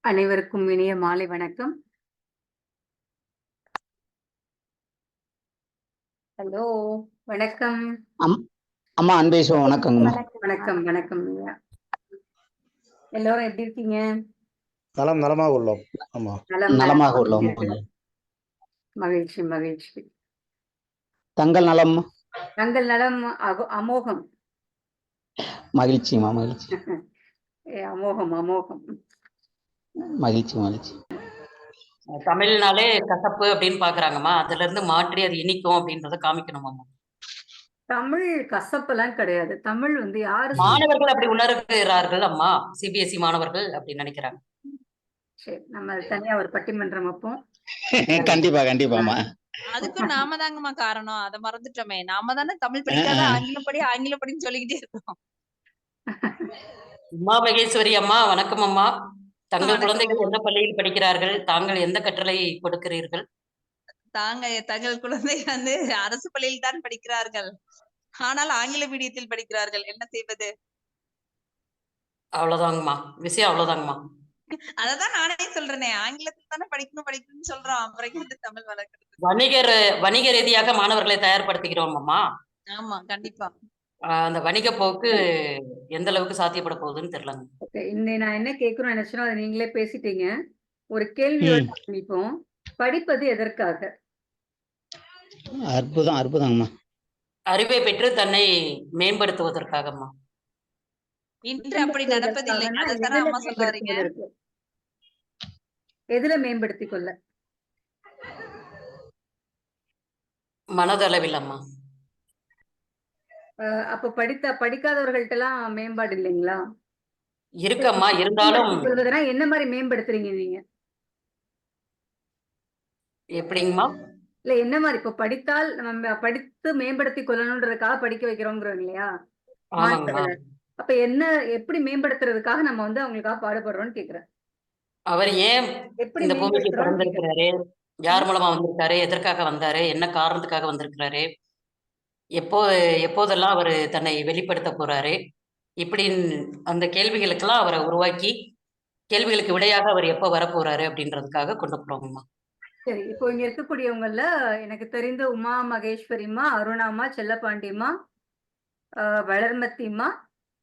அனைவருக்கும் இனிய மாலை வணக்கம். ஹலோ, வணக்கம். அம்மா அன்பேசுவோம். வணக்கங்கம்மா. வணக்கம் வணக்கம் ஐயா. எல்லாரும் எப்படி இருக்கீங்க? நலமாக உள்ளோம். ஆமா, நலமாக உள்ளோம். மகிழ்ச்சி மகிழ்ச்சி. தங்கள் நலம்? தங்கள் நலம் அமோகம். மகிழ்ச்சிமா மகிழ்ச்சி. அமோகம் அமோகம். மகிழ்ச்சி மகிழ்ச்சி. தமிழ்னாலே கசப்பு அப்படின்னு பாக்குறாங்கம்மா, அதுல இருந்து மாற்றி அது இனிக்கும் அப்படின்றத காமிக்கணுமாம்மா. தமிழ் கசப்பெல்லாம் கிடையாது. தமிழ் வந்து யாரு மாணவர்கள் அப்படி உணர்கிறார்கள் அம்மா, சிபிஎஸ்இ மாணவர்கள் அப்படி நினைக்கிறாங்க. சரி, நம்ம தனியா ஒரு பட்டிமன்றம் வைப்போம். கண்டிப்பா கண்டிப்பாமா. அதுக்கும் நாம தாங்கம்மா காரணம். அத மறந்துட்டோமே. நாம தானே தமிழ் படிக்காத ஆங்கிலம் படின்னு சொல்லிக்கிட்டே இருக்கோம். உமா மகேஸ்வரி அம்மா, வணக்கம் அம்மா. தங்கள் குழந்தைகள் எந்த பள்ளியில் படிக்கிறார்கள்? தாங்கள் எந்த கற்றலை கொடுக்கிறீர்கள்? தங்கள் குழந்தை வந்து அரசு பள்ளியில் தான் படிக்கிறார்கள். ஆனால் ஆங்கில மீடியத்தில் படிக்கிறார்கள். என்ன செய்வது? அவ்வளவுதாங்கம்மா, விஷயம் அவ்வளவுதாங்கம்மா. அததான் நானே சொல்றேனே, ஆங்கிலத்தில் தானே படிக்கணும்னு சொல்றோம். அப்புறம் வந்து தமிழ் வளர்க்கறது. வணிக ரீதியாக மாணவர்களை தயார்படுத்திக்கிறோம் அம்மா. ஆமா, கண்டிப்பா. அந்த வணிக போக்கு எந்த அளவுக்கு சாத்தியப்பட போகுதுன்னு தெரியலங்க. நான் என்ன கேட்கணும்னு நினைச்சேனோ அதை நீங்களே பேசிட்டீங்க. ஒரு கேள்வி ஆரம்பிப்போம். படிப்பது எதற்காக? அற்புதம் அற்புதங்கம்மா. அறிவை பெற்று தன்னை மேம்படுத்துவதற்காகம்மா. இன்று அப்படி நடப்பதில்லை. அதுதானே அம்மா சொல்ல வரீங்க. எதுல மேம்படுத்திக் கொள்ள? மனதளவில் அம்மா. அப்ப படிக்காதவர்கள்ட்ட எல்லாம் மேம்பாடு இல்லைங்களா? இருக்கம்மா, இருந்தாலும் என்ன மாதிரி மேம்படுத்துறீங்க நீங்க? எப்படிங்கம்மா? இல்ல, என்ன மாதிரி இப்ப படித்தால் நம்ம படித்து மேம்படுத்திக் கொள்ளணும்ன்றதுக்காக படிக்க வைக்கிறோங்கிறோம் இல்லையா? அப்ப என்ன எப்படி மேம்படுத்துறதுக்காக நம்ம வந்து அவங்களுக்காக பாடுபடுறோம்னு கேக்குறேன். அவர் ஏன் இந்த பூமிக்கு பிறந்திருக்கிறாரு, யார் மூலமா வந்திருக்காரு, எதற்காக வந்தாரு, என்ன காரணத்துக்காக வந்திருக்கிறாரு, எப்போதெல்லாம் அவர் தன்னை வெளிப்படுத்த போறாரு, இப்படி அந்த கேள்விகளுக்கெல்லாம் அவரை உருவாக்கி கேள்விகளுக்கு விடையாக அவர் எப்போ வரப்போறாரு அப்படின்றதுக்காக கொண்டு போறோம்மா. சரி, இப்போ இங்க இருக்கக்கூடியவங்கல்ல எனக்கு தெரிந்த உமா மகேஸ்வரிமா, அருணாமா, செல்லப்பாண்டிமா, வளர்மத்திமா,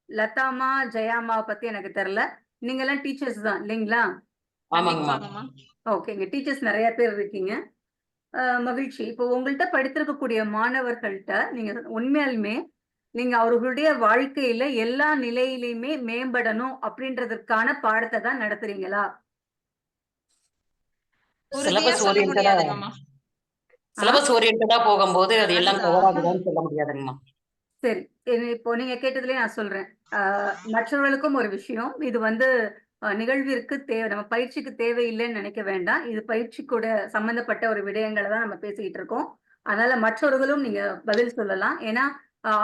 லதாமா, ஜெயாமாவை பத்தி எனக்கு தெரியல. நீங்க எல்லாம் டீச்சர்ஸ் தான் இல்லைங்களா? ஆமாங்கம்மா. ஓகேங்க, டீச்சர்ஸ் நிறைய பேர் இருக்கீங்க. மகிழ்ச்சி. இப்போ உங்கள்கிட்ட படித்திருக்கக்கூடிய மாணவர்கள்ட்ட நீங்க உண்மையாலுமே நீங்க அவர்களுடைய வாழ்க்கையில எல்லா நிலையிலுமே மேம்படணும் அப்படின்றதுக்கான பாடத்தை தான் நடத்துறீங்களா? சிலபஸ் ஓரியன்டா போகும்போது அது எல்லாம் கவர் ஆகுதான்னு சொல்ல முடியாதுங்கம்மா. சரி, இப்போ நீங்க கேட்டதுலயே நான் சொல்றேன். மற்றவர்களுக்கும் ஒரு விஷயம், இது வந்து நிகழ்விற்கு தேவை, நம்ம பயிற்சிக்கு தேவையில்லைன்னு நினைக்க வேண்டாம். இது பயிற்சி கூட சம்பந்தப்பட்ட ஒரு விடயங்களை தான் நம்ம பேசிக்கிட்டு இருக்கோம். அதனால மற்றவர்களும் நீங்க பதில் சொல்லலாம். ஏன்னா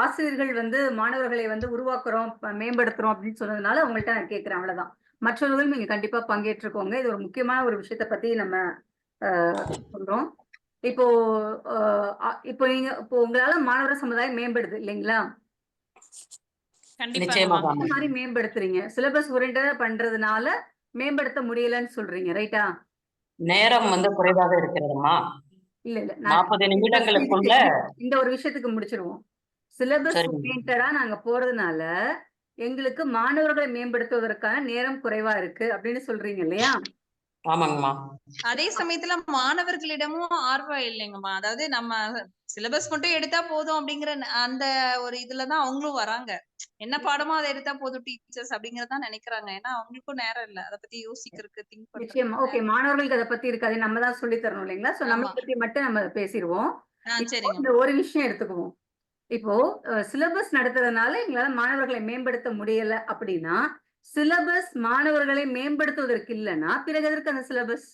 ஆசிரியர்கள் வந்து மாணவர்களை வந்து உருவாக்குறோம், மேம்படுத்துறோம் அப்படின்னு சொன்னதுனால உங்கள்கிட்ட நான் கேட்கிறேன், அவ்வளவுதான். மற்றவர்களும் நீங்க கண்டிப்பா பங்கேற்றுக்கோங்க. இது ஒரு முக்கியமான ஒரு விஷயத்த பத்தி நம்ம சொல்றோம். இப்போ உங்களால மாணவர் சமுதாயம் மேம்படுது இல்லைங்களா? மாதிரி மேம்படுத்துறீங்க. சிலபஸ் ஓரியன்டா பண்றதுனால மேம்படுத்த முடியலன்னு சொல்றீங்க, ரைட்டா? நேரம் வந்து குறைவாக இருக்கிறதுமா. இல்ல 40 நிமிடங்களுக்குள்ள இந்த ஒரு விஷயத்துக்கு முடிச்சிருவோம். சிலபஸ் ஓரியன்டா நாங்க போறதுனால எங்களுக்கு மாணவர்களை மேம்படுத்துவதற்கான நேரம் குறைவா இருக்கு அப்படின்னு சொல்றீங்க இல்லையா? ஆமாங்கம்மா. அதே சமயத்துல மாணவர்களிடமும் ஆர்வம் இல்லைங்கம்மா. அதாவது நம்ம சிலபஸ் மட்டும் எடுத்தா போதும் அப்படிங்கிற அந்த ஒரு இதுலதான் அவங்களும் வராங்க. என்ன பாடமோ அதை எடுத்தா போதும் டீச்சர்ஸ் அப்படிங்கறதான் நினைக்கிறாங்க. ஏன்னா அவங்களுக்கும் நேரம் இல்ல அதை பத்தி யோசிக்கிறதுக்கு, திங்க் பண்றதுக்கு. ஓகே, மாணவர்களுக்கு அதை பத்தி இருக்காது, நம்ம தான் சொல்லி தரணும் இல்லைங்களா? சோ நம்ம பத்தி மட்டும் நம்ம பேசிடுவோம். இந்த ஒரு விஷயம் எடுத்துக்குவோம். இப்போ சிலபஸ் நடத்துறதுனால எங்களால மாணவர்களை மேம்படுத்த முடியல அப்படின்னா, சிலபஸ் மாணவர்களை மேம்படுத்துவதற்கு இல்லைன்னா பிறகு எதற்கு அந்த சிலபஸ்?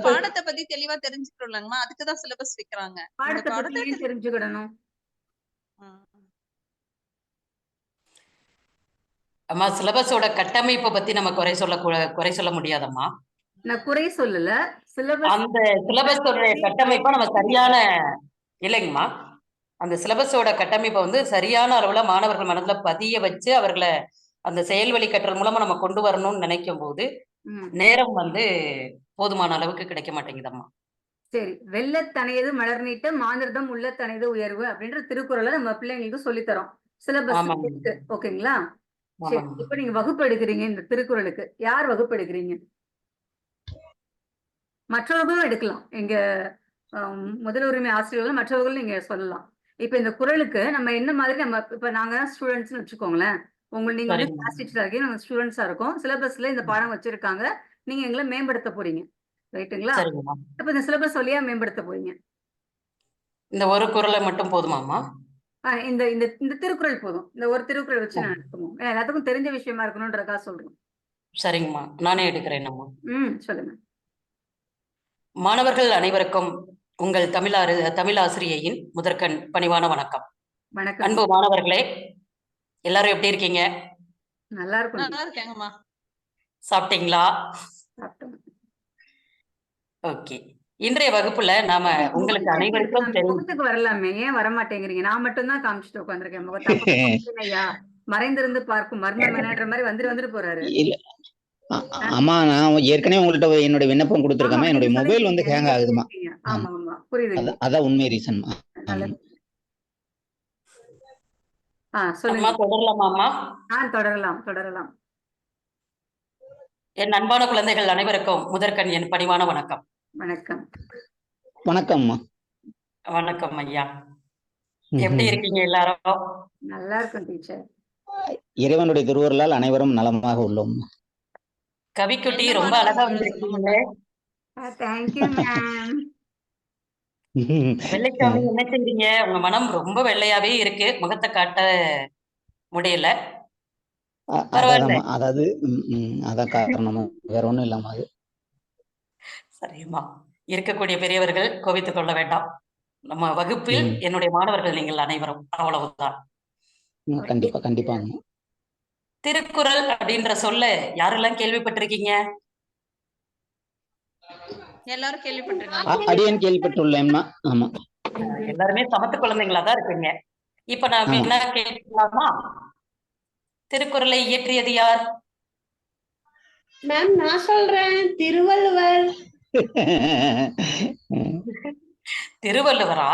பாடத்தை பத்தி தெளிவா தெரிஞ்சுக்கணும்லங்கம்மா, அதுக்குதான் சிலபஸ் வைக்கிறாங்க. பாடத்தை பத்தி தெரிஞ்சுக்கிடணும். அம்மா, சிலபஸோட கட்டமைப்பை பத்தி நம்ம குறை சொல்ல முடியாதம்மா. நான் குறை சொல்லல. அந்த சிலபஸோட கட்டமைப்பை நம்ம சரியான இல்லைங்கம்மா, அந்த சிலபஸோட கட்டமைப்பை வந்து சரியான அளவுல மாணவர்கள் மனதுல பதிய வச்சு அவர்களை அந்த செயல் வழி கற்றல் மூலமா நம்ம கொண்டு வரணும்னு நினைக்கும் போது ம். நேரம் வந்து போதுமான அளவுக்கு கிடைக்க மாட்டேங்குதம்மா. சரி. "வெள்ளத்தனையது மலர் நீட்ட மாந்தர்தம் உள்ளத்தனையது உயர்வு" அப்படின்ற திருக்குறள நம்ம பிள்ளைங்களுக்கு சொல்லி தரோம். சிலபஸ் ஆமாங்க. இருக்கு. ஓகேங்களா? சரி. ஆமாங்க. இப்ப நீங்க வகுப்பு எடுக்குறீங்க இந்த திருக்குறளுக்கு. யார் வகுப்பு எடுக்குறீங்க? மற்றவர்களும் எடுக்கலாம். எங்க முதல் உரிமை ஆசிரியர்கள் மற்றவர்களும் நீங்க சொல்லலாம். இப்ப இந்த குறளுக்கு நம்ம என்ன மாதிரி நம்ம இப்ப நாங்க தான் ஸ்டூடண்ட்ஸ்ன்னு வச்சுக்கோங்களேன். நீங்க வந்து சரிம்மா. கிளாஸ் டீச்சரா இருக்கீங்க. நாங்க ஸ்டூடண்ட்ஸா இருக்கோம். சிலபஸ்ல இந்த பாடம் வச்சிருக்காங்க. நீங்க எங்கள மேம்படுத்த போறீங்க. ரைட்டுங்களா? சரிங்கம்மா. அப்ப இந்த சிலபஸ் வழியா மேம்படுத்த போறீங்க. இந்த ஒரு குறளை மட்டும் போதுமாம்மா? இந்த இந்த இந்த திருக்குறள் போதும். இந்த ஒரு திருக்குறள் வச்சு நடத்துவோம். ஏன்னா எல்லாத்துக்கும் தெரிஞ்ச விஷயமா இருக்கணும்ன்றதுக்காக சொல்றோம். சரிங்கம்மா. நானே எடுக்கிறேனம்மா. சொல்லுங்க. மாணவர்கள் அனைவருக்கும் உங்கள் தமிழாசிரியையின் முதற்கண் பணிவான வணக்கம். வணக்கம். அன்பு மாணவர்களே, எல்லாரும் எப்படி இருக்கீங்க? நல்லா இருக்கும். நல்லா இருக்கேங்கம்மா. சாப்பிட்டீங்களா? சாப்பிட்டோம். ஓகே. இன்றைய வகுப்புல நாம உங்களுக்கு அனைவருக்கும் தெரியும். முகத்துக்கு வரலாமே, ஏன் வர மாட்டேங்கிறீங்க? நான் மட்டும் தான் காமிச்சிட்டு உட்காந்துருக்கேன் முகத்தை. ஐயா மறைந்திருந்து பார்க்கும் மர்மம் என்னன்ற மாதிரி வந்துட்டு போறாரு. இல்ல ஆமா, நான் ஏற்கனவே உங்கள்ட்ட என்னோட விண்ணப்பம் கொடுத்துருக்கேன். என்னுடைய மொபைல் வந்து ஹேங் ஆகுதுமா. ஆமா ஆமா புரியுது. அதான் உண்மை ரீசன்மா. சொல்லுங்க. தொடரலாமாமா? தொடரலாம். என் அன்பான குழந்தைகள் அனைவருக்கும் முதற்கண் என் பணிவான வணக்கம். வணக்கம். வணக்கம்மா. வணக்கம் ஐயா. எப்படி இருக்கீங்க எல்லாரும்? நல்லா இருக்கும் டீச்சர். இறைவனுடைய திருவருளால் அனைவரும் நலமாக உள்ளோம். கவிக்குட்டி ரொம்ப அழகா வந்திருக்கீங்க. Thank you ma'am. வெள்ளைக்காமி என்ன செய்றீங்க? உங்க மனம் ரொம்ப வெள்ளையாவே இருக்கு. முகத்தை காட்ட முடியல. பரவாயில்ல. அதாவது அதான் காரணமா, வேற ஒண்ணும் இல்லாம. அது சரிம்மா. இருக்கக்கூடிய பெரியவர்கள் கோபித்துக் கொள்ள வேண்டாம். நம்ம வகுப்பில் என்னுடைய மாணவர்கள் நீங்கள் அனைவரும், அவ்வளவுதான். கண்டிப்பா கண்டிப்பாங்க. திருக்குறள் அப்படின்ற சொல்ல யாரெல்லாம் கேள்விப்பட்டிருக்கீங்க? எல்லாரும் கேள்விப்பட்டிருக்கீங்க. அடியேன் கேள்விப்பட்டுள்ளேன்மா. ஆமா, எல்லாருமே சமத்து குழந்தைங்களா தான் இருக்கீங்க. இப்ப நான் என்ன கேட்கலாமா? திருக்குறளை இயற்றியது யார்? மேம் நான் சொல்றேன், திருவள்ளுவர். திருவள்ளுவரா?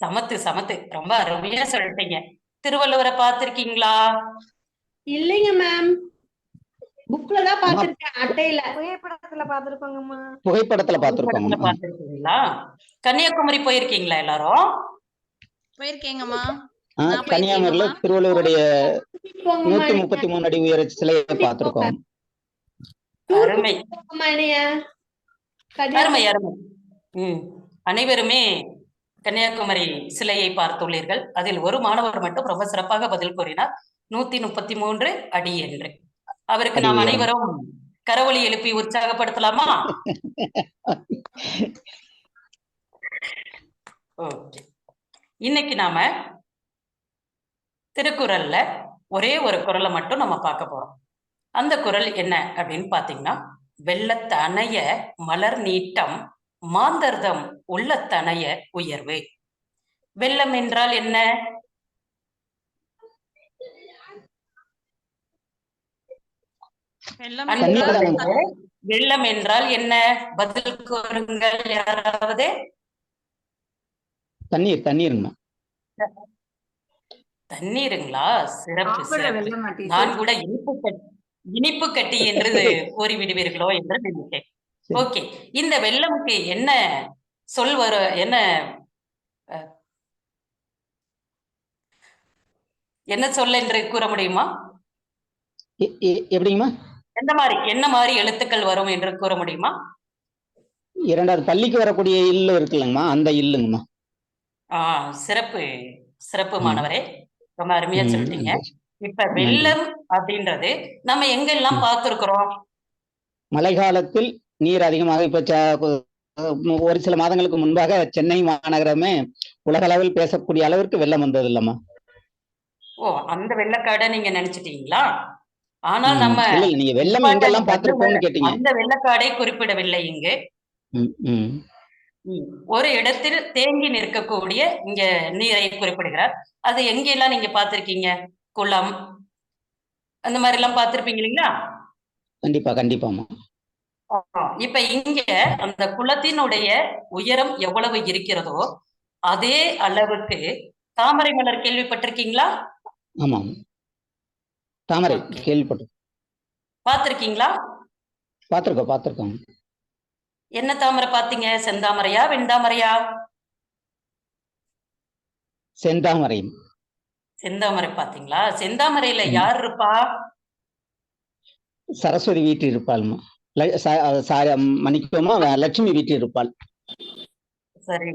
சமத்து ரொம்ப அருமையா சொல்லிட்டீங்க. திருவள்ளுவரை பார்த்திருக்கீங்களா? இல்லைங்க மேம், புக்ல தான் பாத்திருக்கேன், அட்டையில. புகைப்படத்துல பாத்துருக்கோங்கம்மா. புகைப்படத்துல பாத்துருக்கோங்க. பார்த்திருக்கீங்களா? கன்னியாகுமரி போயிருக்கீங்களா எல்லாரும்? போயிருக்கேங்கம்மா. கன்னியாகுமரியில திருவள்ளுவருடைய 133 அடி உயர சிலையை பார்த்திருக்கோம். அருமை அருமை அருமை. அனைவருமே கன்னியாகுமரி சிலையை பார்த்துள்ளீர்கள். அதில் ஒரு மாணவர் மட்டும் ரொம்ப சிறப்பாக பதில் கூறினார், 133 அடி என்று. அவருக்கு நாம் அனைவரும் கரவொலி எழுப்பி உற்சாகப்படுத்தலாமா? ஓகே. இன்னைக்கு நாம திருக்குறள்ல ஒரே ஒரு குறளை மட்டும் நம்ம பார்க்க போறோம். அந்த குறள் என்ன அப்படின்னு பாத்தீங்கன்னா, வெள்ளத்தனைய மலர் நீட்டம் மாந்தர்தம் உள்ளத்தனைய உயர்வு. வெள்ளம் என்றால் என்ன? வெள்ளம் என்றால் என்ன? பதில் கூறுங்கள் யாராவது. தண்ணீர். தண்ணீருங்களா? சிறப்பு. நான் கூட இனிப்பு கட்டி என்று கூறி விடுவீர்களோ என்று நினைத்தேன். ஓகே. இந்த வெள்ளம்க்கு என்ன சொல் என்ன சொல் என்று கூற முடியுமா? எப்படிங்கம்மா? என்ன மாதிரி எழுத்துக்கள் வரும் என்று கூற முடியுமா? இரண்டாவது பள்ளிக்கு வரக்கூடிய இல்லு இருக்குல்லங்கம்மா, அந்த இல்லுங்கம்மா. சிறப்பு மாணவரே, ரொம்ப அருமையா சொல்லிட்டீங்க. இப்ப வெள்ளம் அப்படின்றது நம்ம எங்கெல்லாம் பார்த்திருக்கிறோம்? மழை காலத்தில் நீர் அதிகமாக, இப்ப ஒரு சில மாதங்களுக்கு முன்பாக சென்னை மாநகரமே உலக அளவில் பேசக்கூடிய அளவிற்கு வெள்ளம் வந்தது இல்லம்மா. அந்த வெள்ளக்காடை நீங்க நினைச்சிட்டீங்களா? ஆனால் நம்ம நீங்க வெள்ளம் எங்கெல்லாம் பார்த்திருப்போம்னு கேட்டீங்க. அந்த வெள்ளக்காடை குறிப்பிடவில்லை இங்கு. ஒரு இடத்தில் தேங்கி நிற்கக்கூடிய இங்க நீரை குறிப்பிடுகிறார். அது எங்கெல்லாம் நீங்க பார்த்திருக்கீங்க? குளம், அந்த மாதிரி எல்லாம் பார்த்திருப்பீங்க இல்லைங்களா? கண்டிப்பா கண்டிப்பாமா. இப்ப இங்க அந்த குளத்தினுடைய உயரம் எவ்வளவு இருக்கிறதோ அதே அளவுக்கு தாமரை மலர் கேள்விப்பட்டிருக்கீங்களா? ஆமாம், தாமரை கேள்விப்பட்டு பார்த்திருக்கீங்களா? பார்த்திருக்கோம். என்ன தாமரை பாத்தீங்க? செந்தாமரையா வெண்தாமரையா? செந்தாமரை. செந்தாமரை பாத்தீங்களா? செந்தாமரையில யார் இருப்பா? சரஸ்வதி வீட்டில் இருப்பாள்மா. மன்னிக்கோமா, லட்சுமி வீட்டில் இருப்பாள். சரி,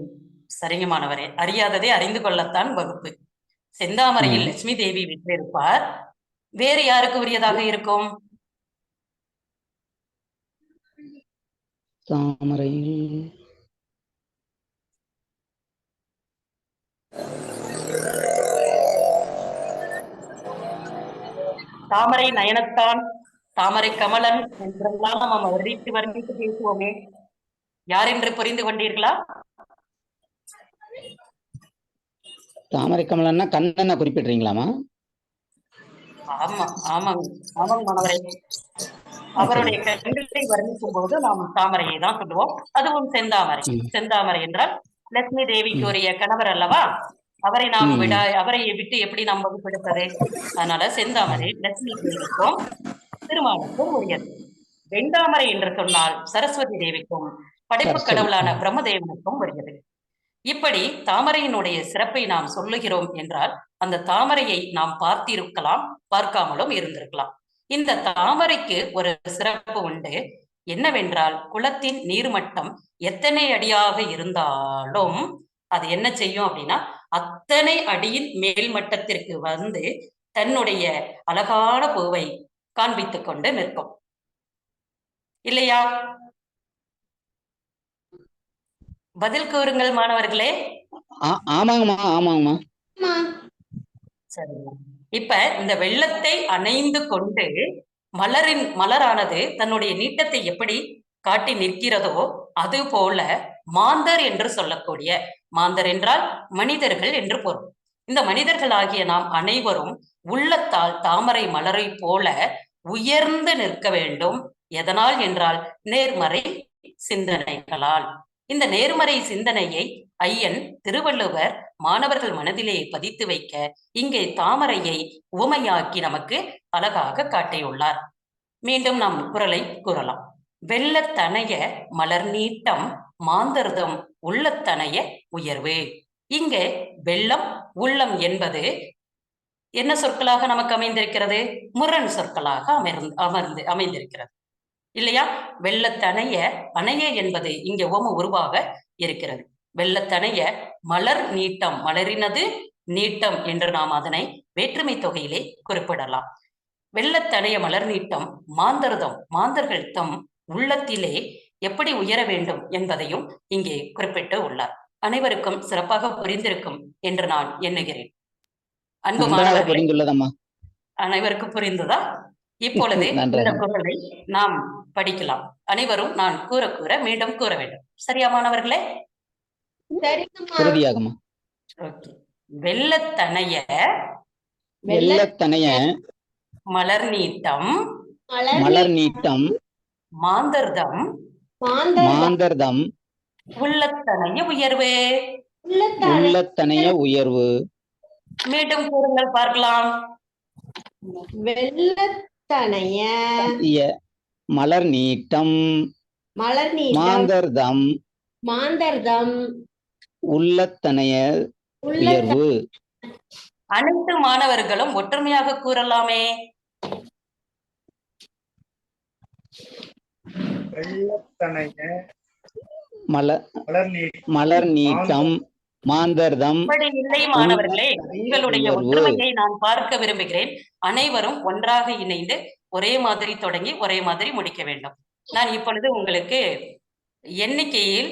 சரிங்க மாணவரே. அறியாததை அறிந்து கொள்ளத்தான் வகுப்பு. செந்தாமரையில் லட்சுமி தேவி வீட்டில் இருப்பார். வேறு யாருக்கு உரியதாக இருக்கும்? தாமரையில் தாமரை நயனத்தான், தாமரை கமலன் என்றெல்லாம் நம்ம வர்ணித்து பேசுவோமே, யார் என்று புரிந்து கொண்டீர்களா? தாமரை கமலன்னா கண்ணனை குறிப்பிடுறீங்களாமா? ஆமாங்க மாணவரே. அவருடைய கண்களை வர்ணிக்கும் போது நாம் தாமரையை தான் சொல்லுவோம். அதுவும் செந்தாமரை. செந்தாமரை என்றால் லட்சுமி தேவிக்கு உரிய கணவர் அல்லவா? அவரை நாம் அவரை விட்டு எப்படி நாம் வகுப்பெடுப்பது? அதனால செந்தாமரை லட்சுமி தேவிக்கும் திருமாலுக்கும் உரியது. வெண்தாமரை என்று சொன்னால் சரஸ்வதி தேவிக்கும் படைப்பு கடவுளான பிரம்மதேவனுக்கும் உரியது. இப்படி தாமரையினுடைய சிறப்பை நாம் சொல்லுகிறோம் என்றால் அந்த தாமரையை நாம் பார்த்திருக்கலாம், பார்க்காமலும் இருந்திருக்கலாம். இந்த தாமரைக்கு ஒரு சிறப்பு உண்டு. என்னவென்றால் குளத்தின் நீர்மட்டம் எத்தனை அடியாக இருந்தாலும் அது என்ன செய்யும் அப்படின்னா அத்தனை அடியின் மேல் மட்டத்திற்கு வந்து தன்னுடைய அழகான பூவை காண்பித்துக் கொண்டு நிற்கும் இல்லையா? பதில் கூறுங்கள் மாணவர்களே. ஆமாங்கம்மா. சரிங்க. இப்ப இந்த வெள்ளத்தை அணைந்து கொண்டு மலரானது தன்னுடைய நீட்டத்தை எப்படி காட்டி நிற்கிறதோ அது போல மாந்தர் என்று சொல்லக்கூடிய, மாந்தர் என்றால் மனிதர்கள் என்று பொருள். இந்த மனிதர்கள் ஆகிய நாம் அனைவரும் உள்ளத்தால் தாமரை மலரை போல உயர்ந்து நிற்க வேண்டும். எதனால் என்றால் நேர்மறை சிந்தனைகளால். இந்த நேர்மறை சிந்தனையை ஐயன் திருவள்ளுவர் மாணவர்கள் மனதிலே பதித்து வைக்க இங்கே தாமரையை உவமையாக்கி நமக்கு அழகாக காட்டியுள்ளார். மீண்டும் நாம் குறளை கூறலாம். வெள்ளத்தனைய மலர் நீட்டம் மாந்தர்தம் உள்ளத்தனைய உயர்வு. இங்கே வெள்ளம் உள்ளம் என்பது என்ன சொற்களாக நமக்கு அமைந்திருக்கிறது? முரண் சொற்களாக அமைந்திருக்கிறது இல்லையா? வெள்ளத்தனைய அணைய என்பது இங்கே உவம உருவாக இருக்கிறது. வெள்ளத்தனைய மலர் நீட்டம், மலரினது நீட்டம் என்று நாம் அதனை வேற்றுமை தொகையிலே குறிப்பிடலாம். வெள்ளத்தனைய மலர் நீட்டம் மாந்தர்தம், மாந்தர்கள் தம் உள்ளத்திலே எப்படி உயர வேண்டும் என்பதையும் இங்கே குறிப்பிட்டு உள்ளார். அனைவருக்கும் சிறப்பாக புரிந்திருக்கும் என்று நான் எண்ணுகிறேன். அன்பு மாணவர்களே, அனைவருக்கும் புரிந்ததா? இப்பொழுது இந்த குறளை நாம் படிக்கலாம். அனைவரும் நான் கூற மீண்டும் கூற வேண்டும். சரியா மாணவர்களே? வெள்ளத்தனைய மலர் நீட்டம் மாந்தர்தம் உள்ளத்தனைய உயர்வு. மீண்டும் கூறுங்கள் பார்க்கலாம். வெள்ளத்தனைய மலர் நீட்டம் மாந்தர்தம் உள்ளத்தனைய உயர்வு. அனைத்து மாணவர்களும் ஒற்றுமையாக கூறலாமே. மலர் நீட்டம் மாந்தர்தம். இல்லை மாணவர்களே, உங்களுடைய ஒற்றுமையை நான் பார்க்க விரும்புகிறேன். அனைவரும் ஒன்றாக இணைந்து ஒரே மாதிரி தொடங்கி ஒரே மாதிரி முடிக்க வேண்டும். நான் இப்பொழுது உங்களுக்கு எண்ணிக்கையில்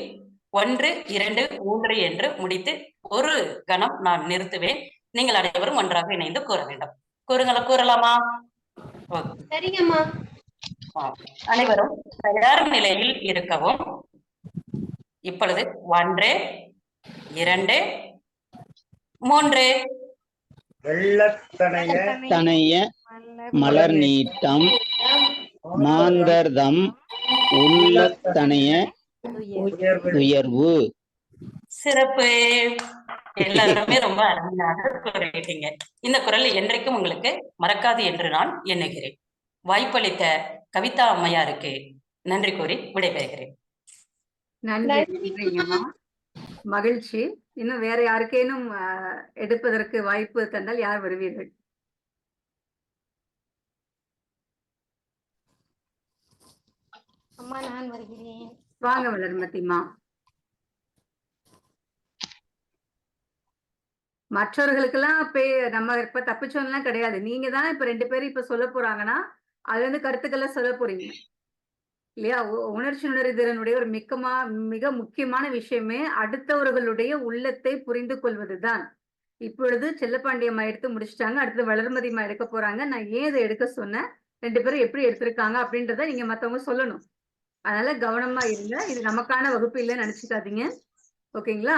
1, 2, 3 என்று முடித்து ஒரு கணம் நான் நிறுத்துவேன். நீங்கள் அனைவரும் ஒன்றாக இணைந்து கூற வேண்டும். கூறலாமா? சரிங்கம்மா. அனைவரும் தயார் நிலையில் இருக்கவும். இப்பொழுது 1, 2, 3 வெள்ளத்தனைய தனைய மலர் நீட்டம் மாந்தர்தம் உள்ளத்தனைய உயர்வு. சிறப்பு. எல்லாருமே ரொம்ப அருமையாக கூறிட்டீங்க. இந்த குரல் என்றைக்கும் உங்களுக்கு மறக்காது என்று நான் எண்ணுகிறேன். வாய்ப்பளித்த கவிதா அம்மையாருக்கு நன்றி கூறி விடைபெறுகிறேன். நன்றிங்கம்மா. மகிழ்ச்சி. இன்னும் வேற யாருக்கேனும் எடுப்பதற்கு வாய்ப்பு தந்தால் யார் வருவீர்கள்? அம்மா நான் வருகிறேன். வாங்க வளர்மதிமா. மற்றவர்களுக்கெல்லாம் நம்ம இப்ப தப்பிச்சோம்லாம் கிடையாது. நீங்க தான் இப்ப 2 பேரும் இப்ப சொல்ல போறாங்கன்னா அதுல இருந்து கருத்துக்களை சொல்ல போறீங்க இல்லையா? உணர்ச்சி உணர்திறனுடைய ஒரு மிக முக்கியமான விஷயமே அடுத்தவர்களுடைய உள்ளத்தை புரிந்து கொள்வதுதான். இப்பொழுது செல்லப்பாண்டியம்மா எடுத்து முடிச்சிட்டாங்க. அடுத்து வளர்மதிமா எடுக்க போறாங்க. நான் ஏன் இதை எடுக்க சொன்னேன், 2 பேரும் எப்படி எடுத்திருக்காங்க அப்படின்றத நீங்க மத்தவங்க சொல்லணும். அதனால கவனமா இருங்க. இது நமக்கான வகுப்பு இல்லைன்னு நினைச்சுக்காதீங்க. ஓகேங்களா?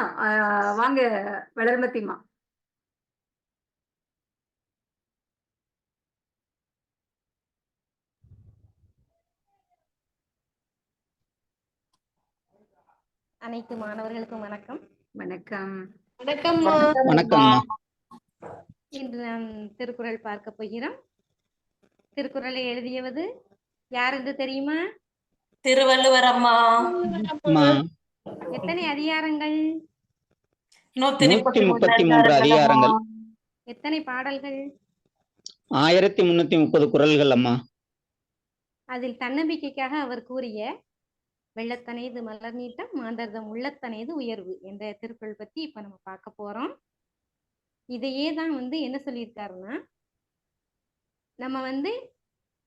வாங்க வளர்மதிமா. அனைத்து மாணவர்களுக்கும் வணக்கம். வணக்கம். வணக்கம்மா. வணக்கம். இன்று நாம் திருக்குறள் பார்க்க போகிறோம். திருக்குறளை எழுதியவது யார் என்று தெரியுமா? திருவள்ளுவர் அம்மா. எத்தனை அதிகாரங்கள்? 133 அதிகாரங்கள். எத்தனை பாடல்கள்? 1330 குறள்கள் அம்மா. அதில் தன்னம்பிக்கைக்காக அவர் கூறிய வெள்ளத்தனைது மலர் நீட்டம் மாந்தர்தம் உள்ளத்தனைது உயர்வு என்ற திருக்குறள் பத்தி இப்ப நம்ம பார்க்க போறோம். இதையே தான் என்ன சொல்லியிருக்காருன்னா, நம்ம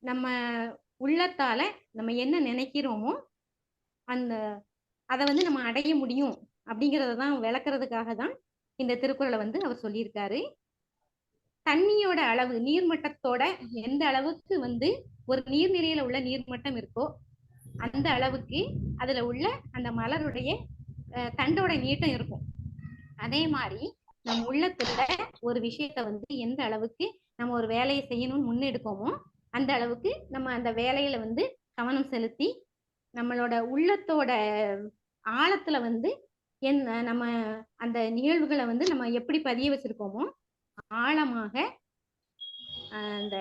நம்ம உள்ளத்தால நம்ம என்ன நினைக்கிறோமோ அதை நம்ம அடைய முடியும் அப்படிங்கிறத தான் விளக்குறதுக்காக தான் இந்த திருக்குறளை அவர் சொல்லியிருக்காரு. தண்ணியோட அளவு, நீர்மட்டத்தோட எந்த அளவுக்கு ஒரு நீர்நிலையில உள்ள நீர்மட்டம் இருக்கோ அந்த அளவுக்கு அதுல உள்ள அந்த மலருடைய தண்டோட நீட்டம் இருக்கும். அதே மாதிரி நம்ம உள்ளத்துல ஒரு விஷயத்த எந்த அளவுக்கு நம்ம ஒரு வேலையை செய்யணும்னு முன்னெடுப்போமோ அந்த அளவுக்கு நம்ம அந்த வேலையில கவனம் செலுத்தி நம்மளோட உள்ளத்தோட ஆழத்துல என்ன நம்ம அந்த நிகழ்வுகளை நம்ம எப்படி பதிய வச்சிருக்கோமோ ஆழமாக அந்த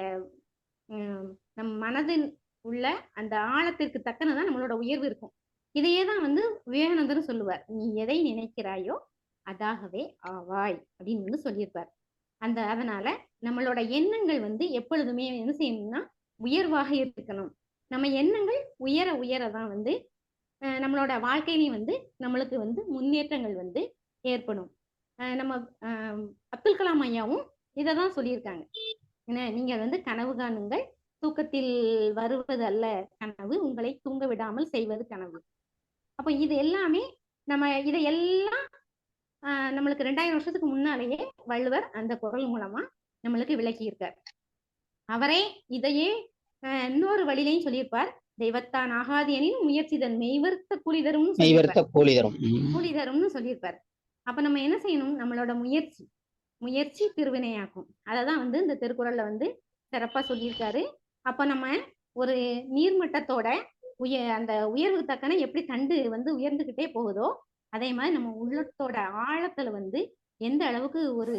நம் மனதின் உள்ள அந்த ஆழத்திற்கு தக்கனதான் நம்மளோட உயர்வு இருக்கும். இதையே தான் விவேகானந்தரும் சொல்லுவார், நீ எதை நினைக்கிறாயோ அதாகவே ஆவாய் அப்படின்னு சொல்லியிருப்பார். அதனால நம்மளோட எண்ணங்கள் எப்பொழுதுமே என்ன செய்யணும்னா உயர்வாக இருக்கணும். நம்ம எண்ணங்கள் உயர உயரதான் நம்மளோட வாழ்க்கையிலையும் நம்மளுக்கு முன்னேற்றங்கள் ஏற்படும். நம்ம அப்துல் கலாம் ஐயாவும் இதை தான் சொல்லியிருக்காங்க. ஏன்னா நீங்க கனவு காணுங்கள், தூக்கத்தில் வருவது அல்ல கனவு, உங்களை தூங்க விடாமல் செய்வது கனவு. அப்போ இது எல்லாமே இதையெல்லாம் நம்மளுக்கு 2000 வருஷத்துக்கு முன்னாலேயே வள்ளுவர் அந்த குறள் மூலமா நம்மளுக்கு விளக்கியிருக்கார். அவரே இதையே இன்னொரு வழியிலையும் சொல்லியிருப்பார், தெய்வத்தான் ஆகாது எனினும் முயற்சிதன் மெய்வர்த்த கூலி தரும்னு சொல்லியிருப்பார். அப்ப நம்ம என்ன செய்யணும், நம்மளோட முயற்சி திருவினையாக்கும். அததான் இந்த திருக்குறள்ல சிறப்பா சொல்லியிருக்காரு. அப்ப நம்ம ஒரு நீர்மட்டத்தோட அந்த உயர்வுக்கு தக்கன எப்படி தண்டு உயர்ந்துகிட்டே போகுதோ அதே மாதிரி நம்ம உள்ளத்தோட ஆழத்துல எந்த அளவுக்கு ஒரு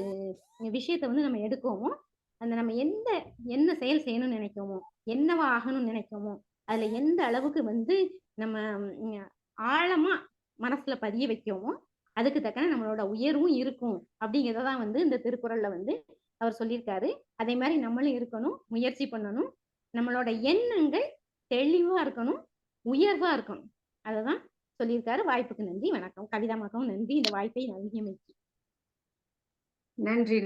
விஷயத்த நம்ம எடுக்கோமோ அந்த நம்ம என்ன செயல் செய்யணும்னு நினைக்கோமோ, என்னவா ஆகணும்னு நினைக்கோமோ அதுல எந்த அளவுக்கு நம்ம ஆழமா மனசுல பதிய வைக்கோமோ அதுக்கு தக்கன நம்மளோட உயர்வும் இருக்கும் அப்படிங்கிறதான் இந்த திருக்குறள்ல அவர் சொல்லியிருக்காரு. அதே மாதிரி நம்மளும் இருக்கணும், முயற்சி பண்ணணும், நம்மளோட எண்ணங்கள் தெளிவா இருக்கணும், உயர்வா இருக்கணும். அததான் சொல்லியிருக்காரு. வாய்ப்புக்கு நன்றி. வணக்கம். கவிதாமாக்கவும் நன்றி இந்த வாய்ப்பை நல்கியமைக்கு.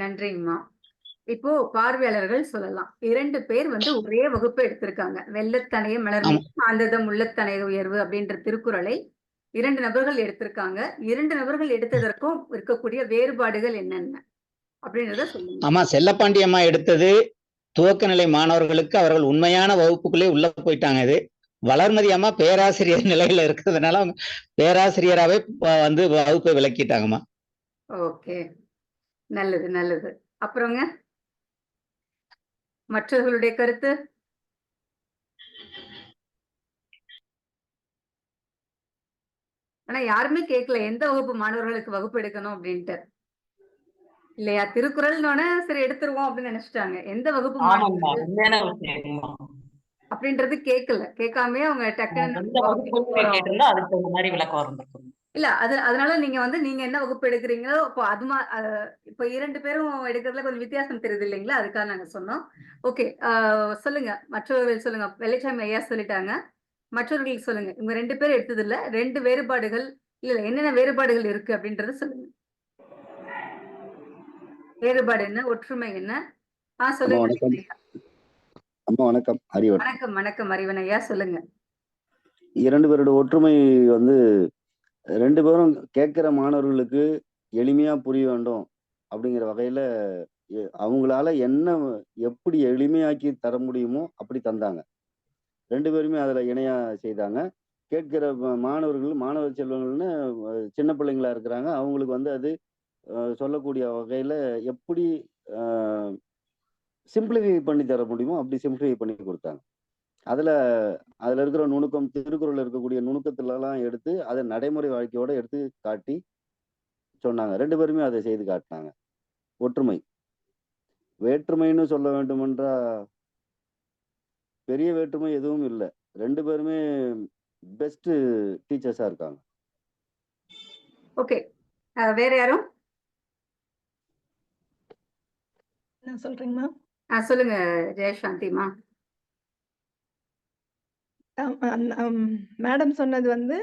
நன்றிங்கம்மா. இப்போ பார்வையாளர்கள் சொல்லலாம். 2 பேர் ஒரே வகுப்பு எடுத்திருக்காங்க. வெள்ளத்தனைய மலர் மாந்தர்தம் உள்ளத்தனைய உயர்வு அப்படின்ற திருக்குறளை 2 நபர்கள் எடுத்திருக்காங்க. 2 நபர்கள் எடுத்ததற்கும் இருக்கக்கூடிய வேறுபாடுகள் என்னென்ன அப்படின்றத சொல்லுங்க. ஆமா, செல்லப்பாண்டியம்மா எடுத்தது துவக்க நிலை மாணவர்களுக்கு அவர்கள் உண்மையான வகுப்புக்குள்ளே உள்ள போயிட்டாங்க. இது வளர்மதி அம்மா பேராசிரியர் நிலையில இருக்கிறதுனால அவங்க பேராசிரியராகவே வகுப்பை விளக்கிட்டாங்கம்மா. ஓகே, நல்லது. அப்புறங்க மற்றவர்களுடைய கருத்து? ஆனா யாருமே கேட்கல எந்த வகுப்பு மாணவர்களுக்கு வகுப்பு எடுக்கணும் அப்படின்ட்டு இல்லையா? திருக்குறள்னோட சரி எடுத்துருவோம் அப்படின்னு நினைச்சிட்டாங்க. எந்த வகுப்பு ஆமாம்மா, மாணவர்கள் உண்மையான விஷயம்மா. அப்படின்றது கேட்காமே அவங்க டக்குன்னு எந்த வகுப்புன்னு போறோம். கேட்டிருந்தா அதுக்கு தகுந்த மாதிரி விளக்கம் இருந்திருக்கும். இல்ல அதனால நீங்க வந்து நீங்க என்ன வகுப்பு எடுக்கிறீங்களோ இப்போ இப்ப 2 பேரும் எடுக்கிறதுல கொஞ்சம் வித்தியாசம் தெரியுது இல்லைங்களா? அதுக்காக நாங்க சொன்னோம். ஓகே. சொல்லுங்க. மற்றவர்கள் சொல்லுங்க. வெள்ளைச்சாமி ஐயா சொல்லிட்டாங்க. மற்றவர்களுக்கு சொல்லுங்க. இவங்க 2 பேரும் எடுத்ததில்ல. 2 வேறுபாடுகள் இல்ல என்னென்ன வேறுபாடுகள் இருக்கு அப்படின்றத சொல்லுங்க. வேறுபாடு என்ன? ஒற்றுமை என்ன? அம்மா சொல்லுங்க. வணக்கம். அம்மா வணக்கம். அறிவன். வணக்கம், வணக்கம் அறிவன் ஐயா சொல்லுங்க. 2 பேரோட ஒற்றுமை வந்து 2 பேரும் கேட்கிற மாணவர்களுக்கு எளிமையா புரிய வேண்டும் அப்படிங்கிற வகையில அவங்களால என்ன எப்படி எளிமையாக்கி தர முடியுமோ அப்படி தந்தாங்க. 2 பேருமே அதுல இணையா செய்தாங்க. கேட்கிற மாணவ செல்வங்கள்னு சின்ன பிள்ளைங்களா இருக்கிறாங்க. அவங்களுக்கு வந்து அது சொல்லக்கூடிய வகையில எப்படி சிம்பிளிஃபை பண்ணி தர முடியுமோ அப்படி சிம்பிளிஃபை பண்ணி கொடுத்தாங்க. அதுல இருக்கிற நுணுக்கம், திருக்குறள்ல இருக்கக்கூடிய நுணுக்கத்துலலாம் எடுத்து அதை நடைமுறை வாழ்க்கையோட எடுத்து காட்டி சொன்னாங்க. 2 பேருமே அதை செய்து காட்டினாங்க. ஒற்றுமை. வேற்றுமைன்னு சொல்ல வேண்டுமென்றா பெரிய வேற்றுமை எதுவும் இல்லை. 2 பேருமே பெஸ்ட் டீச்சர்ஸா இருக்காங்க. ஓகே. வேற யாரும்? நான் சொல்றேங்கம்மா. சொல்லுங்க ஜெயசாந்திமா. மேடம் சொன்னது வந்து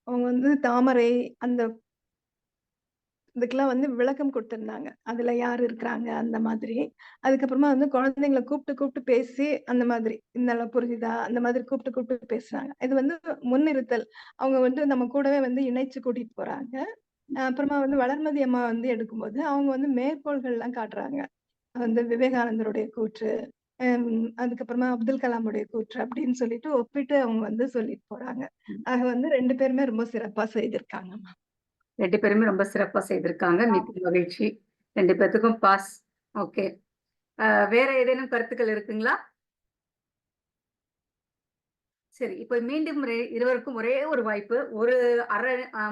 அவங்க வந்து தாமரை அந்த இதுக்கெல்லாம் வந்து விளக்கம் கொடுத்திருந்தாங்க. அதுல யார் இருக்கிறாங்க அந்த மாதிரி. அதுக்கப்புறமா வந்து குழந்தைங்களை கூப்பிட்டு பேசி அந்த மாதிரி இந்த புரியுதா அந்த மாதிரி கூப்பிட்டு பேசுறாங்க. இது வந்து முன்னிறுத்தல். அவங்க வந்து நம்ம கூடவே வந்து இணைச்சு கூட்டிட்டு போறாங்க. அப்புறமா வந்து வளர்மதி அம்மா வந்து எடுக்கும்போது அவங்க வந்து மேற்கோள்கள் எல்லாம் காட்டுறாங்க. வந்து விவேகானந்தருடைய கூற்று, அதுக்கப்புறமா அப்துல் கலாமுடைய கூற்று அப்படின்னு சொல்லிட்டு ஒப்பிட்டு அவங்க வந்து சொல்லிட்டு போறாங்க. ஆக வந்து 2 பேருமே ரொம்ப சிறப்பா செய்திருக்காங்கம்மா. 2 பேருமே ரொம்ப சிறப்பா செய்திருக்காங்க. மிக்க மகிழ்ச்சி. 2 பேத்துக்கும் பாஸ். ஓகே. வேற ஏதேனும் கருத்துக்கள் இருக்குங்களா? சரி. இப்ப மீண்டும் இருவருக்கும் ஒரே ஒரு வாய்ப்பு. ஒரு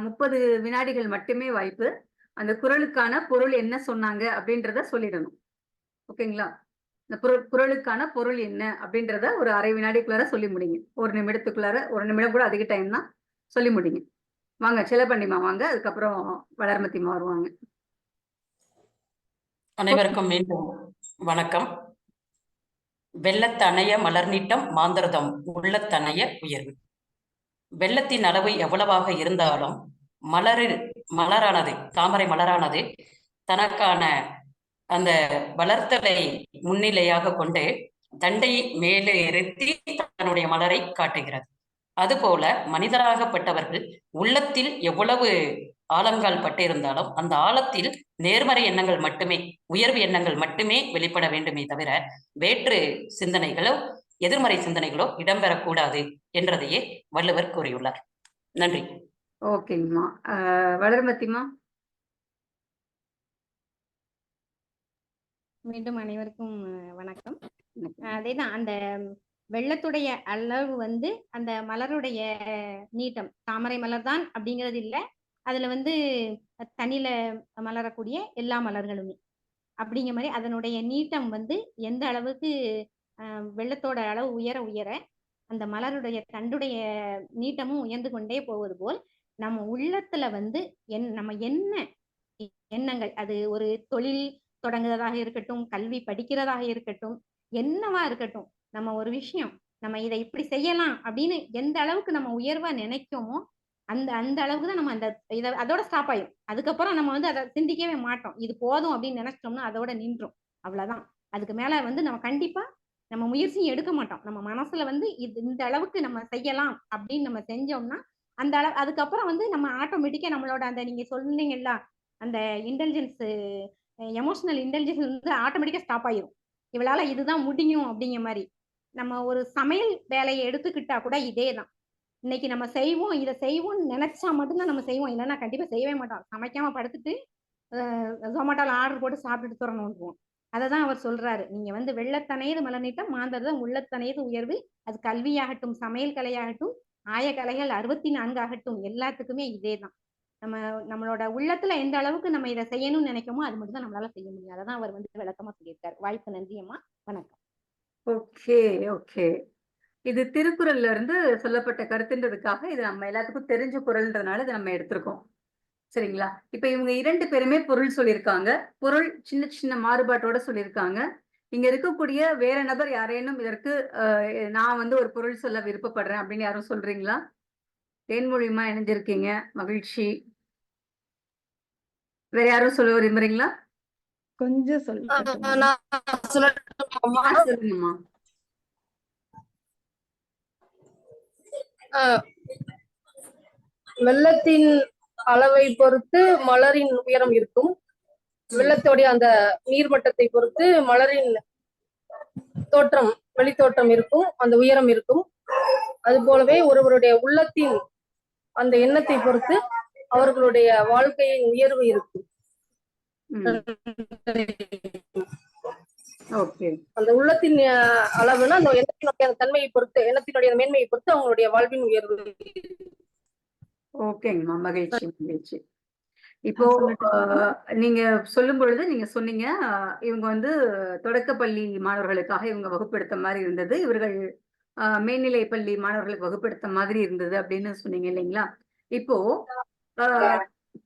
30 வினாடிகள் மட்டுமே வாய்ப்பு. அந்த குறளுக்கான பொருள் என்ன சொன்னாங்க அப்படின்றத சொல்லிடணும். ஓகேங்களா? இந்த குறளுக்கான பொருள் என்ன அப்படின்றத ஒரு 1/2 வினாடிக்குள்ளார சொல்லி முடிங்க. 1 நிமிடத்துக்குள்ளார 1 நிமிடம் கூட அதிக டைம் தான். சொல்லி முடிங்க. வாங்க செல்லப்பண்டிமா வாங்க. அதுக்கப்புறம் வளர்மதிமா வருவாங்க. அனைவருக்கும் மீண்டும் வணக்கம். வெள்ளத்தணைய மலர்நீட்டம் மாந்தர்தம் உள்ளத்தணைய உயர்வு. வெள்ளத்தின் அளவு எவ்வளவாக இருந்தாலும் மலரானது தாமரை மலரானது தனக்கான அந்த வளர்த்தலை முன்னிலையாக கொண்டு தண்டை மேலே இருத்தி தன்னுடைய மலரை காட்டுகிறது. அதுபோல மனிதராகப்பட்டவர்கள் உள்ளத்தில் எவ்வளவு ஆழங்கால் பட்டு இருந்தாலும் அந்த ஆழத்தில் நேர்மறை எண்ணங்கள் மட்டுமே, உயர்வு எண்ணங்கள் மட்டுமே வெளிப்பட வேண்டுமே தவிர வேற்று சிந்தனைகளோ எதிர்மறை சிந்தனைகளோ இடம்பெறக்கூடாது என்றதையே வள்ளுவர் கூறியுள்ளார். நன்றி. ஓகேங்கம்மா. வளர்மதிமா. மீண்டும் அனைவருக்கும் வணக்கம். அதேதான் அந்த வெள்ளத்துடைய அளவு வந்து அந்த மலருடைய நீட்டம் தாமரை மலர் தான் அப்படிங்கிறது இல்லை. அதுல வந்து தண்ணியில மலரக்கூடிய எல்லா மலர்களுமே அப்படிங்கிற மாதிரி அதனுடைய நீட்டம் வந்து எந்த அளவுக்கு வெள்ளத்தோட அளவு உயர அந்த மலருடைய தண்டுடைய நீட்டமும் உயர்ந்து கொண்டே போவது போல் நம்ம உள்ளத்துல வந்து நம்ம என்ன எண்ணங்கள், அது ஒரு தொழில் தொடங்குறதாக இருக்கட்டும், கல்வி படிக்கிறதாக இருக்கட்டும், என்னவா இருக்கட்டும், நம்ம ஒரு விஷயம் நம்ம இதை இப்படி செய்யலாம் அப்படின்னு எந்த அளவுக்கு நம்ம உயர்வா நினைக்கோமோ அந்த அளவுக்கு தான் நம்ம அதோட ஸ்டாப் ஆயிடும். அதுக்கப்புறம் நம்ம வந்து அதை சிந்திக்கவே மாட்டோம். இது போதும் அப்படின்னு நினைச்சிட்டோம்னா அதோட நின்றோம். அவ்வளவுதான். அதுக்கு மேல வந்து நம்ம கண்டிப்பா நம்ம முயற்சியும் எடுக்க மாட்டோம். நம்ம மனசுல வந்து இந்த அளவுக்கு நம்ம செய்யலாம் அப்படின்னு நம்ம செஞ்சோம்னா அந்த அளவு அதுக்கப்புறம் வந்து நம்ம ஆட்டோமேட்டிக்கா நம்மளோட அந்த நீங்க சொன்னீங்கல்ல அந்த இன்டெலிஜென்ஸ், எமோஷனல் இன்டெலிஜென்ஸ் வந்து ஆட்டோமேட்டிக்கா ஸ்டாப் ஆயிரும். இவளால இதுதான் முடியும் அப்படிங்கிற மாதிரி. நம்ம ஒரு சமையல் வேலையை எடுத்துக்கிட்டா கூட இதே தான். இன்னைக்கு நம்ம செய்வோம், இதை செய்வோம்னு நினைச்சா மட்டும்தான் நம்ம செய்வோம். இல்லைன்னா கண்டிப்பா செய்யவே மாட்டோம். சமைக்காம படுத்துட்டு ஜொமேட்டோல ஆர்டர் போட்டு சாப்பிட்டுட்டு வந்துருவோம். அததான் அவர் சொல்றாரு. நீங்க வந்து வெள்ளத்தனையது மலர் நீட்டம் மாந்தர்தம் உள்ளத்தனையது உயர்வு. அது கல்வியாகட்டும், சமையல் கலையாகட்டும், ஆய கலைகள் 64 ஆகட்டும், எல்லாத்துக்குமே இதேதான். நம்மளோட உள்ளத்துல எந்த அளவுக்கு நம்ம இதை செய்யணும்னு நினைக்கமோ அது மட்டும் தான் நம்மளால செய்ய முடியும். அதான் அவர் வந்து விளக்கமா சொல்லியிருக்காரு. வாய்ப்பு நன்றி அம்மா. வணக்கம். Okay, okay. இது திருக்குறள்ல இருந்து சொல்லப்பட்ட கருத்துன்றதுக்காக இது நம்ம எல்லாத்துக்கும் தெரிஞ்ச குறள்ன்றதுனால இதை நம்ம எடுத்திருக்கோம். சரிங்களா? இப்ப இவங்க 2 பேருமே பொருள் சொல்லியிருக்காங்க. பொருள் சின்ன சின்ன மாறுபாட்டோட சொல்லியிருக்காங்க. இங்க இருக்கக்கூடிய வேற நபர் யாரேனும் இதற்கு நான் வந்து ஒரு பொருள் சொல்ல விருப்பப்படுறேன் அப்படின்னு யாரும் சொல்றீங்களா? தேன்மொழிமா இணைஞ்சிருக்கீங்க. மகிழ்ச்சி. வேற யாரும் சொல்ல விரும்புறீங்களா? கொஞ்சம் சொல்லட்டுமா? நான் சொல்லட்டுமா? சொல்லுங்கம்மா. வெள்ளத்தின் அளவை பொறுத்து மலரின் உயரம் இருக்கும். வெள்ளத்தோடைய அந்த நீர்மட்டத்தை பொறுத்து மலரின் தோற்றம், வெளித்தோற்றம் இருக்கும், அந்த உயரம் இருக்கும். அது போலவே ஒருவருடைய உள்ளத்தின் அந்த எண்ணத்தை பொறுத்து அவர்களுடைய வாழ்க்கையின் உயர்வு இருக்கும். அந்த உள்ளத்தின் அளவுனா அந்த எண்ணத்தினுடைய தன்மையை பொறுத்து, எண்ணத்தினுடைய மேன்மையை பொறுத்து அவங்களுடைய வாழ்வின் உயர்வு. ஓகேங்கம்மா, மகிழ்ச்சி மகிழ்ச்சி. இப்போ நீங்க சொல்லும் பொழுது நீங்க சொன்னீங்க இவங்க வந்து தொடக்கப்பள்ளி மாணவர்களுக்காக இவங்க வகுப்பெடுத்த மாதிரி இருந்தது, இவர்கள் மேல்நிலை பள்ளி மாணவர்களுக்கு வகுப்பெடுத்த மாதிரி இருந்தது அப்படின்னு சொன்னீங்க இல்லைங்களா? இப்போ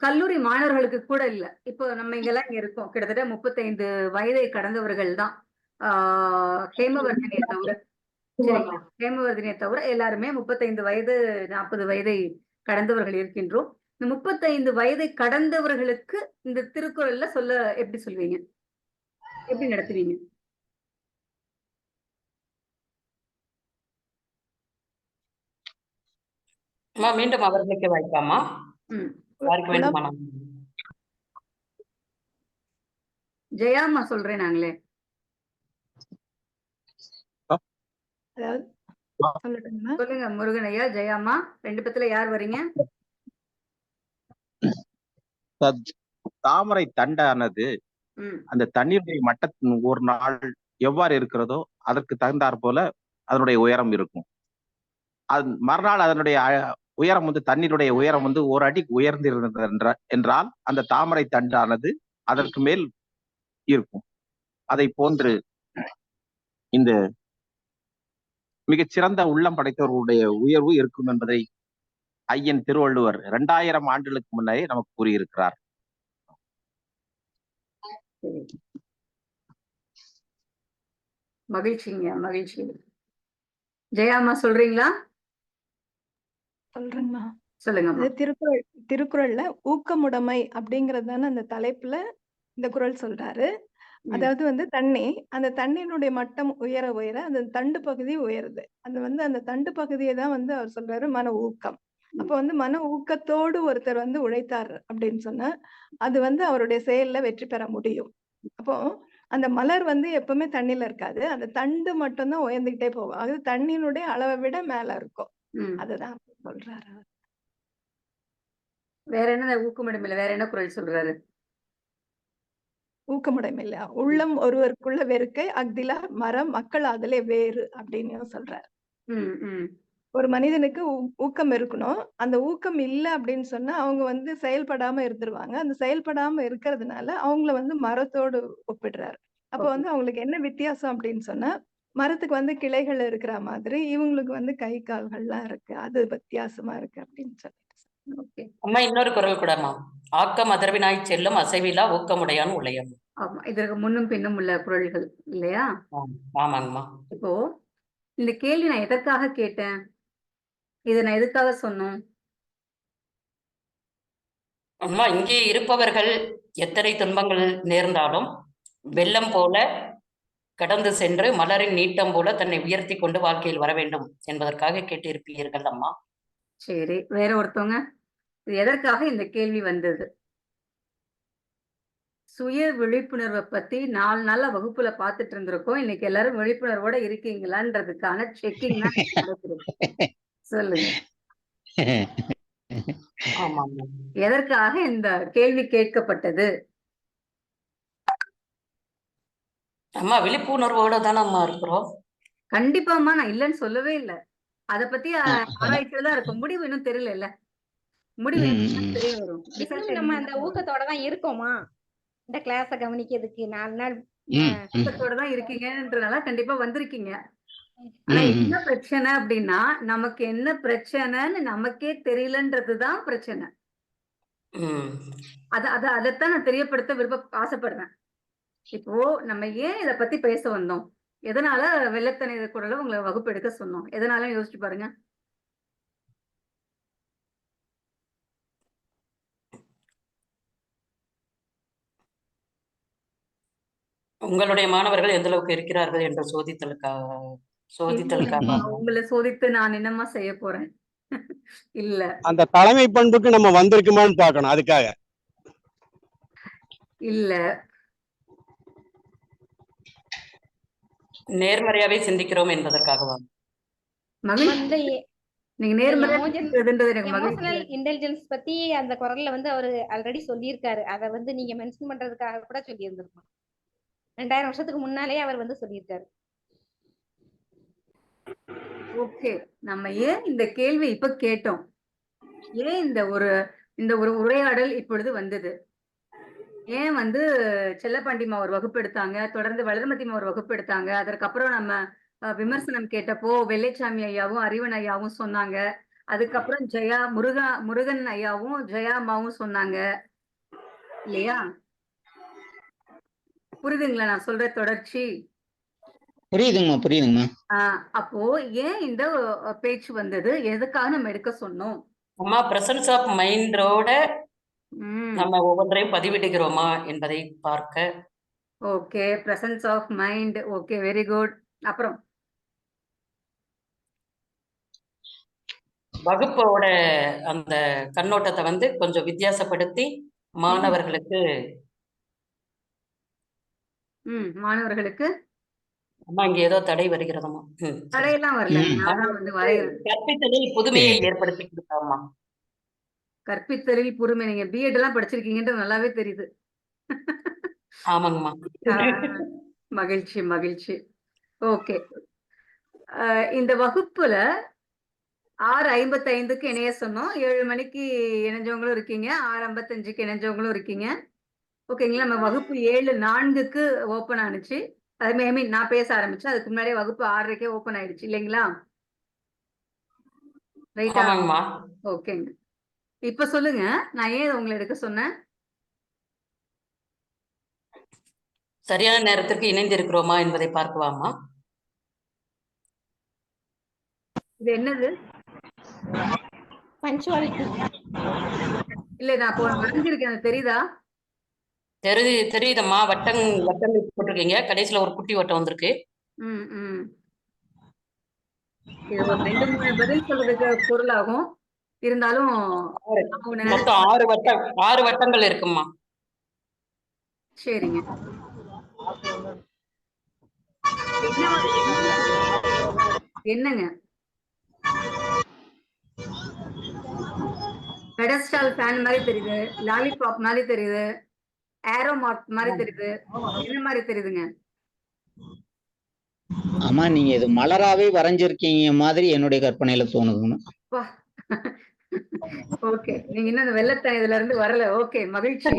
கல்லூரி மாணவர்களுக்கு கூட இல்ல. இப்போ நம்ம இங்கெல்லாம் இங்க இருக்கோம் கிட்டத்தட்ட 35 வயதை கடந்தவர்கள் தான். ஹேமவர்தினியை தவிர, சரிங்களா? ஹேமவர்தினியை தவிர எல்லாருமே 35 வயது 40 வயதை கடந்தவர்கள் இருக்கின்றோம். இந்த 35 வயதை கடந்தவர்களுக்கு இந்த திருக்குறள்ல சொல்ல எப்படி சொல்வீங்க? எப்படி நடத்துவீங்க? மீண்டும் அவர்களுக்கு வாய்ப்பாமா? யாருக்கு வேண்டுமா? ஜெயாமா சொல்றேன் நாங்களே. சொல்லுங்க முருகன் ஐயா, ஜெயாமா, 2 பேத்துல யார் வரீங்க? தாமரை தண்டானது அந்த தண்ணீருடைய மட்டத்தின் ஒரு நாள் எவ்வாறு இருக்கிறதோ அதற்கு தகுந்தாற் போல அதனுடைய உயரம் இருக்கும். அது மறுநாள் அதனுடைய உயரம் வந்து தண்ணீருடைய உயரம் வந்து ஒரு அடி உயர்ந்திருந்தது என்றால் அந்த தாமரை தண்டானது அதற்கு மேல் இருக்கும். அதை போன்று இந்த மிகச்சிறந்த உள்ளம் படைத்தவர்களுடைய உயர்வு இருக்கும் என்பதை ஐயன் திருவள்ளுவர் 2000 ஆண்டுகளுக்கு முன்னே நமக்கு கூறியிருக்கிறார். மகிழ்ச்சிங்க, மகிழ்ச்சி. ஜெயாமா சொல்றீங்களா? சொல்றேங்கம்மா. சொல்லுங்க. திருக்குறள்ல ஊக்கமுடைமை அப்படிங்கிறது தானே அந்த தலைப்புல இந்த குறள் சொல்றாரு. அதாவது வந்து தண்ணி, அந்த தண்ணியினுடைய மட்டம் உயர உயர அந்த தண்டு பகுதி உயருது. அது வந்து அந்த தண்டு பகுதியை தான் வந்து அவர் சொல்றாரு மன ஊக்கம். அப்ப வந்து மன ஊக்கத்தோடு ஒருத்தர் வந்து உழைத்தார் அப்படின்னு சொன்னா அது வந்து அவருடைய செயல்ல வெற்றி பெற முடியும். அப்போ அந்த மலர் வந்து எப்பவுமே தண்ணியில இருக்காது, அந்த தண்டு மட்டும்தான் உயர்ந்துகிட்டே போகும். அது தண்ணியினுடைய அளவை விட மேல இருக்கும். அதுதான் சொல்றாரு. வேற என்ன ஊக்கமுடைமையில வேற என்ன குறள் சொல்றாரு? ஊக்கமுடைமையில உள்ளம் ஒருவருக்குள்ள வெறுக்கை அக்தில மரம் மக்கள் அதிலே வேறு அப்படின்னு சொல்றாரு. ஒரு மனிதனுக்கு ஊக்கம் இருக்கணும். அந்த ஊக்கம் இல்ல அப்படின்னு சொன்னா அவங்க வந்து செயல்படாம இருந்துருவாங்க. அந்த செயல்படாம இருக்கிறதுனால அவங்கள வந்து மரத்தோடு ஒப்பிடுறாரு. அப்ப வந்து அவங்களுக்கு என்ன வித்தியாசம் அப்படின்னு சொன்னா மரத்துக்கு வந்து கிளைகள் இருக்கிற மாதிரி இவங்களுக்கு வந்து கை கால்கள்லாம் இருக்கு. அது வித்தியாசமா இருக்கு அப்படின்னு சொல்லிட்டு. அம்மா இன்னொரு குறள் கூடமா, ஆக்கம் அதர்வினாய் செல்லும் அசைவிலா ஊக்கமுடையான் உளையம். ஆமா, இதற்கு முன்னும் பின்னும் உள்ள குறள்கள் இல்லையா? ஆமாங்கம்மா. இப்போ இந்த கேள்வி நான் எதற்காக கேட்டேன், இதை நான் எதுக்காக சொன்னோம்? அம்மா, இங்கே இருப்பவர்கள் எத்தனை துன்பங்கள் நேர்ந்தாலும் வெள்ளம் போல கடந்து சென்று மலரின் நீட்டம் போல தன்னை உயர்த்தி கொண்டு வாழ்க்கையில் வர வேண்டும் என்பதற்காக கேட்டிருப்பீர்கள் அம்மா. சரி, வேற ஒருத்தவங்க எதற்காக இந்த கேள்வி வந்தது? சுய விழிப்புணர்வை பத்தி 4 நாளா வகுப்புல பாத்துட்டு இருந்திருக்கோம். இன்னைக்கு எல்லாரும் விழிப்புணர்வோட இருக்கீங்களான்றதுக்கான செக்கிங் தான் நடக்குது. சொல்லுங்க. எதற்காக இந்த கேள்வி கேட்கப்பட்டது? அம்மா விழிப்புணர்வோட தானே அம்மா இருக்கிறோம். கண்டிப்பாம்மா, நான் இல்லைன்னு சொல்லவே இல்லை. அதை பத்தி அதான். ஆராய்ச்சியில தான் இருக்கும். முடிவு இன்னும் தெரியல. முடிவு இன்னும் தெரிய வரும். இப்பவும் நம்ம அந்த ஊக்கத்தோட தான் இருக்கோமா இந்த கிளாஸ கவனிக்கிறதுக்கு 4 நாள் ஊக்கத்தோட தான் இருக்கீங்கன்றனால கண்டிப்பா வந்திருக்கீங்க. ஆனா என்ன பிரச்சனை அப்படின்னா, நமக்கு என்ன பிரச்சனைன்னு நமக்கே தெரியலன்றதுதான் பிரச்சனை. அதைத்தான் நான் தெரியப்படுத்த ஆசைப்படுறேன். இப்போ நம்ம ஏன் இத பத்தி பேச வந்தோம்? எதனால வெள்ளத்தனை குரல உங்களை வகுப்பு எடுக்க சொன்னோம்? எதனால யோசிச்சு பாருங்க. உங்களுடைய மாணவர்கள் எந்த அளவுக்கு இருக்கிறார்கள் என்ற சோதித்தலுக்காக உங்களை சோதித்து நான் என்னமா செய்ய போறேன்? இல்ல. அந்த தலைமை பண்புக்கு நம்ம வந்திருக்குமான்னு பார்க்கணும். அதுக்காக இல்ல. நேர்மறையாவே சிந்திக்கிறோம் என்பதற்காகவா? நீங்க எமோஷனல் இன்டெலிஜென்ஸ் பத்தி அந்த குரல்ல வந்து அவரு ஆல்ரெடி சொல்லியிருக்காரு. அதை வந்து நீங்க மென்ஷன் பண்றதுக்காக கூட சொல்லி இருந்திருக்கோம். 2000 வருஷத்துக்கு முன்னாலே அவர் வந்து சொல்லியிருக்காரு. ஓகே, நம்ம ஏன் இந்த கேள்வி இப்ப கேட்டோம்? ஏன் இந்த ஒரு உரையாடல் இப்பொழுது வந்தது? ஏன் வந்து செல்லப்பாண்டிமா ஒரு வகுப்பு எடுத்தாங்க, தொடர்ந்து வளர்மதிமா ஒரு வகுப்பு எடுத்தாங்க, அதற்கப்புறம் நம்ம விமர்சனம் கேட்டப்போ வெள்ளைச்சாமி ஐயாவும் அறிவன் ஐயாவும் சொன்னாங்க, அதுக்கப்புறம் முருகன் ஐயாவும் ஜெயா அம்மாவும் சொன்னாங்க இல்லையா? புரியுதுங்களா நான் சொல்ற தொடர்ச்சி? புரியுதுங்கம்மா. அப்போ ஏன் இந்த பேச்சு வந்தது? எதுக்காக நம்ம எடுக்க சொன்னோம்? அம்மா பிரசன்ஸ் ஆஃப் மைண்டோட நம்ம ஒவ்வொன்றையும் பதிவிடுகிறோமா என்பதை பார்க்க. Okay, presence of mind. Okay, very good. அப்புறம் வகுப்போட அந்த கண்ணோட்டத்தை வந்து கொஞ்சம் வித்தியாசப்படுத்தி மாணவர்களுக்கு அம்மா இங்க ஏதோ தடை வருகிறதம்மா. தடையெல்லாம் வரல. கற்பித்தலில் புதுமையை ஏற்படுத்தி கொடுத்தாம்மா. கற்பித்தலில் புதுமை. நீங்க பிஎட் எல்லாம் படிச்சிருக்கீங்கன்றது நல்லாவே தெரியுது. ஆமாங்கம்மா. மகிழ்ச்சி மகிழ்ச்சி. ஓகே, இந்த வகுப்புல 6:55க்கு இணைய சொன்னோம். 7 மணிக்கு இணைஞ்சவங்களும் இருக்கீங்க, 6:55க்கு இணைஞ்சவங்களும் இருக்கீங்க. ஓகேங்களா? நம்ம வகுப்பு 7:04க்கு ஓபன் ஆனிச்சு. ஐ மீன் நான் பேச ஆரம்பிச்சேன். அதுக்கு முன்னாடியே வகுப்பு 6:30க்கே ஓபன் ஆயிடுச்சு இல்லைங்களா? ரைட்டா? ஓகேங்க. இப்ப சொல்லுங்க, நான் ஏன் உங்களை எடுக்க சொன்னேன்? சரியான நேரத்திற்கு இணைந்திருக்கிறோமா என்பதை பார்க்கலாமா? இது என்னது? பஞ்சுவாலிட்டி. இல்ல, நான் வரைஞ்சிருக்கேன், தெரியுதா? தெரியுதம்மா. வட்டம் போட்டிருக்கீங்க. கடைசியில ஒரு குட்டி வட்டம் வந்திருக்கு. இது ஒரு 2-3 பதில் சொல்றதுக்கு பொருளாகும். இருந்தாலும் மொத்தம் 6 வட்டங்கள் இருக்குமா? சரிங்க. என்னங்க? பெடஸ்டால் ஃபேன் மாதிரி தெரியுது, லாலிபாப் மாதிரி தெரியுது, ஏரோ மார்க் மாதிரி தெரியுது. என்ன மாதிரி தெரியுதுங்க? ஆமா, நீங்க இது மலராவே வரைஞ்சிருக்கீங்க மாதிரி என்னுடைய கற்பனையில தோணுதுங்க. ஓகே, நீங்க இன்னும் அந்த வெள்ளத்தனை இதுல இருந்து வரல. ஓகே, மகிழ்ச்சி.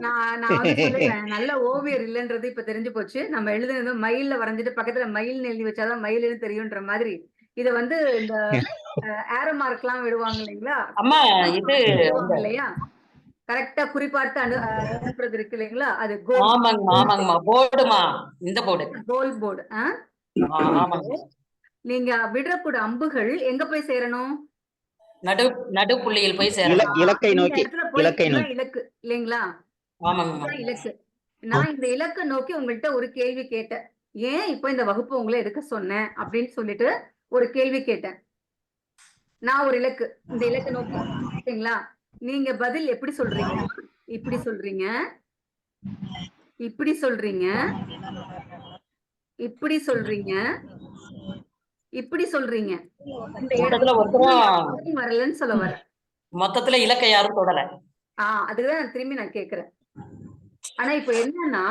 நான் வந்து சொல்லுவேன், நல்ல ஓவியர் இல்லைன்றது இப்ப தெரிஞ்சு போச்சு. நம்ம எழுதுனது மயில்ல வரைஞ்சிட்டு பக்கத்துல மயில் எழுதி வச்சாதான் மயில்னு தெரியும்ன்ற மாதிரி இத வந்து இந்த ஏரோ மார்க் எல்லாம் விடுவாங்க இல்லைங்களா? அம்மா இது இல்லையா? கரெக்டா குறிப்பாட்டு அனுப்புறது இருக்கு இல்லைங்களா? அது போர்டுமா. இந்த போர்டு கோல் போர்டு. நீங்க விடக்கூடிய அம்புகள் எங்க போய் சேரணும்? நடு புள்ளியில் போய் சேரணும். இலக்கை நோக்கி. இலக்கு இல்லைங்களா? இலக்கு. நான் இந்த இலக்கை நோக்கி உங்கள்கிட்ட ஒரு கேள்வி கேட்டேன். ஏன் இப்ப இந்த வகுப்பு உங்களை எடுக்க சொன்னேன் அப்படின்னு சொல்லிட்டு ஒரு கேள்வி கேட்டேன். நான் ஒரு இலக்கு, இந்த இலக்கை நோக்கி. ஓகேங்களா? நீங்க பதில் எப்படி சொல்றீங்க? இப்படி சொல்றீங்க, இப்படி சொல்றீங்க, இப்படி சொல்றீங்க, இப்படி சொல்றீங்க. வரலன்னு சொல்ல வர. மொத்தத்துல இலக்கை யாரும் தொடல. அதுதான் திரும்பி நான் கேக்குறேன். ஆனா இப்ப என்னன்னா,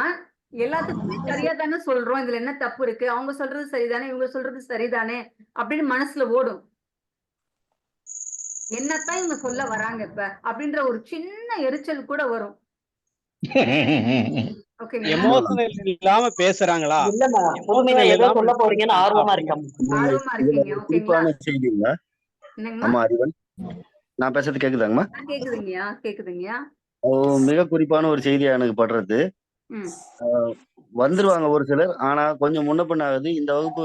எல்லாத்துக்குமே சரியா தானே சொல்றோம். இதுல என்ன தப்பு இருக்கு? அவங்க சொல்றது சரிதானே, இவங்க சொல்றது சரிதானே அப்படின்னு மனசுல ஓடும். என்னத்தான் இவங்க சொல்ல வராங்க இப்ப அப்படின்ற ஒரு சின்ன எரிச்சல் கூட வரும். ஓகேங்களா? எமோஷனல் இல்லாம பேசுறாங்களா? இல்லம்மா, உண்மையா எமோஷனல் ஏதோ இல்லாம சொல்ல போறீங்கன்னு ஆர்வமா அப்படிங்கிற இருக்கேன். ஆர்வமா இருக்கீங்க. ஓகேங்களா? குறிப்பான செய்திங்களா என்னங்கம்மா? ஆமா அறிவன், நான் பேசுறது கேக்குதாங்கம்மா? கேக்குதுங்கய்யா, கேக்குதுங்கய்யா. மிக குறிப்பான ஒரு செய்தியா எனக்கு படுறது. ம். வந்துருவாங்க ஒரு சிலர். ஆனா கொஞ்சம் முன்ன பின்ன ஆகுது. இந்த வகுப்பு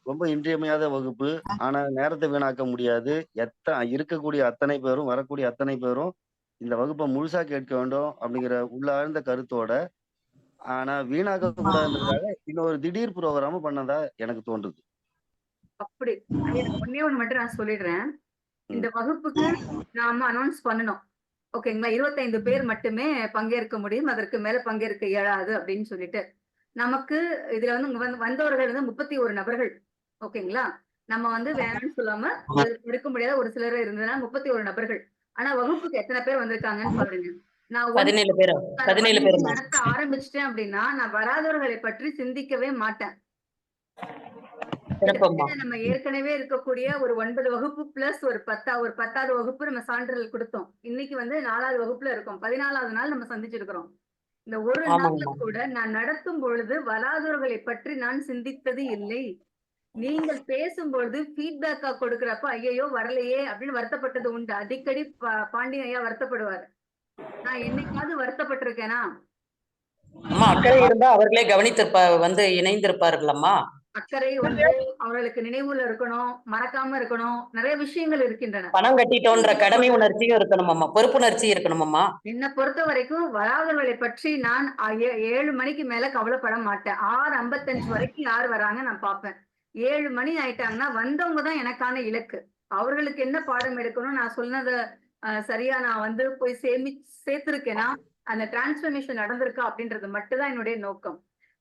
ரொம்ப இன்றியமையாத வகுப்பு. ஆனா நேரத்தை வீணாக்க முடியாது. இருக்கக்கூடிய அத்தனை பேரும், வரக்கூடிய அத்தனை பேரும் இந்த வகுப்பை முழுசா கேட்க வேண்டும் அப்படிங்கிற உள்ளார்ந்த கருத்தோட, ஆனா வீணாக்க கூடாதுன்றதுக்காக இன்னொரு திடீர் ப்ரோக்ராம் பண்ணதா எனக்கு தோன்றுது. அப்படி ஐயா, ஒண்ணே ஒண்ணு மட்டும் நான் சொல்லிடுறேன். இந்த வகுப்புக்கு நாம அனௌன்ஸ் பண்ணணும். ஓகேங்களா? 25 பேர் மட்டுமே பங்கேற்க முடியும். அதற்கு மேல பங்கேற்க இயலாது அப்படின்னு சொல்லிட்டு. நமக்கு இதுல வந்தவர்கள் 31 நபர்கள். ஓகேங்களா? நம்ம வேணாம்னு சொல்லாம இருக்க முடியாத ஒரு சிலர் இருந்ததுன்னா 31 நபர்கள். ஆனா வகுப்புக்கு எத்தனை பேர் வந்திருக்காங்கன்னு பாருங்க. நான் 17 பேர் நடத்த ஆரம்பிச்சிட்டேன் அப்படின்னா நான் வராதவர்களை பற்றி சிந்திக்கவே மாட்டேன். நம்ம ஏற்கனவே இருக்கக்கூடிய ஒரு 9 வகுப்பு பிளஸ் ஒரு 10வது வகுப்பு நம்ம சான்றிதழ் கொடுத்தோம். இன்னைக்கு 4வது வகுப்புல இருக்கோம். 14வது நாள் நம்ம சந்திச்சிருக்கிறோம். இந்த ஒரு நாள்ல கூட நான் நடத்தும் பொழுது வராதவர்களை பற்றி நான் சிந்தித்தது இல்லை. நீங்கள் பேசும்பொழுது ஃபீட்பேக்கா கொடுக்கிறப்ப ஐயோ வரலையே அப்படின்னு வருத்தப்பட்டது உண்டு. அடிக்கடி பாண்டியன் ஐயா வருத்தப்படுவார். நான் என்னைக்காவது வருத்தப்பட்டிருக்கேனா? அக்கறை இருந்தா அவர்களே கவனித்திருப்பா இணைந்திருப்பார்களம்மா. அக்கறை அவர்களுக்கு நினைவுல இருக்கணும், மறக்காம இருக்கணும். நிறைய விஷயங்கள் இருக்கின்றன. பணம் கட்டிட்டோன்ற கடமை உணர்ச்சியும் இருக்கணுமாம்மா, பொறுப்புணர்ச்சி இருக்கணுமாம்மா. என்னை பொறுத்த வரைக்கும் வராதவர்களை பற்றி நான் 7 மணிக்கு மேல கவலைப்பட மாட்டேன். 6:55 வரைக்கும் யார் வராங்க நான் பார்ப்பேன். 7 மணி ஆயிட்டாங்கன்னா வந்தவங்க தான் எனக்கான இலக்கு. அவர்களுக்கு என்ன பாடம் எடுக்கணும், நான் சொன்னதை சரியா நான் போய் சேர்த்திருக்கேனா, அந்த டிரான்ஸ்பர்மேஷன் நடந்திருக்கா அப்படின்றது மட்டும்தான் என்னுடைய நோக்கம்.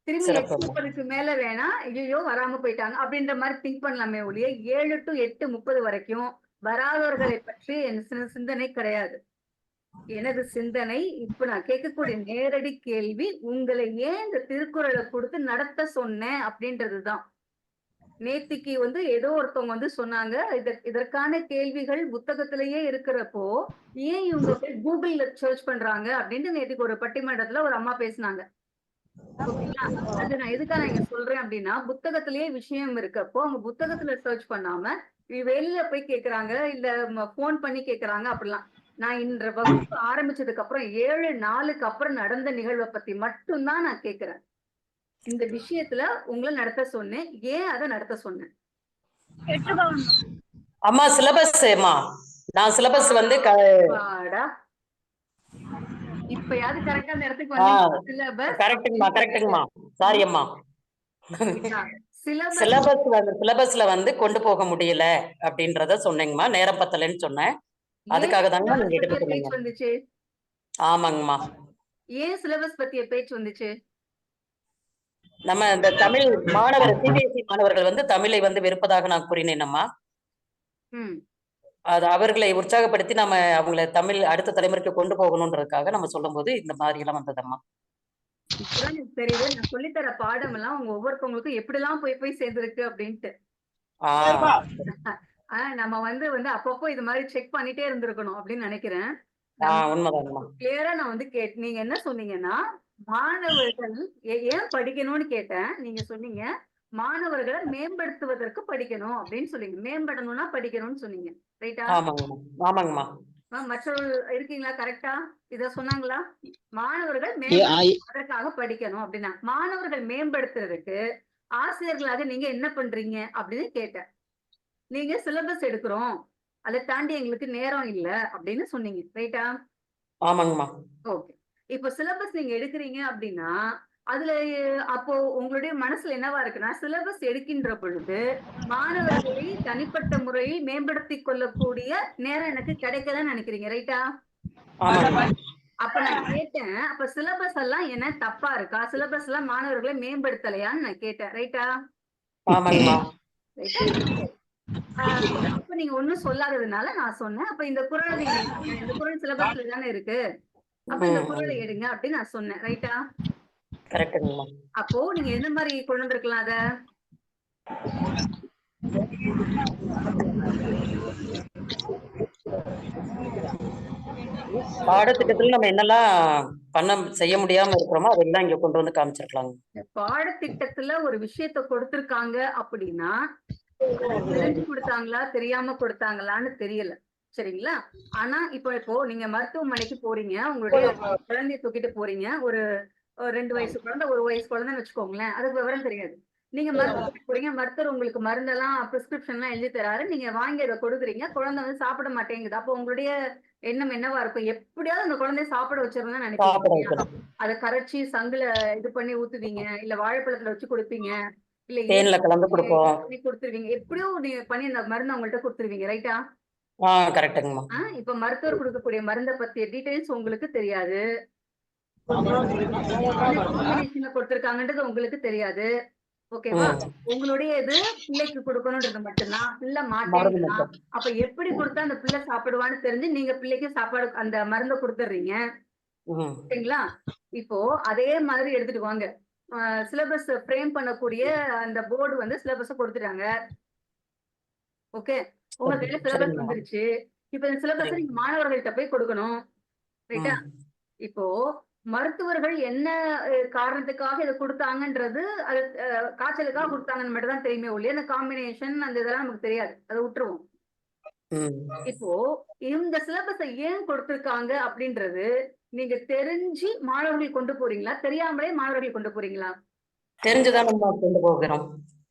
திரும்பி 8:30க்கு மேல வேணா ஐயோ வராம போயிட்டாங்க அப்படின்ற மாதிரி திங்க் பண்ணலாமே ஒழிய 7 to 8:30 வரைக்கும் வராதவர்களை பற்றி என் சிந்தனை கிடையாது. எனது சிந்தனை இப்ப நான் கேட்கக்கூடிய நேரடி கேள்வி, உங்களை ஏன் இந்த திருக்குறளை கொடுத்து நடத்த சொன்னேன் அப்படின்றதுதான். நேத்திக்கு ஏதோ ஒருத்தவங்க சொன்னாங்க, இதற்கான கேள்விகள் புத்தகத்திலேயே இருக்கிறப்போ ஏன் இவங்க கூகுள்ல சர்ச் பண்றாங்க அப்படின்ட்டு நேத்திக்கு ஒரு பட்டிமன்றத்துல ஒரு அம்மா பேசினாங்க. அது நான் எதுக்காக இங்க சொல்றேன் அப்படின்னா, புத்தகத்திலேயே விஷயம் இருக்கப்போ அவங்க புத்தகத்துல சர்ச் பண்ணாம வெளியில போய் கேக்குறாங்க, இல்ல போன் பண்ணி கேக்குறாங்க அப்படிலாம். நான் இன்ற வகுப்பு ஆரம்பிச்சதுக்கு அப்புறம் 7 நாளுக்கு அப்புறம் நடந்த நிகழ்வை பத்தி மட்டும்தான் நான் கேக்குறேன். இந்த விஷயத்துல உங்களை நடத்த சொன்னேன். ஏன் அதை நடத்த சொன்னேன்? அம்மா சிலபஸ் நான் சிலபஸ் இப்பயாவது கரெக்டா அந்த இடத்துக்கு வந்து சிலபஸ் கரெக்ட்டுங்கம்மா சாரி அம்மா. சிலபஸ்ல கொண்டு போக முடியல அப்படின்றத சொன்னேங்கம்மா. நேரம் பத்தலைன்னு சொன்னேன். அதுக்காக தாங்க நீங்க எடுத்து சொன்னீங்க. ஆமாங்கம்மா. ஏன் சிலபஸ் பத்திய பேச்சு வந்துச்சு? நம்ம இந்த தமிழ் மாணவர் சிபிஎஸ்இ மாணவர்கள் தமிழை வெறுப்பதாக நான் கூறினேனம்மா. அது அவர்களை உற்சாகப்படுத்தி நம்ம அவங்களை தமிழ் அடுத்த தலைமுறைக்கு கொண்டு போகணும்ன்றதுக்காக நம்ம சொல்லும் போது இந்த மாதிரி எல்லாம் வந்ததம்மா. தெரியுது, நான் சொல்லித்தர பாடம் எல்லாம் உங்க ஒவ்வொருத்தவங்களுக்கும் எப்படி எல்லாம் போய் சேர்ந்திருக்கு அப்படின்ட்டு. நம்ம அப்பப்போ இது மாதிரி செக் பண்ணிட்டே இருந்திருக்கணும் அப்படின்னு நினைக்கிறேன். கிளியரா நான் நீங்க என்ன சொன்னீங்கன்னா, மாணவர்கள் ஏன் படிக்கணும்னு கேட்டேன். நீங்க சொன்னீங்க மாணவர்களை மேம்படுத்துவதற்கு படிக்கணும் அப்படின்னு சொன்னீங்க. மேம்படணும்னா படிக்கணும்னு சொன்னீங்க. ரைட்டா? ஆமாங்கம்மா. மற்றவர்கள் இருக்கீங்களா? கரெக்டா இத சொன்னாங்களா? மாணவர்கள் அதற்காக படிக்கணும் அப்படின்னா, மாணவர்கள் மேம்படுத்துறதுக்கு ஆசிரியர்களாக நீங்க என்ன பண்றீங்க அப்படின்னு கேட்டேன். நீங்க சிலபஸ் எடுக்கிறோம், அதை தாண்டி எங்களுக்கு நேரம் இல்ல அப்படின்னு சொன்னீங்க. ரைட்டா? ஆமாங்கம்மா. ஓகே. இப்ப சிலபஸ் நீங்க எடுக்கிறீங்க அப்படின்னா அதுல அப்போ உங்களுடைய மனசுல என்னவா இருக்குன்னா, சிலபஸ் எடுக்கின்ற பொழுது மாணவர்களை தனிப்பட்ட முறையில் மேம்படுத்தி கொள்ளக்கூடிய நேரம் எனக்கு கிடைக்கலன்னு நினைக்கிறீங்க. ரைட்டா? அப்ப நான் கேட்டேன், அப்ப சிலபஸ் எல்லாம் என்ன தப்பா இருக்கா? சிலபஸ் எல்லாம் மாணவர்களை மேம்படுத்தலையான்னு நான் கேட்டேன். ரைட்டா? அப்ப நீங்க ஒண்ணும் சொல்லாததுனால நான் சொன்னேன், அப்ப இந்த குறள் சிலபஸ்ல தானே இருக்கு, அப்ப இந்த குறளை எடுங்க அப்படின்னு நான் சொன்னேன். ரைட்டா? கரெக்டுங்கம்மா. அப்போ நீங்க எந்த மாதிரி கொண்டு வந்திருக்கலாம் அத? பாடத்திட்டத்துல நம்ம என்னெல்லாம் செய்ய முடியாம இருக்கிறோமோ அதெல்லாம் இங்க கொண்டு வந்து காமிச்சிருக்கலாங்க. பாடத்திட்டத்துல ஒரு விஷயத்த கொடுத்திருக்காங்க அப்படின்னா தெரிஞ்சு கொடுத்தாங்களா தெரியாம கொடுத்தாங்களான்னு தெரியல, சரிங்களா? ஆனா இப்போ நீங்க மருத்துவமனைக்கு போறீங்க, உங்களுடைய குழந்தைய தூக்கிட்டு போறீங்க. ஒரு 2 வயசு குழந்தை, 1 வயசு குழந்தைன்னு வச்சுக்கோங்களேன். அதுக்கு விவரம் தெரியாது. நீங்க மருத்துவமனைக்கு போறீங்க, மருத்துவர் உங்களுக்கு மருந்தெல்லாம் பிரிஸ்கிரிப்ஷன் எல்லாம் எழுதி தராரு. நீங்க வாங்கி அதை கொடுக்குறீங்க, குழந்தை வந்து சாப்பிட மாட்டேங்குது. அப்போ உங்களுடைய எண்ணம் என்னவா இருக்கும்? எப்படியாவது அந்த குழந்தைய சாப்பிட வச்சிருந்தா நினைப்பீங்க. அதை கரைச்சி சங்குல இது பண்ணி ஊத்துவீங்க, இல்ல வாழைப்பழத்துல வச்சு கொடுப்பீங்க, இல்ல தேன்ல கலந்து கொடுப்போம். கொடுத்துருவீங்க. எப்படியோ நீங்க பண்ணி அந்த மருந்து அவங்கள்ட்ட கொடுத்துருவீங்க, ரைட்டா? கரெக்டுங்கம்மா. இப்ப மருத்துவர் கொடுக்கக்கூடிய மருந்தை பத்திய டீடைல்ஸ் உங்களுக்கு தெரியாது, கொடுத்திருக்காங்கன்றது உங்களுக்கு தெரியாது. ஓகேவா? உங்களுடைய இது பிள்ளைக்கு கொடுக்கணும்ன்றது மட்டும்தான். பிள்ளை மாட்டேன்னா அப்ப எப்படி கொடுத்தா அந்த பிள்ளை சாப்பிடுவான்னு தெரிஞ்சு நீங்க பிள்ளைக்கு சாப்பாடு அந்த மருந்தை கொடுத்துடுறீங்க, சரிங்களா? இப்போ அதே மாதிரி எடுத்துட்டு வாங்க. சிலபஸ் ஃப்ரேம் பண்ணக்கூடிய அந்த போர்டு வந்து சிலபஸ் கொடுத்துட்டாங்க. ஓகே, உங்க கையில சிலபஸ் வந்துருச்சு. இப்ப இந்த சிலபஸ் நீங்க மாணவர்கள்ட்ட போய் கொடுக்கணும், ரைட்டா? இப்போ மருத்துவர்கள் என்ன காரணத்துக்காக இதை கொடுத்தாங்கன்றது, அது காய்ச்சலுக்காக கொடுத்தாங்கன்னு மட்டும் தான் தெரியுமே ஒழிய அந்த காம்பினேஷன் அந்த இதெல்லாம் நமக்கு தெரியாது, அதை விட்டுருவோம். இப்போ இந்த சிலபஸை ஏன் கொடுத்திருக்காங்க அப்படின்றது நீங்க தெரிஞ்சு மாணவர்கள் கொண்டு போறீங்களா, தெரியாமலே மாணவர்கள் கொண்டு போறீங்களா? தெரிஞ்சுதான் கொண்டு போகிறோம்.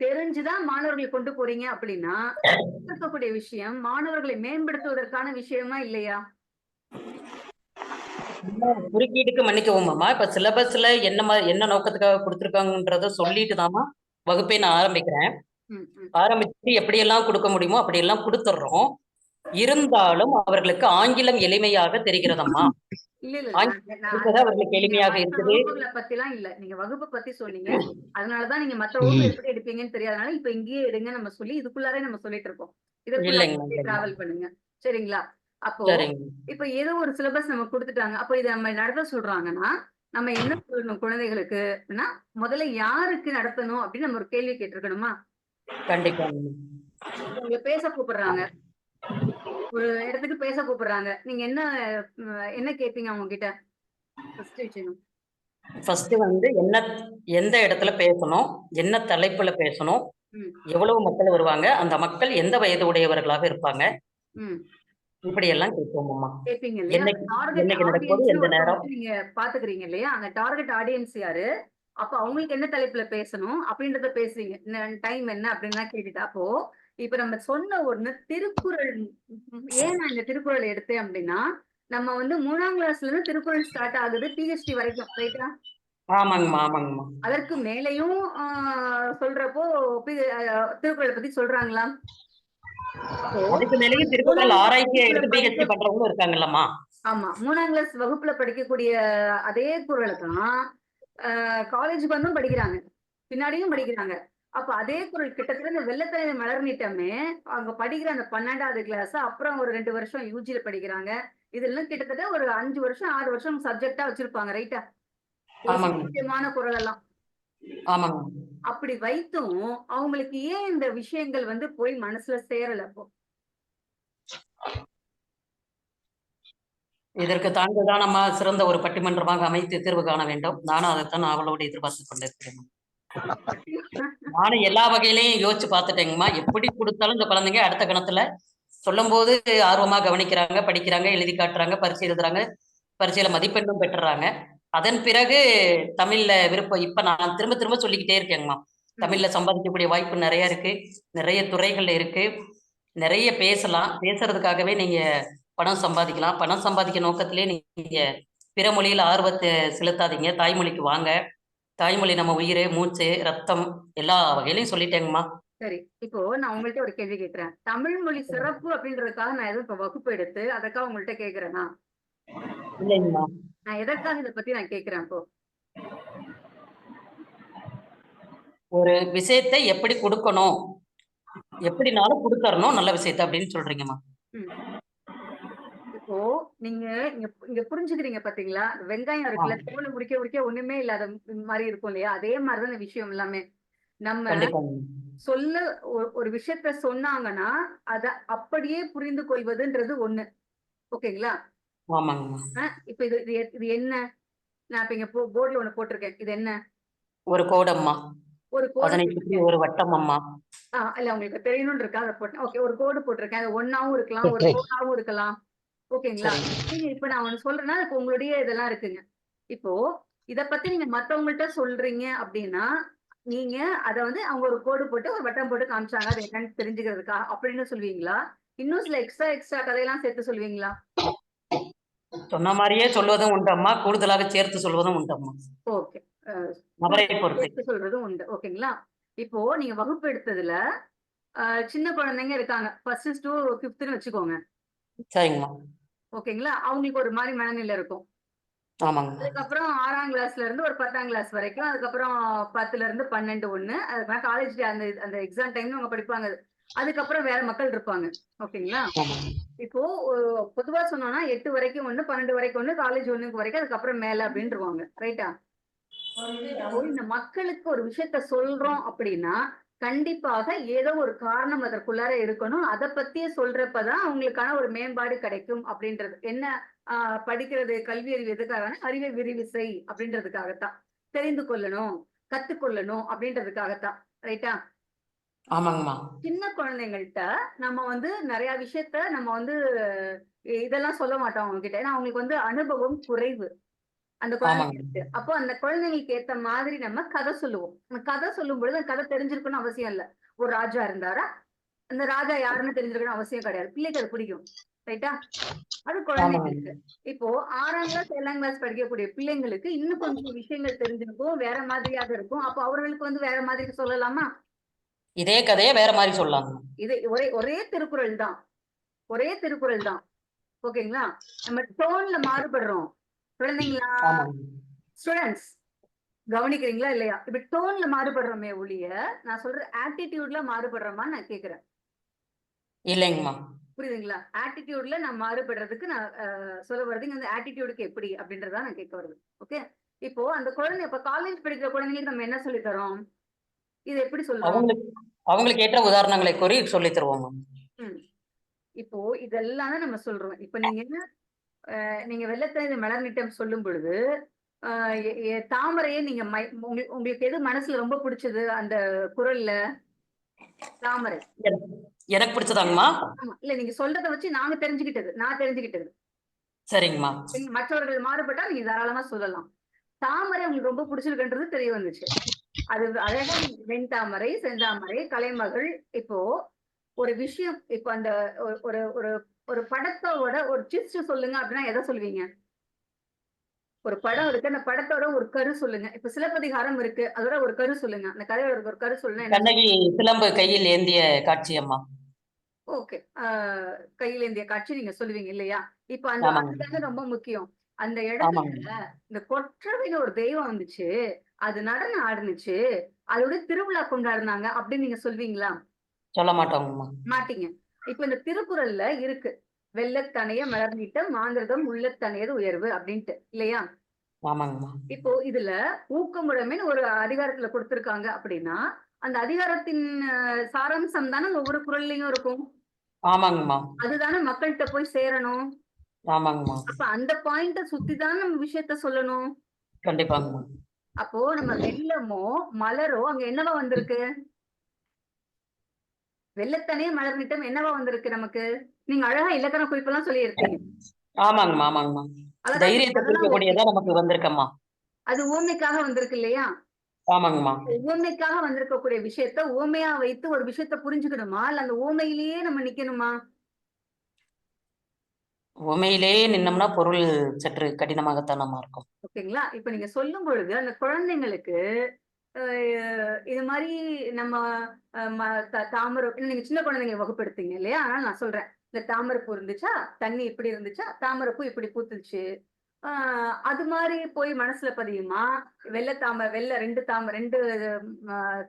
தெரிஞ்சுதான் மாணவர்கள் கொண்டு போறீங்க அப்படின்னா இருக்கக்கூடிய விஷயம் மாணவர்களை மேம்படுத்துவதற்கான விஷயமா இல்லையா? குறுக்கீடுக்கு மன்னிக்கவுமாம்மா. இப்ப சிலபஸ்ல என்ன நோக்கத்துக்காக கொடுத்திருக்காங்கன்றத சொல்லிட்டு தாமா வகுப்பை நான் ஆரம்பிக்கிறேன். ஆரம்பிச்சு எப்படியெல்லாம் கொடுக்க முடியுமோ அப்படியெல்லாம் கொடுத்துடுறோம். இருந்தாலும் அவர்களுக்கு ஆங்கிலம் எளிமையாக தெரிகிறதம்மா. அவர்களுக்கு எளிமையாக இருக்குது. பத்திலாம் இல்ல, நீங்க வகுப்பு பத்தி சொன்னீங்க, அதனாலதான் நீங்க மத்த வகுப்பு எப்படி எடுப்பீங்கன்னு தெரியாதனால இப்ப இங்கேயே எடுங்க நம்ம சொல்லி இதுக்குள்ளாரே நம்ம சொல்லிட்டு இருக்கோம். இதுக்குள்ள டிராவல் பண்ணுங்க, சரிங்களா? அப்போ இப்ப ஏதோ ஒரு சிலபஸ் நம்ம கொடுத்துட்டாங்க. அப்போ இதை நம்ம நடத்த சொல்றாங்கன்னா நம்ம என்ன சொல்லணும் குழந்தைகளுக்கு? முதல்ல யாருக்கு நடத்தணும் அப்படின்னு நம்ம ஒரு கேள்வி கேட்டிருக்கணுமா? கண்டிப்பா. உங்களை பேச கூப்பிடுறாங்க, ஒரு இடத்துக்கு பேச கூப்பிடுறாங்க, நீங்க என்ன கேட்பீங்க அவங்க கிட்ட? ஃபர்ஸ்ட் வந்து எந்த இடத்துல பேசணும், என்ன தலைப்புல பேசணும், எவ்வளவு மக்கள் வருவாங்க, அந்த மக்கள் எந்த வயது உடையவர்களாக இருப்பாங்க, இப்படி எல்லாம் கேட்போம்மா. கேட்பீங்க இல்லையா? நீங்க பாத்துக்கிறீங்க இல்லையா? அந்த டார்கெட் ஆடியன்ஸ் யாரு, அப்ப அவங்களுக்கு என்ன தலைப்புல பேசணும் அப்படின்றத பேசுறீங்க, டைம் என்ன அப்படின்னு கேட்டுட்டா. அப்போ இப்ப நம்ம சொன்ன ஒண்ணு திருக்குறள். ஏன் நான் இந்த திருக்குறள் எடுத்தேன் அப்படின்னா, நம்ம வந்து 3ஆம் கிளாஸ்ல இருந்து திருக்குறள் ஸ்டார்ட் ஆகுது PhD வரைக்கும், ரைட்டா? ஆமாங்கம்மா, ஆமாங்கம்மா. அதற்கு மேலையும் சொல்றப்போ திருக்குறளை பத்தி சொல்றாங்களா? அதுக்கு மேலேயும் திருக்குறள் ஆராய்ச்சியை எடுத்து PhD பண்றவங்க இருக்காங்கல்லம்மா. ஆமா, 3ஆம் கிளாஸ் வகுப்புல படிக்கக்கூடிய அதே குறளை தான் காலேஜுக்கு வந்தும் படிக்கிறாங்க, பின்னாடியும் படிக்கிறாங்க. அப்ப அதே குறள் கிட்டத்தட்ட இந்த வெள்ளத்தலை மலர்னிட்டமே அவங்க படிக்கிற அந்த 12ஆவது கிளாஸ், அப்புறம் ஒரு 2 வருஷம் யூஜில படிக்கிறாங்க. இதெல்லாம் கிட்டத்தட்ட ஒரு 5 வருஷம் 6 வருஷம் சப்ஜெக்டா வச்சிருப்பாங்க, ரைட்டா? முக்கியமான குறள் எல்லாம். அப்படி வைத்தும் அவங்களுக்கு ஏன் இந்த விஷயங்கள் வந்து போய் மனசுல சேரல? அப்போ இதற்கு தாங்கள்தான் நம்ம சிறந்த ஒரு பட்டிமன்றமாக அமைத்து தீர்வு காண வேண்டும். நானும் அதைத்தான் அவளோடு எதிர்பார்த்து கொண்டிருக்கிறேன். நானும் எல்லா வகையிலையும் யோசிச்சு பார்த்துட்டேங்கம்மா. எப்படி கொடுத்தாலும் இந்த குழந்தைங்க அடுத்த கணத்துல சொல்லும் போது ஆர்வமா கவனிக்கிறாங்க, படிக்கிறாங்க, எழுதி காட்டுறாங்க, பரீட்சை எழுதுறாங்க, பரீட்சையில மதிப்பெண்ணும் பெற்றுறாங்க. அதன் பிறகு தமிழ்ல விருப்பம். இப்ப நான் திரும்ப திரும்ப சொல்லிக்கிட்டே இருக்கேங்கம்மா, தமிழ்ல சம்பாதிக்கக்கூடிய வாய்ப்பு நிறைய இருக்கு, நிறைய துறைகள் இருக்கு, நிறைய பேசலாம். பேசுறதுக்காகவே நீங்க பணம் சம்பாதிக்கலாம். பணம் சம்பாதிக்க நோக்கத்திலே நீங்க பிற மொழியில ஆர்வத்தை செலுத்தாதீங்க, தாய்மொழிக்கு வாங்க. தாய்மொழி நம்ம உயிர், மூச்சு, ரத்தம் எல்லா வகையிலையும் சொல்லிட்டேங்கம்மா. சரி, இப்போ நான் உங்கள்ட்ட ஒரு கேள்வி கேட்கிறேன். தமிழ் மொழி சிறப்பு அப்படின்றதுக்காக நான் எதுவும் இப்ப வகுப்பு எடுத்து அதுக்காக உங்கள்ட்ட கேட்கிறேன்னா? இல்லைங்கம்மா. நான் எதற்காக இதை பத்தி நான் கேட்கிறேன்? இப்போ ஒரு விஷயத்தை எப்படி கொடுக்கணும், எப்படினாலும் கொடுக்கறணும் நல்ல விஷயத்தை அப்படின்னு சொல்றீங்கம்மா. இப்போ நீங்க இங்க இங்க புரிஞ்சுக்கிறீங்க பாத்தீங்களா? வெங்காயம் இருக்குல்ல, ஆமா. தோல உரிக்க ஒண்ணுமே இல்லாத மாதிரி இருக்கும் இல்லையா? அதே மாதிரிதான் இந்த விஷயம் எல்லாமே. நம்ம கண்டிப்பாங்க. சொல்ல ஒரு விஷயத்த சொன்னாங்கன்னா அத அப்படியே புரிந்து கொள்வதுன்றது ஒண்ணு. ஓகேங்களா? ஆமாங்கம்மா. இப்ப இது என்ன? நான் இப்ப இங்க போர்டுல ஒண்ணு போட்டிருக்கேன். இது என்ன? ஒரு கோடம்மா. ஒரு கோடு அதனை சுற்றி போட்டிருக்கேன். ஒரு வட்டம் அம்மா. இல்ல உங்களுக்கு தெரியணும்னு இருக்கா? அதை போட்டேன். ஓகே, ஒரு கோடு போட்டிருக்கேன். அது ஒண்ணாவும் இருக்கலாம், ஒரு சரி. கோடாவும் இருக்கலாம். ஓகேங்களா? சரிங்க. நீங்க இப்ப நான் ஒண்ணு சொல்றேன்னா இப்ப உங்களுடைய இதெல்லாம் இருக்குங்க. இப்போ இத பத்தி நீங்க மத்தவங்கள்ட்ட சொல்றீங்க அப்படின்னா, நீங்க அத வந்து அவங்க ஒரு கோடு போட்டு ஒரு வட்டம் போட்டு காமிச்சாங்க. அது என்னன்னு தெரிஞ்சுக்கிறதுக்கா அப்படின்னு சொல்லுவீங்களா? இன்னும் சில எக்ஸ்ட்ரா கதையெல்லாம் சேர்த்து சொல்லுவீங்களா? சொன்ன மாதிரியே சொல்வதும் உண்டம்மா, கூடுதலாக சேர்த்து சொல்வதும் உண்டம்மா. ஓகே. நபரை பொறுத்து. சேர்த்து சொல்றதும் உண்டு. ஓகேங்களா? இப்போ நீங்க வகுப்பு எடுத்ததுல சின்ன குழந்தைங்க இருக்காங்க. ஃபர்ஸ்ட் டூ 5த்ன்னு வச்சுக்கோங்க. சரிங்கம்மா. ஓகேங்களா? அவங்களுக்கு ஒரு மாரி மனநிலை இருக்கும். ஆமாங்க. அதுக்கப்புறம் 6ஆம் கிளாஸ்ல இருந்து ஒரு 10ஆம் கிளாஸ் வரைக்கும். அதுக்கப்புறம் 10ல இருந்து 12 ஒண்ணு. அதுக்கப்புறம் காலேஜ் அந்த அந்த எக்ஸாம் டைம்ல அவங்க படிப்பாங்க. அதுக்கப்புறம் வேற மக்கள் இருப்பாங்க. ஓகேங்களா? இப்போ பொதுவா சொன்னோம்னா 8 வரைக்கும் ஒண்ணு, 12 வரைக்கும் ஒண்ணு, காலேஜ் 1 வரைக்கும், அதுக்கப்புறம் மேல அப்படின்றுவாங்க. ரைட்டா? இப்போ இந்த மக்களுக்கு ஒரு விஷயத்த சொல்றோம் அப்படின்னா, கண்டிப்பாக ஏதோ ஒரு காரணம் அதற்குள்ளார இருக்கணும். அத பத்தியே சொல்றப்பதான் அவங்களுக்கான ஒரு மேம்பாடு கிடைக்கும் அப்படின்றது. என்ன படிக்கிறது, கல்வி அறிவு எதுக்காகனா, அறிவை விரிவு செய் அப்படின்றதுக்காகத்தான். தெரிந்து கொள்ளணும், கத்துக்கொள்ளணும் அப்படின்றதுக்காகத்தான். ரைட்டா? ஆமாங்கம்மா. சின்ன குழந்தைங்கள்ட்ட நம்ம வந்து நிறைய விஷயத்த நம்ம வந்து இதெல்லாம் சொல்ல மாட்டோம் அவங்க கிட்ட. ஏன்னா அவங்களுக்கு வந்து அனுபவம் குறைவு. அந்த குழந்தைங்களுக்கு. அப்போ அந்த குழந்தைங்களுக்கு ஏத்த மாதிரி நம்ம கதை சொல்லுவோம். கதை சொல்லும் பொழுது அந்த கதை தெரிஞ்சிருக்கணும்னு அவசியம் இல்ல. ஒரு ராஜா இருந்தாரா? அந்த ராஜா யாருன்னு தெரிஞ்சிருக்கணும் அவசியம் கிடையாது. பிள்ளைக்கு அது பிடிக்கும். ரைட்டா? அது குழந்தைங்களுக்கு. இப்போ 6ஆம் கிளாஸ் 7ஆம் கிளாஸ் படிக்கக்கூடிய பிள்ளைங்களுக்கு இன்னும் கொஞ்சம் விஷயங்கள் தெரிஞ்சிருக்கும். வேற மாதிரியாக இருக்கும். அப்போ அவர்களுக்கு வந்து வேற மாதிரி சொல்லலாமா? இதே கதையை வேற மாதிரி சொல்லலாம். இது ஒரே திருக்குறள் தான். ஒரே திருக்குறள் தான். ஓகேங்களா? நம்ம டோன்ல மாறுபடுறோம். குழந்தைங்களா? ஸ்டூடெண்ட்ஸ் கவனிக்கிறீங்களா இல்லையா? இப்ப டோன்ல மாறுபடுறோமே ஒழிய, நான் சொல்ற ஆட்டிடியூட்ல மாறுபடுறோமான்னு நான் கேக்குறேன். இல்லைங்கம்மா. புரியுதுங்களா? ஆட்டிடியூட்ல நான் மாறுபடுறதுக்கு நான் சொல்ல வர்றது இங்க வந்து ஆட்டிடியூடுக்கு எப்படி அப்படின்றதா நான் கேட்க வருது. ஓகே. இப்போ அந்த குழந்தை இப்ப காலேஜ் படிக்கிற குழந்தைங்களுக்கு நம்ம என்ன சொல்லி தரோம்? இது எப்படி சொல்றோம்? அவங்களுக்கு ஏற்ற உதாரணங்களை கூறி சொல்லி தருவோம். இப்போ இதெல்லாம் தான் நம்ம சொல்றோம். இப்ப நீங்க என்ன நீங்க வெள்ளத்தனை மலர் நிட்டம் சொல்லும் பொழுது தாமரையே நீங்க உங்களுக்கு எது மனசுல ரொம்ப பிடிச்சது அந்த குரல்ல? தாமரை. எனக்கு பிடிச்சதாங்கம்மா. இல்ல நீங்க சொல்றத வச்சு நான் தெரிஞ்சுக்கிட்டது. சரிங்கம்மா. மற்றவர்கள் மாறுபட்டா நீங்க தாராளமா சொல்லலாம். தாமரை உங்களுக்கு ரொம்ப பிடிச்சிருக்குன்றது தெரிய வந்துச்சு. அது அழகா வெண்தாமரை, செந்தாமரை, கலைமகள். இப்போ ஒரு விஷயம் இப்ப அந்த ஒரு ஒரு ஒரு படத்தோட ஒரு ஜிஸ்ட் சொல்லுங்க அப்படின்னா எதை சொல்லுவீங்க? ஒரு படம் இருக்கு. அந்த படத்தோட ஒரு கரு சொல்லுங்க. இப்ப சிலப்பதிகாரம் இருக்கு. அதோட ஒரு கரு சொல்லுங்க. அந்த கதையோட ஒரு கரு சொல்லுங்க. கண்ணகி சிலம்பு கையில் ஏந்திய காட்சி அம்மா. ஓகே. கையில் ஏந்திய காட்சி நீங்க சொல்லுவீங்க இல்லையா? இப்ப அந்த அதுதாங்க ரொம்ப முக்கியம். அந்த இடத்துல இந்த கொற்றவைன்னு ஒரு தெய்வம் வந்துச்சு. அது நடனம் ஆடுனுச்சு. அதோட திருவிழா கொண்டாடுனாங்க அப்படின்னு நீங்க சொல்வீங்களா? சொல்ல மாட்டோங்கம்மா. மாட்டீங்க. இப்ப இந்த திருக்குறள்ல இருக்கு. வெள்ளத்தனைய மலர்ந்திட்ட மாந்திரதம் உள்ளத்தனையது உயர்வு அப்படின்ட்டு இல்லையா? ஆமாங்கம்மா. இப்போ இதுல ஊக்கமுடைமைன்னு ஒரு அதிகாரத்துல கொடுத்திருக்காங்க அப்படின்னா, அந்த அதிகாரத்தின் சாராம்சம் தானே ஒவ்வொரு குறள்லயும் இருக்கும். ஆமாங்கம்மா. அதுதானே மக்கள்கிட்ட போய் சேரணும். ஆமாங்கம்மா. அப்ப அந்த பாயிண்ட சுத்தி தான் நம்ம விஷயத்த சொல்லணும். கண்டிப்பாங்கம்மா. அப்போ நம்ம வெள்ளமோ மலரோ அங்க என்னவா வந்திருக்கு? வெள்ளத்தனையே மலர் நிட்டம் என்னவா வந்திருக்கு நமக்கு? நீங்க அழகா இலக்கண குறிப்பெல்லாம் சொல்லி இருக்கீங்க. ஆமாங்கம்மா. ஆமாங்கம்மா. தைரியத்தை குறிக்கக்கூடியதா நமக்கு வந்திருக்கம்மா. அது ஊமைக்காக வந்திருக்கு இல்லையா? ஆமாங்கம்மா. ஊமைக்காக வந்திருக்கக்கூடிய விஷயத்த ஊமையா வைத்து ஒரு விஷயத்த புரிஞ்சுக்கணுமா? இல்ல அந்த ஊமையிலேயே நம்ம நிக்கணுமா? உமையிலேயே நின்னோம்னா பொருள் சற்று கடினமாகத்தான் நம்ம இருக்கும். ஓகேங்களா? இப்ப நீங்க சொல்லும் பொழுது அந்த குழந்தைங்களுக்கு இது மாதிரி நம்ம தாமரை நீங்க சின்ன குழந்தைங்க வகுப்படுத்தீங்க இல்லையா? அதனால நான் சொல்றேன். இந்த தாமரைப்பூ இருந்துச்சா? தண்ணி இப்படி இருந்துச்சா? தாமரைப்பூ இப்படி பூத்துச்சு. அது மாதிரி போய் மனசுல பதியுமா? வெள்ளை 2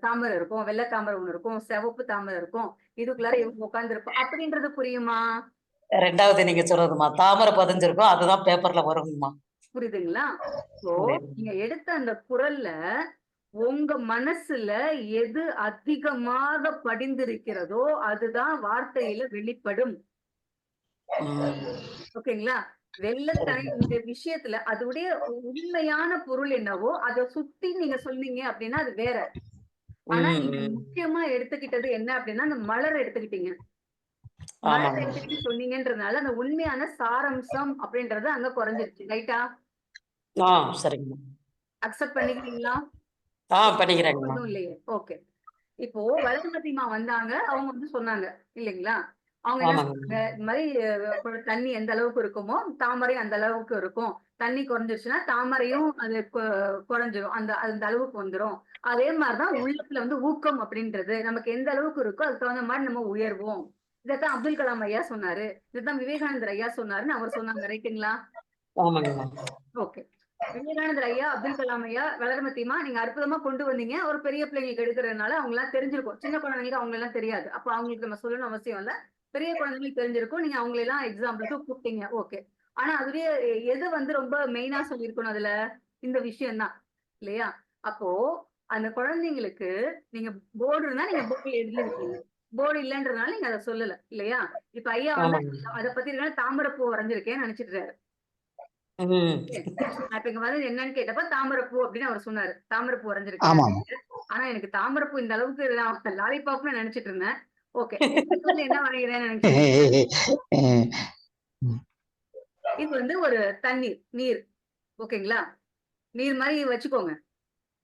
தாமரை இருக்கும். வெள்ளை தாமரை ஒண்ணு இருக்கும். சிவப்பு தாமரை இருக்கும். இதுக்குள்ளார இவங்க உட்கார்ந்து இருப்போம். அப்படின்றது புரியுமா? ரெண்டாவது நீங்க சொல்றதுமா தாமரை பதிஞ்சிருக்கும், அதுதான் பேப்பர்ல வருங்கம்மா. புரியுதுங்களா? ஸோ நீங்க எடுத்த அந்த குறள்ல உங்க மனசுல எது அதிகமாக படிந்திருக்கிறதோ அதுதான் வார்த்தையில வெளிப்படும். ஓகேங்களா? வெள்ளத்தனை இந்த விஷயத்துல அதோடைய உண்மையான பொருள் என்னவோ அதை சுத்தி நீங்க சொன்னீங்க அப்படின்னா அது வேற. ஆனா நீங்க முக்கியமா எடுத்துக்கிட்டது என்ன அப்படின்னா அந்த மலர் எடுத்துக்கிட்டீங்க. மலர் எடுத்துக்கிட்டு சொன்னீங்கன்றதுனால அந்த உண்மையான சாரம்சம் அப்படின்றது அங்க குறைஞ்சிருச்சு. ரைட்டா? சரிங்க. அக்செப்ட் பண்ணிக்கிறீங்களா? பண்ணிக்கிறேங்கம்மா. இல்லையே. ஓகே. இப்போ வளர்மதிமா வந்தாங்க, அவங்க வந்து சொன்னாங்க இல்லைங்களா? அவங்க என்ன சொன்னாங்க, இந்த மாதிரி தண்ணி எந்த அளவுக்கு இருக்குமோ தாமரை அந்த அளவுக்கு இருக்கும். தண்ணி குறைஞ்சிருச்சுன்னா தாமரையும் அது குறைஞ்சிரும். அந்த அந்த அளவுக்கு வந்துரும். அதே மாதிரிதான் உள்ளத்துல வந்து ஊக்கம் அப்படின்றது நமக்கு எந்த அளவுக்கு இருக்கோ அதுக்கு தகுந்த மாதிரி நம்ம உயர்வோம். இதைத்தான் அப்துல் கலாம் ஐயா சொன்னாரு, இதைத்தான் விவேகானந்தர் ஐயா சொன்னாருன்னு அவர் சொன்னாங்க. ரைட்டுங்களா? ஓகே. விவேகானந்தர் ஐயா, அப்துல் கலாம் ஐயா, வளர்மதிமா நீங்க அற்புதமா கொண்டு வந்தீங்க. ஒரு பெரிய பிள்ளைங்களுக்கு எடுக்கிறதுனால அவங்க எல்லாம் தெரிஞ்சிருக்கும். சின்ன குழந்தைங்களுக்கு அவங்க எல்லாம் தெரியாது. அப்ப அவங்களுக்கு நம்ம சொல்லணும் அவசியம் இல்ல. பெரிய குழந்தைங்களுக்கு தெரிஞ்சிருக்கும். நீங்க அவங்களை எல்லாம் எக்ஸாம்பிளுக்கு கூப்பிட்டீங்க. ஓகே. ஆனா அதுவே எது வந்து ரொம்ப மெயினா சொல்லியிருக்கணும் அதுல இந்த விஷயம் தான் இல்லையா? அப்போ அந்த குழந்தைங்களுக்கு நீங்க போர்டு இருந்தா நீங்க போர்டு எழுதிருக்கீங்க. போர்டு இல்லைன்றதுனால நீங்க அதை சொல்லல இல்லையா? இப்ப ஐயா வந்து அதை பத்தி தாமரைப்பூ வரைஞ்சிருக்கேன்னு நினைச்சிட்டு இப்ப இங்க வந்து என்னன்னு கேட்டப்ப தாமரைப்பூ அப்படின்னு அவர் சொன்னாரு. தாமரைப்பூ வரைஞ்சிருக்கேன். ஆனா எனக்கு தாமரைப்பூ இந்த அளவுக்கு நான் லாலிபாப்னு நினைச்சிட்டு இருந்தேன். ஓகே. என்ன வரைகிறேன்னு நினைக்கிறேன். இது வந்து ஒரு தண்ணீர், நீர். ஓகேங்களா? நீர் மாதிரி வச்சுக்கோங்க.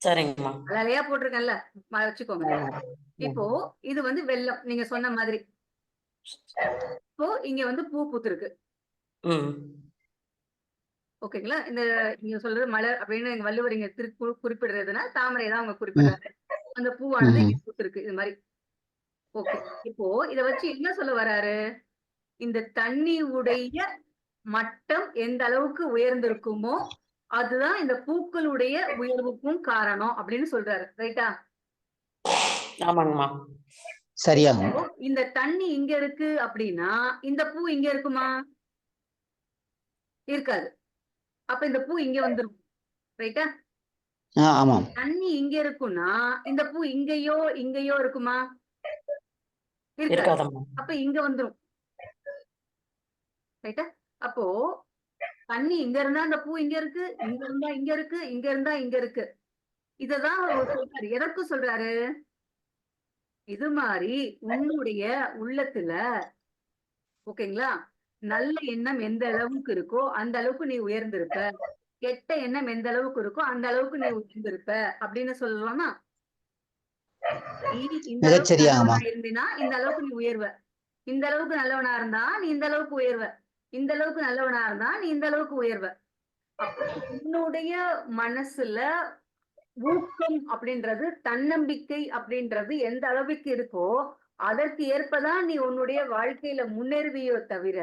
சரிங்கம்மா. அலையா போட்டிருக்கேன்ல வச்சுக்கோங்க. இப்போ இது வந்து வெள்ளம் நீங்க சொன்ன மாதிரி. இப்போ இங்க வந்து பூ பூத்திருக்கு. ஓகேங்களா? இந்த நீங்க சொல்றது மலர் அப்படின்னு எங்க வள்ளுவர் இங்க குறிப்பிடுறதுன்னா தாமரை தான் அவங்க குறிப்பிடுறாரு. அந்த பூவானது இங்க பூத்திருக்கு இது மாதிரி. ஓகே. இப்போ இத வச்சு என்ன சொல்ல வராரு? இந்த தண்ணி உடைய மட்டம் எந்த அளவுக்கு உயர்ந்திருக்குமோ அதுதான் இந்த பூக்களுடைய உயர்வுக்கும் காரணம் அப்படின்னு சொல்றாரு. ரைட்டா? ஆமாங்கம்மா. சரியா? இந்த தண்ணி இங்க இருக்கு அப்படின்னா இந்த பூ இங்க இருக்குமா? இருக்காது. அப்ப இந்த பூ இங்க வந்துரும். ரைட்டா? தண்ணி இங்க இருக்குன்னா இந்த பூ இங்கேயோ இருக்குமா? இருக்காது. அப்ப இங்க வந்துரும். ரைட்டா? அப்போ தண்ணி இங்க இருந்தா அந்த பூ இங்க இருக்கு, இங்க இருந்தா இங்க இருக்கு, இங்க இருந்தா இங்க இருக்கு. இததான் சொல்றாரு. எதற்கு சொல்றாரு? இது மாதிரி உன்னுடைய உள்ளத்துல ஓகேங்களா நல்ல எண்ணம் எந்த அளவுக்கு இருக்கோ அந்த அளவுக்கு நீ உயர்ந்திருப்ப. கெட்ட எண்ணம் எந்த அளவுக்கு இருக்கோ அந்த அளவுக்கு நீ உயர்ந்திருப்ப அப்படின்னு சொல்லலாமா? நீ இந்த அளவுக்கு நல்லவனா இருந்தினா இந்த அளவுக்கு நீ உயர்வ. இந்த அளவுக்கு நல்லவனா இருந்தா நீ இந்த அளவுக்கு உயர்வ. இந்த அளவுக்கு நல்லவனா இருந்தா நீ இந்த அளவுக்கு உயர்வ. அப்போ உன்னுடைய மனசுல ஊக்கம் அப்படின்றது தன்னம்பிக்கை அப்படின்றது எந்த அளவுக்கு இருக்கோ அதற்கு ஏற்பதான் நீ உன்னுடைய வாழ்க்கையில முன்னேறுவியோ தவிர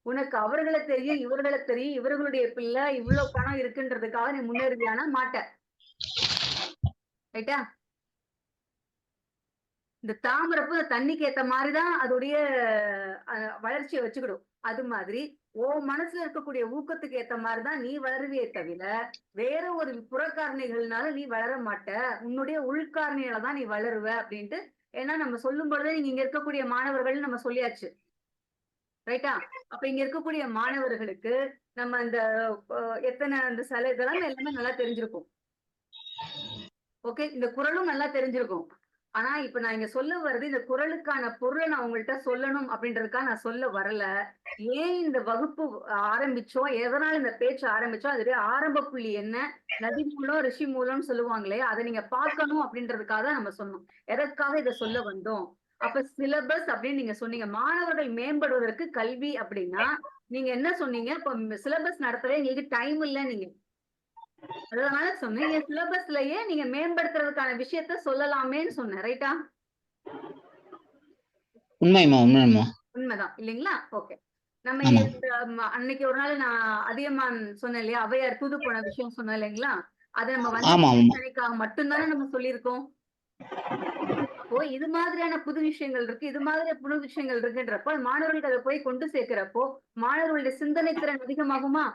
உனக்கு அவர்களை தெரியும் இவர்களை தெரியும் இவர்களுடைய பிள்ளை இவ்வளவு பணம் இருக்குன்றதுக்காக நீ முன்னேறுவியானா மாட்ட. ரைட்டா? இந்த தாமரைப்பூ தண்ணிக்கு ஏத்த மாதிரிதான் அதோடைய வளர்ச்சியை வச்சுக்கிடும். அது மாதிரி மனசுல இருக்கக்கூடிய ஊக்கத்துக்கு ஏத்த மாதிரிதான் நீ வளருவியே தவிர வேற ஒரு புறக்காரணிகள்னால நீ வளர மாட்ட. உன்னுடைய உள்காரணியால தான் நீ வளருவ அப்படின்ட்டு. ஏன்னா நம்ம சொல்லும் பொழுதே நீங்க இங்க இருக்கக்கூடிய மாணவர்கள் நம்ம சொல்லியாச்சு. ரைட்டா? அப்ப இங்க இருக்கக்கூடிய மாணவர்களுக்கு நம்ம இந்த எத்தனை அந்த சிலை இதெல்லாம் எல்லாமே நல்லா தெரிஞ்சிருக்கும். ஓகே. இந்த குறளும் நல்லா தெரிஞ்சிருக்கும். ஆனா இப்ப நான் இங்க சொல்ல வர்றது இந்த குறளுக்கான பொருளை நான் உங்கள்கிட்ட சொல்லணும் அப்படின்றதுக்காக நான் சொல்ல வரல. ஏன் இந்த வகுப்பு ஆரம்பிச்சோம், எதனால இந்த பேச்சு ஆரம்பிச்சோம், அதுடைய ஆரம்ப புள்ளி என்ன, நதி மூலம் ரிஷி மூலம்னு சொல்லுவாங்களே அதை நீங்க பார்க்கணும் அப்படின்றதுக்காக நம்ம சொன்னோம். எதற்காக இதை சொல்ல வந்தோம்? அப்ப சிலபஸ் அப்படின்னு நீங்க சொன்னீங்க. மாணவர்கள் மேம்படுவதற்கு கல்வி அப்படின்னா நீங்க என்ன சொன்னீங்க? இப்ப சிலபஸ் நடத்தவே எங்களுக்கு டைம் இல்லை நீங்க. அதனால சொன்னீங்க சிலபஸ்லயே நீங்க மேம்படுத்துறதுக்கான விஷயத்த சொல்லலாமேன்னு சொன்னேன். ரைட்டா? உண்மைதான் இல்லைங்களா? ஓகே. நம்ம அன்னைக்கு ஒரு நாள் நான் அதியமான் சொன்னேன் இல்லையா, அவையார் தூது போன விஷயம் சொன்னேன் இல்லைங்களா? அதை நம்ம வந்து மட்டும்தானே நம்ம சொல்லியிருக்கோம். அப்போ இது மாதிரியான புது விஷயங்கள் இருக்கு, இது மாதிரியான புது விஷயங்கள் இருக்குன்றப்போ மாணவர்களுக்கு அதை போய் கொண்டு சேர்க்கிறப்போ மாணவர்களுடைய சிந்தனை திறன் அதிகமாகுமா?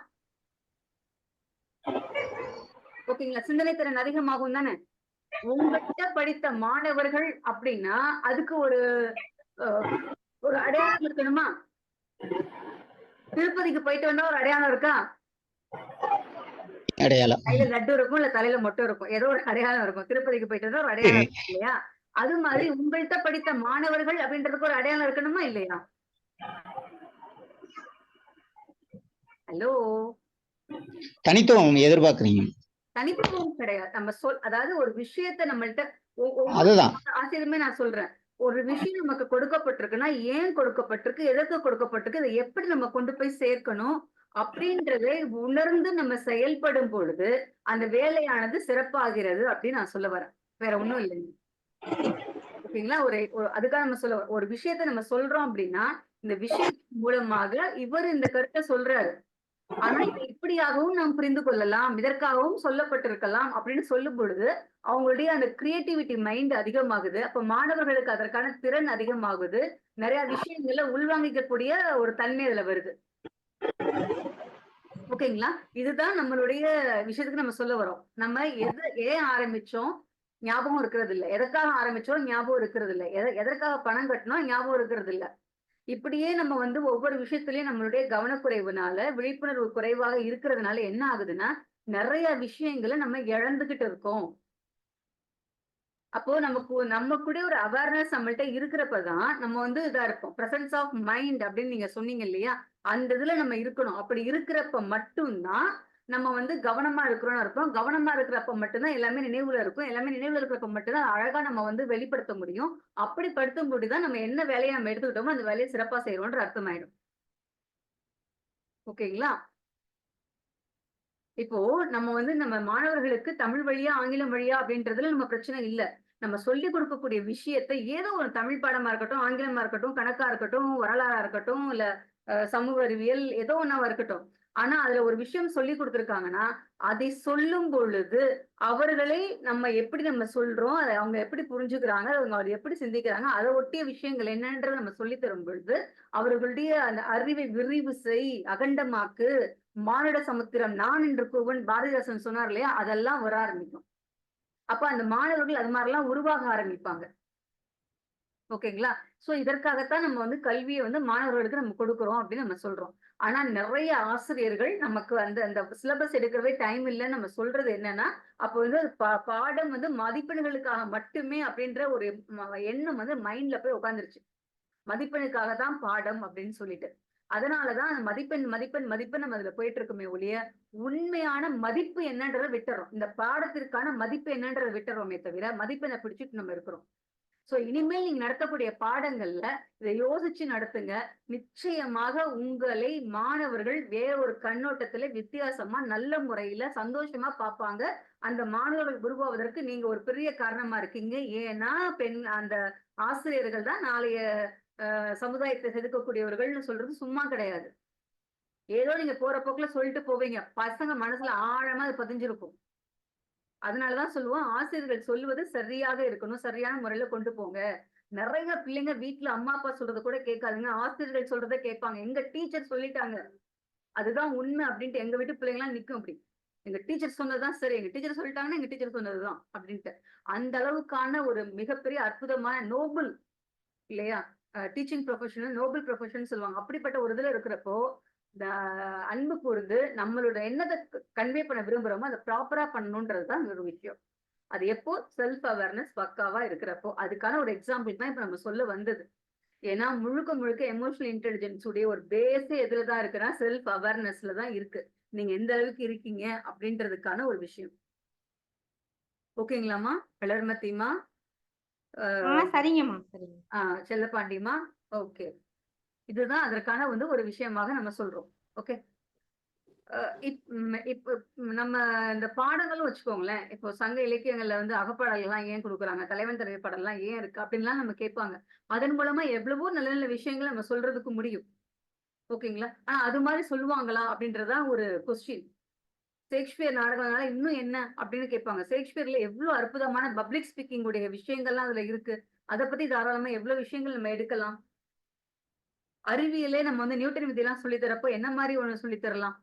ஓகேங்களா? சிந்தனை திறன் அதிகமாகும் தானே? உங்ககிட்ட படித்த மாணவர்கள் அப்படின்னா அதுக்கு ஒரு அடையாளம் இருக்கணுமா? திருப்பதிக்கு போயிட்டு வந்தா ஒரு அடையாளம் இருக்கா? அடையாளம். கையில லட்டு இருக்கும், இல்ல தலையில மொட்டை இருக்கும், ஏதோ ஒரு அடையாளம் இருக்கும். திருப்பதிக்கு போயிட்டு வந்தா ஒரு அடையாளம் இருக்கும் இல்லையா? அது மாதிரி உங்கள்கிட்ட படித்த மாணவர்கள் அப்படின்றதுக்கு ஒரு அடையாளம் இருக்கணுமா இல்லையா? ஹலோ, தனித்துவம் எதிர்பார்க்கறீங்க. தனித்துவம் கிடையாது. நம்ம அதாவது ஒரு விஷயத்த நம்மள்ட்ட அதுதான். ஆசிரியருமே நான் சொல்றேன், ஒரு விஷயம் நமக்கு கொடுக்கப்பட்டிருக்குன்னா ஏன் கொடுக்கப்பட்டிருக்கு, எதற்கு கொடுக்கப்பட்டிருக்கு, இதை எப்படி நம்ம கொண்டு போய் சேர்க்கணும் அப்படின்றதை உணர்ந்து நம்ம செயல்படும் பொழுது அந்த வேலையானது சிறப்பாகிறது அப்படின்னு நான் சொல்ல வரேன். வேற ஒண்ணும் இல்லைங்க. ஓகேங்களா? அதுக்காக நம்ம சொல்ல ஒரு விஷயத்த நம்ம சொல்றோம் அப்படின்னா இந்த விஷயத்தின் மூலமாக இவர் இந்த கருத்தை சொல்றாரு, ஆனா இதை இப்படியாகவும் நாம் புரிந்து கொள்ளலாம், இதற்காகவும் சொல்லப்பட்டிருக்கலாம் அப்படின்னு சொல்லும் பொழுது அவங்களுடைய அந்த கிரியேட்டிவிட்டி மைண்ட் அதிகமாகுது. அப்ப மாணவர்களுக்கு அதற்கான திறன் அதிகமாகுது. நிறைய விஷயங்களை உள்வாங்கிக்கக்கூடிய ஒரு தன்மை அதுல வருது. ஓகேங்களா? இதுதான் நம்மளுடைய விஷயத்துக்கு நம்ம சொல்ல வரோம். நம்ம ஏன் ஆரம்பிச்சோம் ஞாபகம் இருக்கிறது இல்ல, எதற்காக ஆரம்பிச்சோம் ஞாபகம் இருக்கிறது இல்ல, எதற்காக பணம் கட்டணும் ஞாபகம் இருக்கிறது இல்ல. இப்படியே நம்ம ஒவ்வொரு விஷயத்திலயும் நம்மளுடைய கவனக்குறைவுனால, விழிப்புணர்வு குறைவாக இருக்கிறதுனால என்ன ஆகுதுன்னா நிறைய விஷயங்களை நம்ம இழந்துகிட்டு இருக்கோம். அப்போ நம்ம கூட ஒரு அவேர்னஸ் நம்மள்ட்ட இருக்கிறப்பதான் நம்ம இதா இருப்போம். பிரசன்ஸ் ஆஃப் மைண்ட் அப்படின்னு நீங்க சொன்னீங்க இல்லையா? அந்த இதுல நம்ம இருக்கணும். அப்படி இருக்கிறப்ப மட்டும்தான் நம்ம கவனமா இருக்கிறோம்னு இருப்போம். கவனமா இருக்கிறப்ப மட்டும்தான் எல்லாமே நினைவுல இருக்கும். எல்லாமே நினைவுல இருக்கிறப்ப மட்டும்தான் அழகா நம்ம வெளிப்படுத்த முடியும். அப்படி படுத்தும் போதுதான் நம்ம என்ன வேலையை நம்ம எடுத்துக்கிட்டோமோ அந்த வேலையை சிறப்பா செய்யறோம்ன்ற அர்த்தமாயிடும். ஓகேங்களா? இப்போ நம்ம மாணவர்களுக்கு தமிழ் வழியா ஆங்கிலம் வழியா அப்படின்றதுல நம்ம பிரச்சனை இல்ல. நம்ம சொல்லிக் கொடுக்கக்கூடிய விஷயத்தை ஏதோ ஒரு தமிழ் பாடமா இருக்கட்டும், ஆங்கிலமா இருக்கட்டும், கணக்கா இருக்கட்டும், வரலாறா இருக்கட்டும், இல்ல சமூக அறிவியல் ஏதோ ஒண்ணாவா இருக்கட்டும். ஆனா அதுல ஒரு விஷயம் சொல்லி கொடுத்திருக்காங்கன்னா அதை சொல்லும் பொழுது அவர்களை நம்ம சொல்றோம், அதை அவங்க எப்படி புரிஞ்சுக்கிறாங்க, அவங்க எப்படி சிந்திக்கிறாங்க, அதை ஒட்டிய விஷயங்கள் என்னன்றதை நம்ம சொல்லி தரும் பொழுது அவர்களுடைய அந்த அறிவை விரிவு செய், அகண்டமாக்கு, மானுட சமுத்திரம் நான் என்று கூவன் பாரதிதாசன் சொன்னார் இல்லையா? அதெல்லாம் வர ஆரம்பிக்கும். அப்ப அந்த மாணவர்கள் அது மாதிரிலாம் உருவாக ஆரம்பிப்பாங்க. ஓகேங்களா? சோ இதற்காகத்தான் நம்ம கல்வியை மாணவர்களுக்கு நம்ம கொடுக்கிறோம் அப்படின்னு நம்ம சொல்றோம். ஆனா நிறைய ஆசிரியர்கள் நமக்கு அந்த சிலபஸ் எடுக்கவே டைம் இல்லைன்னு நம்ம சொல்றது என்னன்னா, அப்ப பாடம் மதிப்பெண்களுக்காக மட்டுமே அப்படின்ற ஒரு எண்ணம் மைண்ட்ல போய் உட்கார்ந்துருச்சு. மதிப்பெண்ணுக்காக தான் பாடம் அப்படின்னு சொல்லிட்டு. அதனாலதான் அந்த மதிப்பெண் மதிப்பெண் மதிப்பெண் நம்ம அதுல போயிட்டு இருக்குமே ஒழிய உண்மையான மதிப்பு என்னன்றதை விட்டுறோம். இந்த பாடத்திற்கான மதிப்பு என்னன்றதை விட்டுறோமே தவிர மதிப்பெண்ணை பிடிச்சிட்டு நம்ம இருக்கிறோம். சோ இனிமேல் நீங்க நடத்தக்கூடிய பாடங்கள்ல இதை யோசிச்சு நடத்துங்க. நிச்சயமாக உங்களை மாணவர்கள் வேற ஒரு கண்ணோட்டத்துல வித்தியாசமா நல்ல முறையில சந்தோஷமா பார்ப்பாங்க. அந்த மாணவர்கள் உருவாவதற்கு நீங்க ஒரு பெரிய காரணமா இருக்கீங்க. ஏன்னா அந்த ஆசிரியர்கள் தான் நாளைய சமுதாயத்தை செதுக்கக்கூடியவர்கள்னு சொல்றது சும்மா கிடையாது. ஏதோ நீங்க போற போக்குல சொல்லிட்டு போவீங்க, பசங்க மனசுல ஆழமா அது பதிஞ்சிருக்கும். அதனாலதான் சொல்லுவோம், ஆசிரியர்கள் சொல்லுவது சரியாக இருக்கணும், சரியான முறையில கொண்டு போங்க. நிறைய பிள்ளைங்க வீட்டுல அம்மா அப்பா சொல்றதை கூட கேட்காதுங்க, ஆசிரியர்கள் சொல்றதை கேட்பாங்க. எங்க டீச்சர் சொல்லிட்டாங்க, அதுதான் உண்மை அப்படின்ட்டு எங்க வீட்டு பிள்ளைங்க எல்லாம் நிக்கும். அப்படி எங்க டீச்சர் சொன்னதுதான் சரி, எங்க டீச்சர் சொல்லிட்டாங்கன்னா எங்க டீச்சர் சொன்னதுதான் அப்படின்ட்டு. அந்த அளவுக்கான ஒரு மிகப்பெரிய அற்புதமான நோபல் இல்லையா டீச்சிங் ப்ரொஃபஷனல் நோபல் ப்ரொஃபஷன் சொல்லுவாங்க. அப்படிப்பட்ட ஒரு இதுல இருக்கிறப்போ இந்த அன்பு கூர்ந்து நம்மளோட என்னதை கன்வே பண்ண விரும்புறோமோ அதை ப்ராப்பரா பண்ணணும்ன்றதுதான் ஒரு விஷயம். அது எப்போ செல்ஃப் அவேர்னஸ் பக்காவா இருக்கிறப்போ. அதுக்கான ஒரு எக்ஸாம்பிள் தான் இப்ப நம்ம சொல்ல வந்தது. ஏன்னா முழுக்க முழுக்க எமோஷனல் இன்டெலிஜென்ஸ் உடைய ஒரு பேஸே எதுலதான் இருக்குன்னா செல்ஃப் அவேர்னஸ்ல தான் இருக்கு. நீங்க எந்த அளவுக்கு இருக்கீங்க அப்படின்றதுக்கான ஒரு விஷயம். ஓகேங்களாமா? வளர்மதிமா, சரிங்கம்மா, சரிங்க. செல்லப்பாண்டிமா, ஓகே. இதுதான் அதற்கான ஒரு விஷயமாக நம்ம சொல்றோம். ஓகே. இப்ப நம்ம இந்த பாடங்களும் வச்சுக்கோங்களேன். இப்போ சங்க இலக்கியங்கள்ல அகப்பாடல் எல்லாம் ஏன் கொடுக்குறாங்க, தலைவன் தலைவி பாடல் எல்லாம் ஏன் இருக்கு அப்படின்லாம் நம்ம கேட்பாங்க. அதன் மூலமா எவ்வளவோ நல்ல நல்ல விஷயங்களை நம்ம சொல்றதுக்கு முடியும். ஓகேங்களா? ஆனா அது மாதிரி சொல்லுவாங்களா அப்படின்றதான் ஒரு கொஸ்டின். ஷேக்ஸ்பியர் நாடகம்னால இன்னும் என்ன அப்படின்னு கேட்பாங்க. ஷேக்ஸ்பியர்ல எவ்வளவு அற்புதமான பப்ளிக் ஸ்பீக்கிங் உடைய விஷயங்கள்லாம் அதுல இருக்கு. அதை பத்தி தாராளமா எவ்வளவு விஷயங்கள் நம்ம எடுக்கலாம். அறிவியலே நம்ம வந்து நியூட்டன் விதியெல்லாம் சொல்லி தரப்போ என்ன மாதிரி ஒண்ணு சொல்லி தரலாம்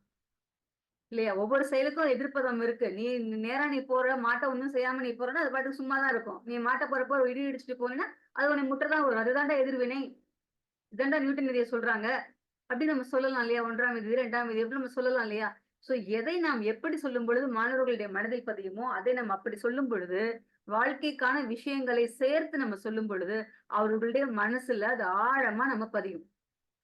இல்லையா? ஒவ்வொரு செயலுக்கும் எதிர்ப்பதம் இருக்கு. நீ நேரா நீ போற மாட்டை ஒன்றும் செய்யாம நீ போறன்னா அது பாட்டுக்கு சும்மா தான் இருக்கும். நீ மாட்டை போறப்போ ஒரு இடி இடிச்சுட்டு போனீங்கன்னா அது உன்னை முட்டைதான் வரும். அதுதான்டா எதிர்வினை. இதாண்டா நியூட்டன் விதியை சொல்றாங்க அப்படின்னு நம்ம சொல்லலாம் இல்லையா? 1ஆம் விதி 2ஆம் விதி எப்படி நம்ம சொல்லலாம் இல்லையா? சோ எதை நாம் எப்படி சொல்லும் பொழுது மாணவர்களுடைய மனதில் பதியுமோ அதை நம்ம அப்படி சொல்லும் பொழுது, வாழ்க்கைக்கான விஷயங்களை சேர்த்து நம்ம சொல்லும் பொழுது அவர்களுடைய மனசுல அது ஆழமா நம்ம பதியும்.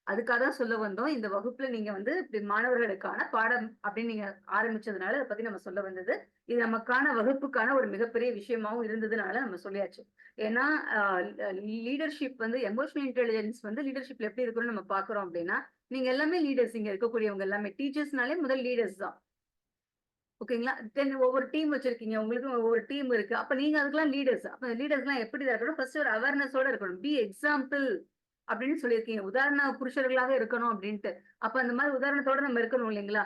அதுக்காக தான் சொல்ல வந்தோம். இந்த வகுப்புல நீங்க வந்து இப்படி மாணவர்களுக்கான பாடம் அப்படின்னு நீங்க ஆரம்பிச்சதுனால அதை பத்தி நம்ம சொல்ல வந்தது. இது நமக்கான வகுப்புக்கான ஒரு மிகப்பெரிய விஷயமாவும் இருந்ததுனால நம்ம சொல்லியாச்சு. ஏன்னா லீடர்ஷிப் வந்து எமோஷனல் இன்டெலிஜென்ஸ் வந்து லீடர்ஷிப்ல எப்படி இருக்குன்னு நம்ம பாக்குறோம் அப்படின்னா, நீங்க எல்லாமே லீடர்ஸ், இங்க இருக்கக்கூடியவங்க எல்லாமே டீச்சர்ஸ்னாலே முதல் லீடர்ஸ் தான். ஓகேங்களா? தென் ஒவ்வொரு டீம் வச்சிருக்கீங்க, உங்களுக்கு ஒவ்வொரு டீம் இருக்கு. அப்ப நீங்க அதுக்கெல்லாம் லீடர்ஸ். அப்ப லீடர்ஸ்லாம் எப்படி இருக்கணும்? ஃபர்ஸ்ட் ஒரு அவேர்னஸோட இருக்கணும். பி எக்ஸாம்பிள் அப்படின்னு சொல்லியிருக்கீங்க. உதாரண புருஷர்களாக இருக்கணும் அப்படின்ட்டு. அப்ப அந்த மாதிரி உதாரணத்தோட நம்ம இருக்கணும் இல்லைங்களா?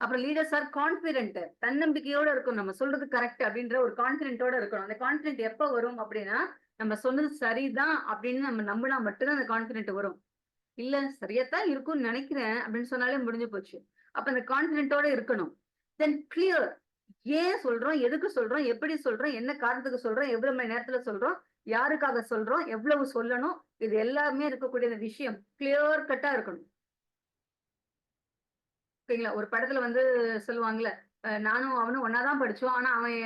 அப்புறம் லீடர்ஸ் ஆர் கான்பிடென்ட், தன்னம்பிக்கையோட இருக்கணும். நம்ம சொல்றது கரெக்ட் அப்படின்ற ஒரு கான்பிடென்ட்டோட இருக்கணும். அந்த கான்பிடென்ட் எப்ப வரும் அப்படின்னா, நம்ம சொன்னது சரிதான் அப்படின்னு நம்ம நம்பினா மட்டும்தான் அந்த கான்பிடென்ட் வரும். இல்ல சரியாத்தான் இருக்கும்னு நினைக்கிறேன் அப்படின்னு சொன்னாலே முடிஞ்சு போச்சு. அப்ப அந்த கான்பிடென்ட்டோட இருக்கணும். தென் கிளியர், ஏன் சொல்றோம், எதுக்கு சொல்றோம், எப்படி சொல்றோம், என்ன காரணத்துக்கு சொல்றோம், எவ்வளவு மணி நேரத்துல சொல்றோம், யாருக்காக சொல்றோம், எவ்வளவு சொல்லணும், இது எல்லாமே இருக்கக்கூடிய அந்த விஷயம் கிளியர் கட்டா இருக்கணும். ஓகேங்களா? ஒரு படத்துல வந்து சொல்லுவாங்கல்ல, நானும் அவனும் ஒன்னாதான் படிச்சோம், ஆனா அவன்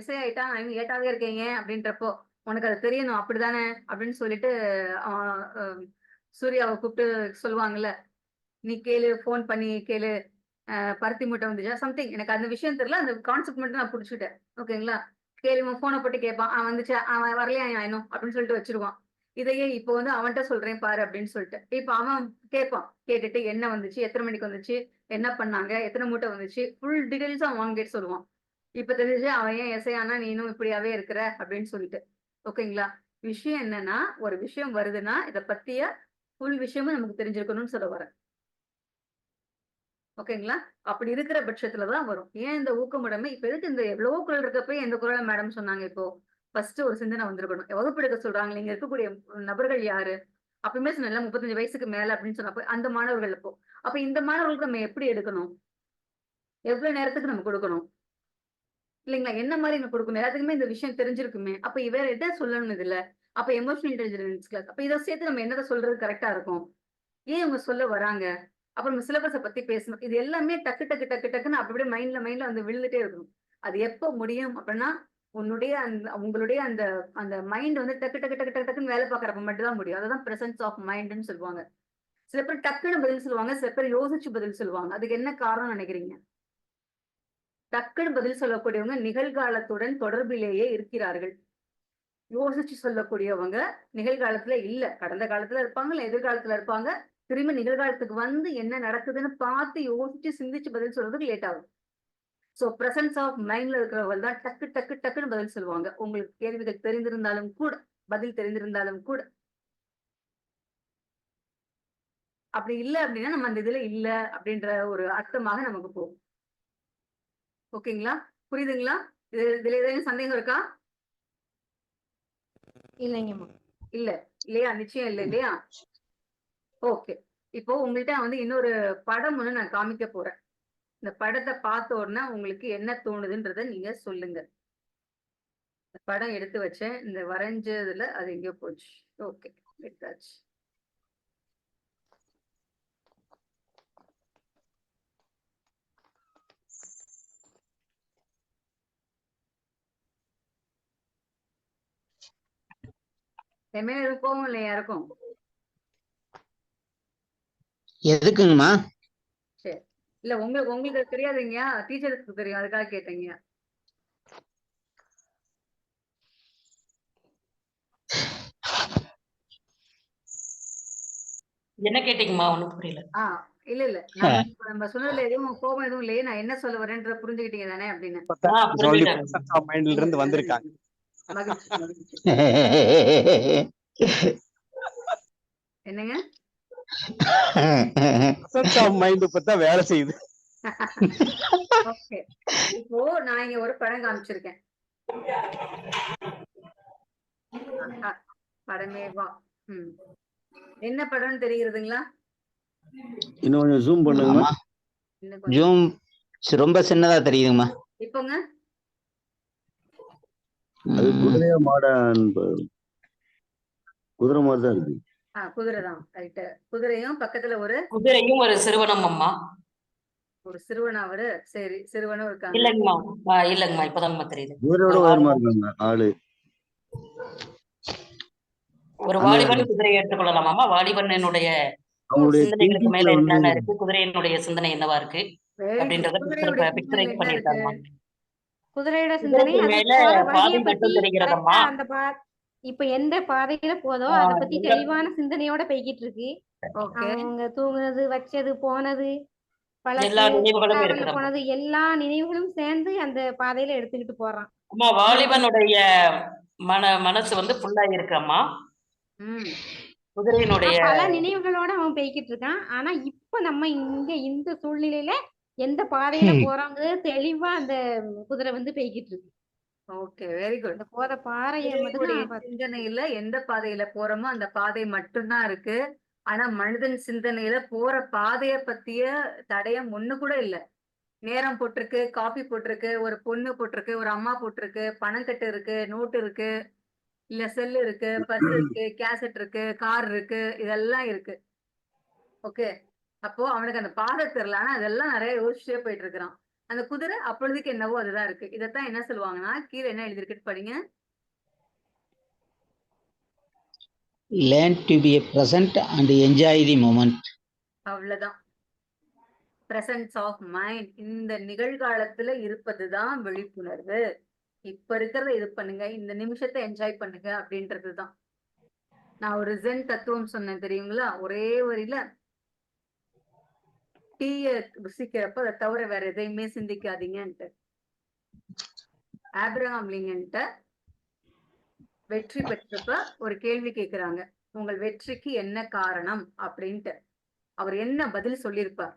எஸ்ஐ ஆயிட்டான், அவன் ஏட்டாவே இருக்கீங்க அப்படின்றப்போ உனக்கு அது தெரியணும் அப்படிதானே அப்படின்னு சொல்லிட்டு சூர்யாவை கூப்பிட்டு சொல்லுவாங்கல்ல, நீ கேளு, போன் பண்ணி கேளு, பருத்தி மூட்டை வந்துச்சா சம்திங், எனக்கு அந்த விஷயம் தெரியல, அந்த கான்செப்ட் மட்டும் நான் புடிச்சுட்டேன். ஓகேங்களா? கேள்வி போனை போட்டு கேட்பான், அவன் வந்துச்சா, அவன் வரலையா இன்னும் அப்படின்னு சொல்லிட்டு வச்சிருவான். இதையே இப்போ வந்து அவன்கிட்ட சொல்றேன் பாரு அப்படின்னு சொல்லிட்டு இப்ப அவன் கேட்பான். கேட்டுட்டு என்ன வந்துச்சு, எத்தனை மணிக்கு வந்துச்சு, என்ன பண்ணாங்க, எத்தனை மூட்டை வந்துச்சு, ஃபுல் டீடைல்ஸும் அவன் வாங்கிட்டு சொல்லுவான். இப்ப தெரிஞ்சு அவன் ஏன் எஸ்ஐ ஆனா நீனும் இப்படியாவே இருக்கிற அப்படின்னு சொல்லிட்டு. ஓகேங்களா? விஷயம் என்னன்னா, ஒரு விஷயம் வருதுன்னா இதை பத்திய ஃபுல் விஷயமும் நமக்கு தெரிஞ்சிருக்கணும்னு சொல்ல வரேன். ஓகேங்களா? அப்படி இருக்கிற பட்சத்துலதான் வரும். ஏன் இந்த ஊக்கமுடைமை இப்ப எதுக்கு இந்த எவ்வளவோ குரல் இருக்கப்ப எந்த குரலை மேடம் சொன்னாங்க? இப்போ ஃபர்ஸ்ட் ஒரு சிந்தனை வந்திருக்கணும். வகுப்பு எடுக்க சொல்றாங்க, நீங்க இருக்கக்கூடிய நபர்கள் யாரு? அப்பயுமே சொன்ன 35 வயசுக்கு மேல அப்படின்னு சொன்னப்ப அந்த மாணவர்கள் இப்போ அப்ப இந்த மாணவர்களுக்கு நம்ம எப்படி எடுக்கணும்? எவ்வளவு நேரத்துக்கு நம்ம கொடுக்கணும் இல்லைங்களா? என்ன மாதிரி நம்ம கொடுக்கணும்? எல்லாத்துக்குமே இந்த விஷயம் தெரிஞ்சிருக்குமே. அப்ப வேற எதை சொல்லணும் இதுல? அப்ப எமோஷனல் இன்டெலிஜென்ஸ் கிளாஸ், அப்ப இதை சேர்த்து நம்ம என்னதை சொல்றது கரெக்டா இருக்கும்? ஏன் இவங்க சொல்ல வராங்க? அப்புறம் நம்ம சிலபஸை பத்தி பேசணும். இது எல்லாமே டக்கு டக்கு டக்கு டக்குன்னு அப்படியே மைண்ட்ல வந்து விழுந்துட்டே இருக்கணும். அது எப்ப முடியும் அப்படின்னா, உங்களுடைய அந்த அந்த மைண்ட் வந்து டக்கு டக்கு டக்கு டக்கு டக்குன்னு வேலை பார்க்கறப்ப மட்டும் தான் முடியும். அதுதான் பிரசன்ஸ் ஆஃப் மைண்ட்னு சொல்லுவாங்க. சில பேர் டக்குன்னு பதில் சொல்லுவாங்க, சில பேர் யோசிச்சு பதில் சொல்லுவாங்க. அதுக்கு என்ன காரணம் நினைக்கிறீங்க? டக்குன்னு பதில் சொல்லக்கூடியவங்க நிகழ்காலத்துடன் தொடர்பிலேயே இருக்கிறார்கள். யோசிச்சு சொல்லக்கூடியவங்க நிகழ்காலத்துல இல்ல, கடந்த காலத்துல இருப்பாங்க, இல்ல எதிர்காலத்துல இருப்பாங்க. திரும்ப நிகழ்காலத்துக்கு வந்து என்ன நடக்குதுன்னு பார்த்து யோசிச்சு சிந்திச்சு பதில் சொல்றதுக்கு லேட் ஆகும். சோ பிரசன்ஸ் ஆஃப் மைண்ட்ல இருக்கிறவங்க தான் டக்கு டக்கு டக்குன்னு பதில் சொல்லுவாங்க. உங்களுக்கு கேள்விகள் தெரிந்திருந்தாலும் கூட, பதில் தெரிந்திருந்தாலும் கூட. அப்படி இல்லை அப்படின்னா நம்ம அந்த இதுல இல்ல அப்படின்ற ஒரு அர்த்தமாக நமக்கு போகும். ஓகேங்களா? புரியுதுங்களா? இதுல ஏதாவது சந்தேகம் இருக்கா? இல்லைங்கம்மா. இல்ல இல்லையா? நிச்சயம் இல்லை இல்லையா? ஓகே. இப்போ உங்கள்கிட்ட வந்து இன்னொரு படம் ஒண்ணு நான் காமிக்க போறேன். இந்த படத்தை பார்த்த உடனே உங்களுக்கு என்ன தோணுதுன்றத நீங்க சொல்லுங்க. படம் எடுத்து வச்சேன், இந்த வரைஞ்சதுல அது எங்கேயோ போச்சு. ஓகே, எடுத்தாச்சு. எதுவுமே எதுவும் கோவம் இல்லை யாருக்கும்? எதுக்குங்கம்மா? சரி, இல்ல உங்களுக்கு தெரியாதுங்க, டீச்சருக்கு தெரியும், அதுக்காக கேட்டீங்க. என்ன கேட்டீங்கம்மா? ஒண்ணும் புரியல. இல்ல நம்ம சொன்னதுல எதுவும் கோபம் எதுவும் இல்லையே, நான் என்ன சொல்ல வரேன்ற புரிஞ்சுக்கிட்டீங்க தானே அப்படின்னு. மைண்ட்ல இருந்து வந்திருக்காங்க. என்னங்க? மைண்ட் பத்தா வேலை செய்யுது. ஓகே, இப்போ நான் இங்க ஒரு படம் காமிச்சிருக்கேன். படமே வா. என்ன படம்னு தெரிகிறதுங்களா? இன்னும் கொஞ்சம் ஜூம் பண்ணுங்கம்மா. இன்னும் கொஞ்சம். ஜூம் ரொம்ப சின்னதா தெரியுதுங்கம்மா. இப்போங்க அது குதிரையா மாடான்னு குதிரை மாதிரி தான் இருக்கு. குதிரை தான், ரைட்டு. குதிரையும் பக்கத்துல குதிரையும் ஒரு சிறுவனம் அம்மா. ஒரு சிறுவனாவது. சரி, சிறுவனும் இருக்காங்க. இல்லைங்கம்மா, இல்லைங்கம்மா, இப்பதாங்கம்மா தெரியுது. குதிரையோட உயரமா இருக்காங்க ஆளு. ஒரு வாலிபன் குதிரையை எடுத்துக்கொள்ளலாமாமா? வாலிபனுடைய சிந்தனைகளுக்கு மேல என்னென்ன இருக்கு, குதிரையினுடைய சிந்தனை என்னவா இருக்கு அப்படின்றத பிக்சரைஸ் பண்ணிருக்காங்க. குதிரையோட சிந்தனை பாதை மட்டும் தெரிகிறதம்மா. இப்ப எந்த பாதையில போதோ அத பத்தி தெளிவான சிந்தனையோட போய்கிட்டு இருக்கு. அவங்க தூங்குனது, வச்சது, போனது, எல்லா நினைவுகளும் இருக்கு. போனது எல்லா நினைவுகளும் சேர்ந்து அந்த பாதையில எடுத்துக்கிட்டு போறான். அம்மா வாலிபனுடைய மனசு வந்து ஃபுல்லா இருக்கம்மா. குதிரையினுடைய பல நினைவுகளோட அவன் போய்கிட்டு இருக்கான். ஆனா இப்ப நம்ம இங்க இந்த சூழ்நிலையில எந்த பாதையில போறாங்க தெளிவா அந்த குதிரை வந்து போய்கிட்டு இருக்கு. Okay, very good. போற பாறைய மட்டும் சிந்தனையில எந்த பாதையில போறோமோ அந்த பாதை மட்டும்தான் இருக்கு. ஆனா மனிதன் சிந்தனையில போற பாதைய பத்திய தடயம் ஒண்ணு கூட இல்ல. நேரம் போட்டிருக்கு, காபி போட்டிருக்கு, ஒரு பொண்ணு போட்டிருக்கு, ஒரு அம்மா போட்டிருக்கு, பணக்கட்டு இருக்கு, நோட்டு இருக்கு, இல்ல செல் இருக்கு, பஸ் இருக்கு, கேசட் இருக்கு, கார் இருக்கு, இதெல்லாம் இருக்கு. ஓகே, அப்போ அவனுக்கு அந்த பாதை தெரியல. ஆனா அதெல்லாம் நிறைய யோசிச்சே போயிட்டு இருக்கிறான். அந்த குதிரை அப்பொழுதுக்கு என்னவோ அதுதான் இருக்கு. இதத்தான் என்ன சொல்லுவாங்கன்னா, கீழே என்ன எழுதிருக்குன்னு படிங்க. Learn to be a present and enjoy the moment. அவ்வளவுதான். Presence of mind. இந்த நிகழ்காலத்துல இருப்பதுதான் விழிப்புணர்வு. இப்ப இருக்கிறத இது பண்ணுங்க, இந்த நிமிஷத்தை என்ஜாய் பண்ணுங்க அப்படின்றதுதான். நான் ஒரு ஜென் தத்துவம் சொன்னேன் தெரியுங்களா? ஒரே வரியில டீய ருசிக்கிறப்ப அதை தவிர வேற எதையுமே சிந்திக்காதீங்கன்ட்டு. ஆப்ரஹாம் லிங்கன்ட்ட வெற்றி பெற்றப்ப ஒரு கேள்வி கேட்கிறாங்க, உங்கள் வெற்றிக்கு என்ன காரணம் அப்படின்ட்டு. அவர் என்ன பதில் சொல்லியிருப்பார்?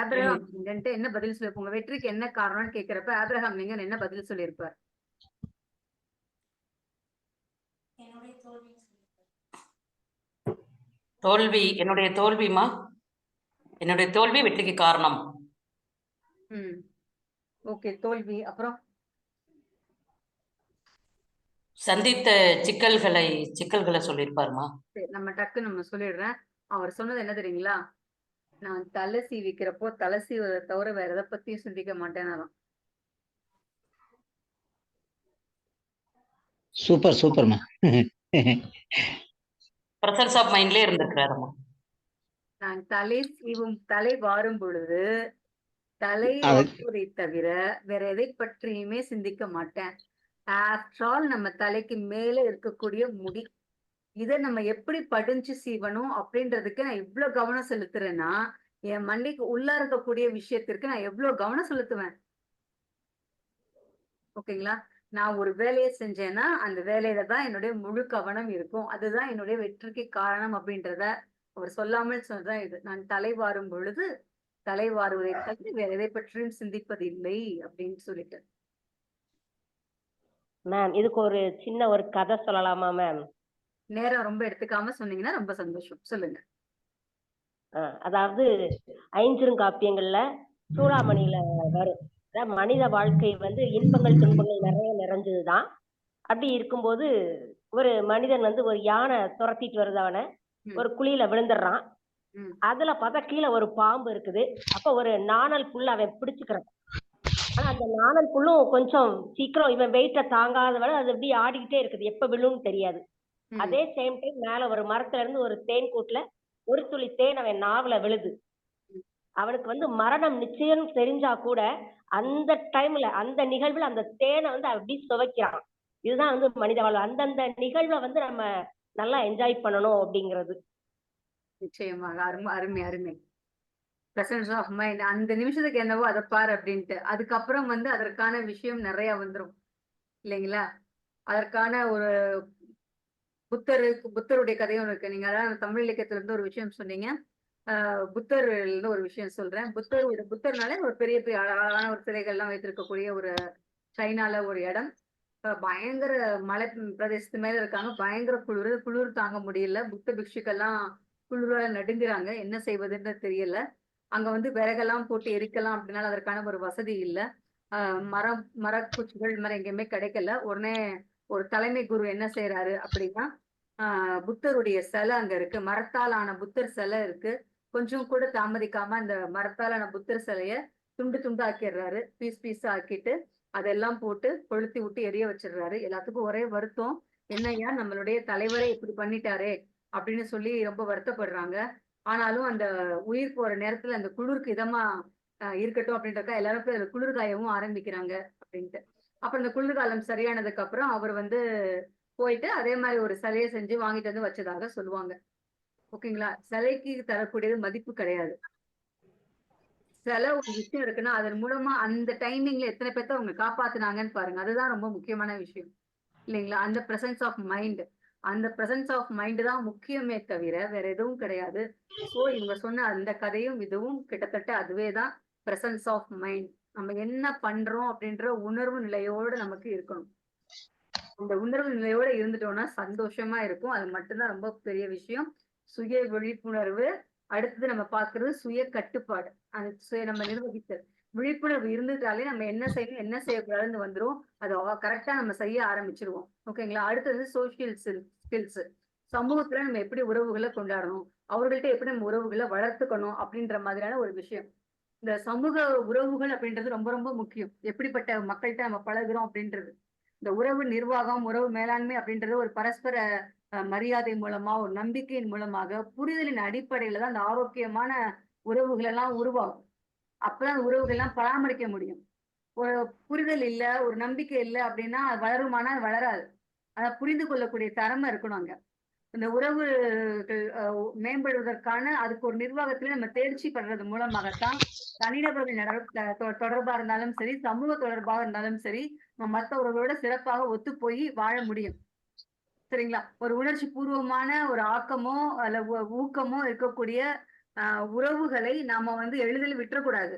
ஆப்ரஹாம் லிங்கன்ட்ட என்ன பதில் சொல்லிருப்பார்? உங்க வெற்றிக்கு என்ன காரணம்னு கேட்கிறப்ப ஆப்ரஹாம் லிங்கன் என்ன பதில் சொல்லியிருப்பார்? தோல்வி, என்னுடைய தோல்விமா, என்னுடைய தோல்வி வெற்றிக்கு காரணம். ஓகே, தோல்வி. அப்புறம் சந்தித்த சிக்கல்களை சொல்லியிருப்பாருமா. நம்ம டக்கு நம்ம சொல்லிடுறேன். அவர் சொன்னது என்ன தெரியுங்களா? நான் தலை சீவிக்கிறப்போ தலை சீவதை தவிர வேற எதை பத்தியும் சிந்திக்க மாட்டேன். சூப்பர் சூப்பர்மா. பிரசன்ஸ் ஆஃப் மைண்ட்லயே இருந்திருக்கிறாருமா. நான் தலை வாரும் பொழுது தலை வாருவதை தவிர வேற எதை பற்றியுமே சிந்திக்க மாட்டேன். ஆஃப்டர் ஆல் நம்ம தலைக்கு மேல இருக்கக்கூடிய முடி, இதை நம்ம எப்படி படிஞ்சு சீவணும் அப்படின்றதுக்கு நான் எவ்வளவு கவனம் செலுத்துறேன்னா, என் மண்டைக்கு உள்ள இருக்கக்கூடிய விஷயத்திற்கு நான் எவ்வளவு கவனம் செலுத்துவேன். ஓகேங்களா? நான் ஒரு வேலையை செஞ்சேன்னா அந்த வேலையில தான் என்னுடைய முழு கவனம் இருக்கும். அதுதான் என்னுடைய வெற்றிக்கு காரணம் அப்படின்றத அவர் சொல்லாமல் சொன்னதான் இது. நான் தலை வாரும் பொழுது தலை வாருவதை தவிர வேற எதை பற்றியும் சிந்திப்பதில்லை அப்படின்னு சொல்லிட்டு. மேம், இதுக்கு ஒரு சின்ன ஒரு கதை சொல்லலாமா மேம்? நேரம் ரொம்ப எடுத்துக்காம சொன்னீங்கன்னா ரொம்ப சந்தோஷம். சொல்லுங்க. அதாவது ஐஞ்சிறுகாப்பியங்கள்ல சூடாமணியில வரும், மனித வாழ்க்கை வந்து இன்பங்கள் துன்பங்கள் நிறைய நிறைஞ்சதுதான். அப்படி இருக்கும்போது ஒரு மனிதன் வந்து ஒரு யானை துரத்திட்டு வருது, அவனை ஒரு குழியில விழுந்துடுறான். அதுல பார்த்தா கீழே ஒரு பாம்பு இருக்குது. அப்ப ஒரு நாணல் புல் அவன் பிடிச்சுக்கிறான். ஆனா அந்த நாணல் புல்லும் கொஞ்சம் சீக்கிரம் இவன் வெயிட்ட தாங்காதவரை அது எப்படி ஆடிக்கிட்டே இருக்குது, எப்ப விழுன்னு தெரியாது. அதே சேம் டைம் மேல ஒரு மரத்துல இருந்து ஒரு தேன் கூட்டுல ஒரு துளி தேன் அவன் நாவல விழுது. அவனுக்கு வந்து மரணம் நிச்சயம் தெரிஞ்சா கூட அந்த டைம்ல அந்த நிகழ்வுல அந்த தேனை வந்து அப்படி சுவைக்கிறான். இதுதான் வந்து மனித வாழ்வு. அந்தந்த நிகழ்வை வந்து நம்ம நல்லா என்ஜாய் பண்ணணும் அப்படிங்கிறது. நிச்சயமாக. அருமை அருமை. Presence of mind. அந்த நிமிஷத்துக்கு என்னவோ அதை பாரு அப்படின்ட்டு. அதுக்கப்புறம் வந்து அதற்கான விஷயம் நிறைய வந்துரும் இல்லைங்களா? அதற்கான ஒரு புத்தருடைய கதையும் இருக்கு. நீங்க அதான் தமிழ் இலக்கியத்துல இருந்து ஒரு விஷயம் சொன்னீங்க. புத்தர்ல இருந்து ஒரு விஷயம் சொல்றேன். புத்தர்னாலே ஒரு பெரிய பெரிய அழகான ஒரு சிலைகள்லாம் வைத்திருக்கக்கூடிய ஒரு சைனால ஒரு இடம். பயங்கர மலை பிரதேசத்து மேல இருக்காங்க. பயங்கர குளிர் தாங்க முடியல. புத்த பிக்ஷுக்கெல்லாம் குளிரால நடுங்குறாங்க. என்ன செய்வதுன்னு தெரியல. அங்க வந்து விறகெல்லாம் போட்டு எரிக்கலாம் அப்படின்னால அதற்கான ஒரு வசதி இல்ல. மரக்குச்சிகள் மாதிரி எங்கேயுமே கிடைக்கல. உடனே ஒரு தலைமை குரு என்ன செய்யறாரு அப்படின்னா, புத்தருடைய சிலை அங்க இருக்கு. மரத்தால் ஆன புத்தர் சிலை இருக்கு. கொஞ்சம் கூட தாமதிக்காம அந்த மரத்தால் ஆன புத்தர் சிலைய துண்டு துண்டு ஆக்கிடுறாரு. பீஸா ஆக்கிட்டு அதெல்லாம் போட்டு கொளுத்தி விட்டு எரிய வச்சிடுறாரு. எல்லாத்துக்கும் ஒரே வருத்தம். என்னய்யா நம்மளுடைய தலைவரே இப்படி பண்ணிட்டாரே அப்படின்னு சொல்லி ரொம்ப வருத்தப்படுறாங்க. ஆனாலும் அந்த உயிர் போற நேரத்துல அந்த குளிருக்கு இதமா இருக்கட்டும் அப்படின்றக்கா எல்லாரும் போய் அதுல குளிர்காயவும் ஆரம்பிக்கிறாங்க அப்படின்ட்டு. அப்புறம் இந்த குளிர்காலம் சரியானதுக்கு அப்புறம் அவர் வந்து போயிட்டு அதே மாதிரி ஒரு சிலையை செஞ்சு வாங்கிட்டு வந்து வச்சதாக சொல்லுவாங்க. ஓகேங்களா? சிலைக்கு தரக்கூடியது மதிப்பு கிடையாது. சிலை ஒரு விஷயம் இருக்குன்னா அதன் மூலமா அந்த டைமிங்ல எத்தனை பேர்த்த அவங்க காப்பாத்துனாங்கன்னு பாருங்க. அதுதான் ரொம்ப முக்கியமான விஷயம் இல்லைங்களா? அந்த பிரசன்ஸ் ஆஃப் மைண்ட், அந்த பிரசன்ஸ் ஆஃப் மைண்ட் தான் முக்கியமே தவிர வேற எதுவும் கிடையாது. சோ இவங்க சொன்ன அந்த கதையும் இதுவும் கிட்டத்தட்ட அதுவே தான் பிரசன்ஸ் ஆஃப் மைண்ட். நம்ம என்ன பண்றோம் அப்படின்ற உணர்வு நிலையோடு நமக்கு இருக்கணும். அந்த உணர்வு நிலையோட இருந்துட்டோம்னா சந்தோஷமா இருக்கும். அது மட்டும்தான் ரொம்ப பெரிய விஷயம். சுய விழிப்புணர்வு. அடுத்தது நம்ம பாக்குறது சுய கட்டுப்பாடு. அது நம்ம நிர்வகித்தல். விழிப்புணர்வு இருந்துட்டாலே நம்ம என்ன செய்யணும் என்ன செய்யக்கூடாதுன்னு வந்துரும். அதை கரெக்டா நம்ம செய்ய ஆரம்பிச்சிருவோம். ஓகேங்களா? அடுத்தது சோசியல் ஸ்கில்ஸ். சமூகத்துல நம்ம எப்படி உறவுகளை கொண்டாடணும், அவர்கள்ட்ட எப்படி நம்ம உறவுகளை வளர்த்துக்கணும் அப்படின்ற மாதிரியான ஒரு விஷயம். இந்த சமூக உறவுகள் அப்படின்றது ரொம்ப ரொம்ப முக்கியம். எப்படிப்பட்ட மக்கள்கிட்ட நம்ம பழகுறோம் அப்படின்றது. இந்த உறவு நிர்வாகம், உறவு மேலாண்மை அப்படின்றது ஒரு பரஸ்பர மரியாதை மூலமா, ஒரு நம்பிக்கையின் மூலமாக, புரிதலின் அடிப்படையில தான் அந்த ஆரோக்கியமான உறவுகள் எல்லாம் உருவாகும். அப்பதான் உறவுகள் எல்லாம் பராமரிக்க முடியும். ஒரு புரிதல் இல்ல, ஒரு நம்பிக்கை இல்ல அப்படின்னா அது வளருமானா வளராது. அதை புரிந்து கொள்ளக்கூடிய திறமை இருக்கணும் அங்க. இந்த உறவுகள் மேம்படுவதற்கான அதுக்கு ஒரு நிர்வாகத்துல நம்ம தேர்ச்சி படுறது மூலமாகத்தான் தனிநபர்கள் தொடர்பா இருந்தாலும் சரி, சமூக தொடர்பாக இருந்தாலும் சரி, நம்ம மற்றவர்களோட சிறப்பாக ஒத்து போய் வாழ முடியும். சரிங்களா? ஒரு உணர்ச்சி பூர்வமான ஒரு ஆக்கமோ அல்ல ஊக்கமோ இருக்கக்கூடிய உறவுகளை நாம வந்து எளிதில் விட்டுறக்கூடாது.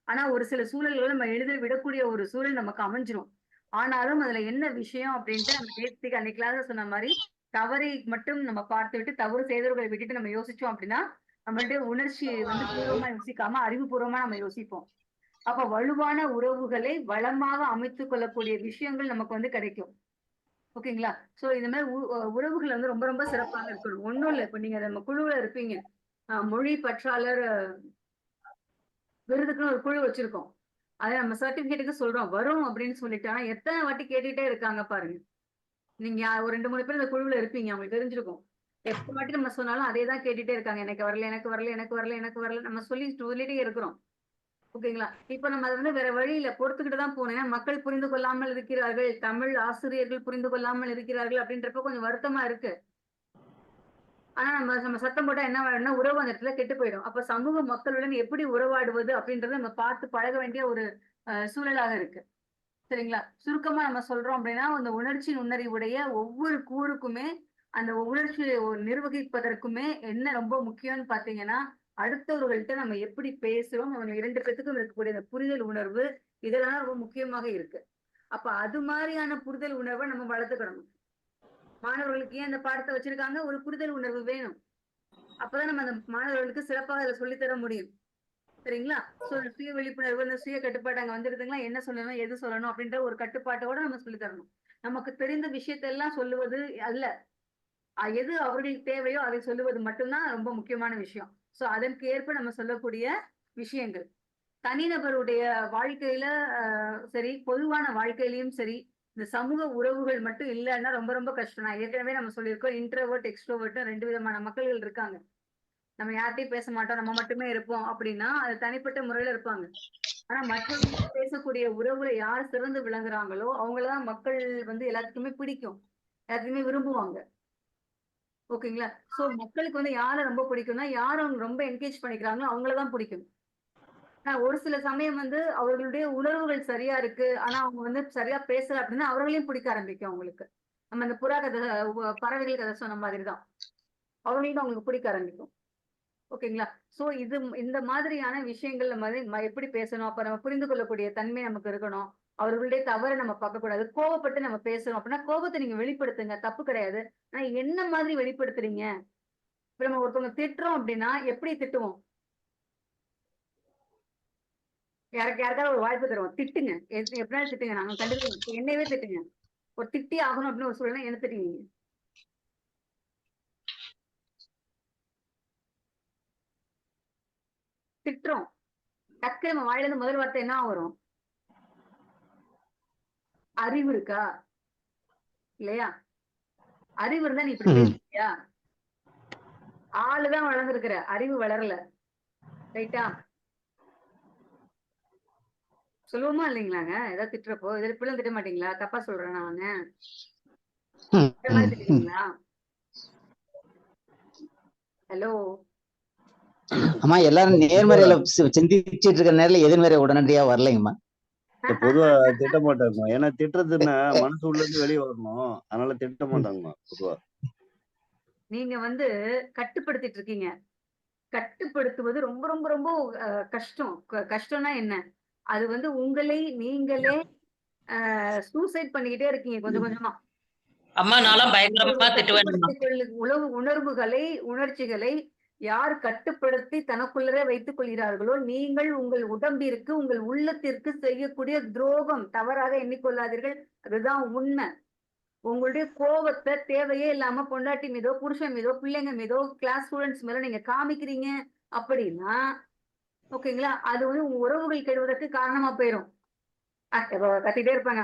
ஆனா ஒரு சில சூழல்களை நம்ம எளிதில் விடக்கூடிய ஒரு சூழல் நமக்கு அமைஞ்சிரும். ஆனாலும் அதுல என்ன விஷயம் அப்படின்ட்டு நம்ம நேர்த்திக்கு அன்னைக்கு கிளாஸ்ல சொன்ன மாதிரி தவறை மட்டும் நம்ம பார்த்து விட்டு தவறு செய்தவர்களை விட்டுட்டு நம்ம யோசிச்சோம் அப்படின்னா நம்மளுடைய உணர்ச்சி வந்து பூர்வமா யோசிக்காம அறிவுபூர்வமா நம்ம யோசிப்போம். அப்ப வலுவான உறவுகளை வளமாக அமைத்துக் கொள்ளக்கூடிய விஷயங்கள் நமக்கு வந்து கிடைக்கும். ஓகேங்களா? சோ இந்த மாதிரி உறவுகள் வந்து ரொம்ப ரொம்ப சிறப்பாக இருக்கணும். ஒண்ணும் இல்லை. இப்ப நீங்க நம்ம குழுவுல இருப்பீங்க. மொழி பற்றாளர் விருதுக்குன்னு ஒரு குழு வச்சிருக்கோம். அதை நம்ம சர்டிபிகேட்டுக்கு சொல்றோம் வரும் அப்படின்னு சொல்லிட்டு ஆனா எத்தனை வாட்டி கேட்டுட்டே இருக்காங்க பாருங்க. நீங்க ஒரு 2-3 பேர் இந்த குழுவுல இருப்பீங்க, அவங்களுக்கு தெரிஞ்சிருக்கும். எப்ப வாட்டி நம்ம சொன்னாலும் அதே தான் கேட்டுட்டே இருக்காங்க. எனக்கு வரல எனக்கு வரல எனக்கு வரல எனக்கு வரல நம்ம சொல்லிட்டே இருக்கிறோம். ஓகேங்களா? இப்ப நம்ம அதை வந்து வேற வழியில பொறுத்துக்கிட்டு தான் போனேன். மக்கள் புரிந்து கொள்ளாமல் இருக்கிறார்கள், தமிழ் ஆசிரியர்கள் புரிந்து கொள்ளாமல் இருக்கிறார்கள் அப்படின்றப்ப கொஞ்சம் வருத்தமா இருக்கு. ஆனா நம்ம சத்தம் போட்டா என்ன ஆயிடும்னா உறவு அந்த இடத்துல கெட்டு போயிடும். அப்ப சமூக மக்களுடன் எப்படி உறவாடுவது அப்படின்றத நம்ம பார்த்து பழக வேண்டிய ஒரு சூழலாக இருக்கு. சரிங்களா? சுருக்கமா நம்ம சொல்றோம் அப்படின்னா அந்த உணர்ச்சி நுண்ணறிவுடைய ஒவ்வொரு கூறுக்குமே அந்த உணர்ச்சியை நிர்வகிப்பதற்குமே என்ன ரொம்ப முக்கியம்னு பாத்தீங்கன்னா அடுத்தவர்கள்ட்ட நம்ம எப்படி பேசுறோம், அவங்க 2 பேத்துக்கும் இருக்கக்கூடிய அந்த புரிதல் உணர்வு இதெல்லாம் ரொம்ப முக்கியமாக இருக்கு. அப்ப அது மாதிரியான புரிதல் உணர்வை நம்ம வளர்த்துக்கணும். மாணவர்களுக்கு ஏன் அந்த பாடத்தை வச்சிருக்காங்க? ஒரு புரிதல் உணர்வு வேணும். அப்பதான் நம்ம அந்த மாணவர்களுக்கு சிறப்பாக அதை சொல்லித்தர முடியும். சரிங்களா? சுய விழிப்புணர்வு, இந்த சுய கட்டுப்பாடு அங்க வந்துருதுங்களா? என்ன சொல்லணும், எது சொல்லணும் அப்படின்ற ஒரு கட்டுப்பாட்டோட நம்ம சொல்லி தரணும். நமக்கு தெரிந்த விஷயத்தெல்லாம் சொல்லுவது அல்ல. எது அவர்களுக்கு தேவையோ அதை சொல்லுவது மட்டும்தான் ரொம்ப முக்கியமான விஷயம். சோ அதற்கு ஏற்ப நம்ம சொல்லக்கூடிய விஷயங்கள் தனிநபருடைய வாழ்க்கையில சரி, பொதுவான வாழ்க்கையிலயும் சரி, இந்த சமூக உறவுகள் மட்டும் இல்லைன்னா ரொம்ப ரொம்ப கஷ்டம். நான் ஏற்கனவே நம்ம சொல்லியிருக்கோம், இன்ட்ரோவர்ட் எக்ஸ்ட்ரோவர்ட் 2 விதமான மக்கள்கள் இருக்காங்க. நம்ம யார்கிட்டயும் பேச மாட்டோம், நம்ம மட்டுமே இருப்போம் அப்படின்னா அது தனிப்பட்ட முறையில இருப்பாங்க. ஆனா மற்றவங்க பேசக்கூடிய உறவுல யார் சிறந்து விளங்குறாங்களோ அவங்களதான் மக்கள் வந்து எல்லாத்துக்குமே பிடிக்கும், எல்லாத்துக்குமே விரும்புவாங்க. ஓகேங்களா? சோ மக்களுக்கு வந்து யாரை ரொம்ப பிடிக்கும்னா யார் அவங்க ரொம்ப என்கேஜ் பண்ணிக்கிறாங்களோ அவங்களதான் பிடிக்கும். ஒரு சில சமயம் வந்து அவர்களுடைய உணர்வுகள் சரியா இருக்கு, ஆனா அவங்க வந்து சரியா பேசல அப்படின்னா அவர்களையும் பிடிக்க ஆரம்பிக்கும் அவங்களுக்கு. நம்ம அந்த புறா கதை பறவைகள் கதை சொன்ன மாதிரிதான் அவங்களையும் அவங்களுக்கு பிடிக்க ஆரம்பிக்கும். ஓகேங்களா? சோ இது இந்த மாதிரியான விஷயங்கள்ல எப்படி பேசணும், அப்ப நம்ம புரிந்து கொள்ளக்கூடிய தன்மை நமக்கு இருக்கணும். அவர்களுடைய தவறை நம்ம பார்க்க கூடாது. கோவப்பட்டு நம்ம பேசணும் அப்படின்னா கோபத்தை நீங்க வெளிப்படுத்துங்க, தப்பு கிடையாது. ஆனா என்ன மாதிரி வெளிப்படுத்துறீங்க? இப்ப நம்ம ஒருத்தவங்க திட்டுறோம் அப்படின்னா எப்படி திட்டுவோம்? யாருக்காவது ஒரு வாய்ப்பு தருவோம், திட்டுங்க, எப்படினாலும் திட்டுங்க, நாங்க கண்டிப்பா என்னையவே திட்டுங்க. ஒரு திட்டி ஆகணும் அப்படின்னு ஒரு சூழ்நிலை என்ன திட்டுவீங்க? திட்டுறோம், டக்கு நம்ம வாயில இருந்து முதல் வார்த்தை என்ன வரும்? அறிவு இருக்கா? இல்லையா? அறிவு இருந்தா நீ இப்படி பேசுறியா? ஆளுதான் வளர்ந்துருக்கிற, அறிவு வளரல. ரைட்டா? சொல்லுவோமா இல்லைங்களாங்க? ஏதாவது திட்டுறப்போ இதில் இப்படிலாம் திட்ட மாட்டீங்களா? தப்பா சொல்றேன் நானு. இந்த மாதிரி திட்டுவீங்களா? ஹலோ, ஆமா, எல்லாரும் நேர்மறையில சிந்திச்சுட்டு இருக்க நேரத்துல எதிர்மறை உடனடியா வரலைங்கம்மா. பொதுவா திட்ட மாட்டாங்கம்மா. ஏன்னா திட்டுறதுன்னா மனசு உள்ள இருந்து வெளியே வரணும். அதனால திட்ட மாட்டாங்கம்மா பொதுவா. நீங்க கட்டுப்படுத்திட்டு இருக்கீங்க. கட்டுப்படுத்துவது ரொம்ப ரொம்ப ரொம்ப கஷ்டம். கஷ்டம்னா என்ன? அது உங்களை நீங்களே சூசைட் பண்ணிக்கிட்டே இருக்கீங்க கொஞ்சம் கொஞ்சமா. அம்மா நான்லாம் பயங்கரமா திட்டுவேன். உணர்வுகளை, உணர்ச்சிகளை யார் கட்டுப்படுத்தி தனக்குள்ளரே வைத்துக் கொள்கிறார்களோ, நீங்கள் உங்கள் உடம்பிற்கு, உங்கள் உள்ளத்திற்கு செய்யக்கூடிய துரோகம். தவறாக எண்ணிக்கொள்ளாதீர்கள். அதுதான் உண்மை. உங்களுடைய கோபத்தை தேவையே இல்லாம பொண்டாட்டி மீதோ, புருஷன் மீதோ, பிள்ளைங்க மீதோ, கிளாஸ் ஸ்டூடெண்ட்ஸ் மேல நீங்க காமிக்கிறீங்க அப்படின்னா, ஓகேங்களா, அது உங்க உறவுகள் கெடுவதற்கு காரணமா போயிரும். கத்திட்டே இருப்பாங்க,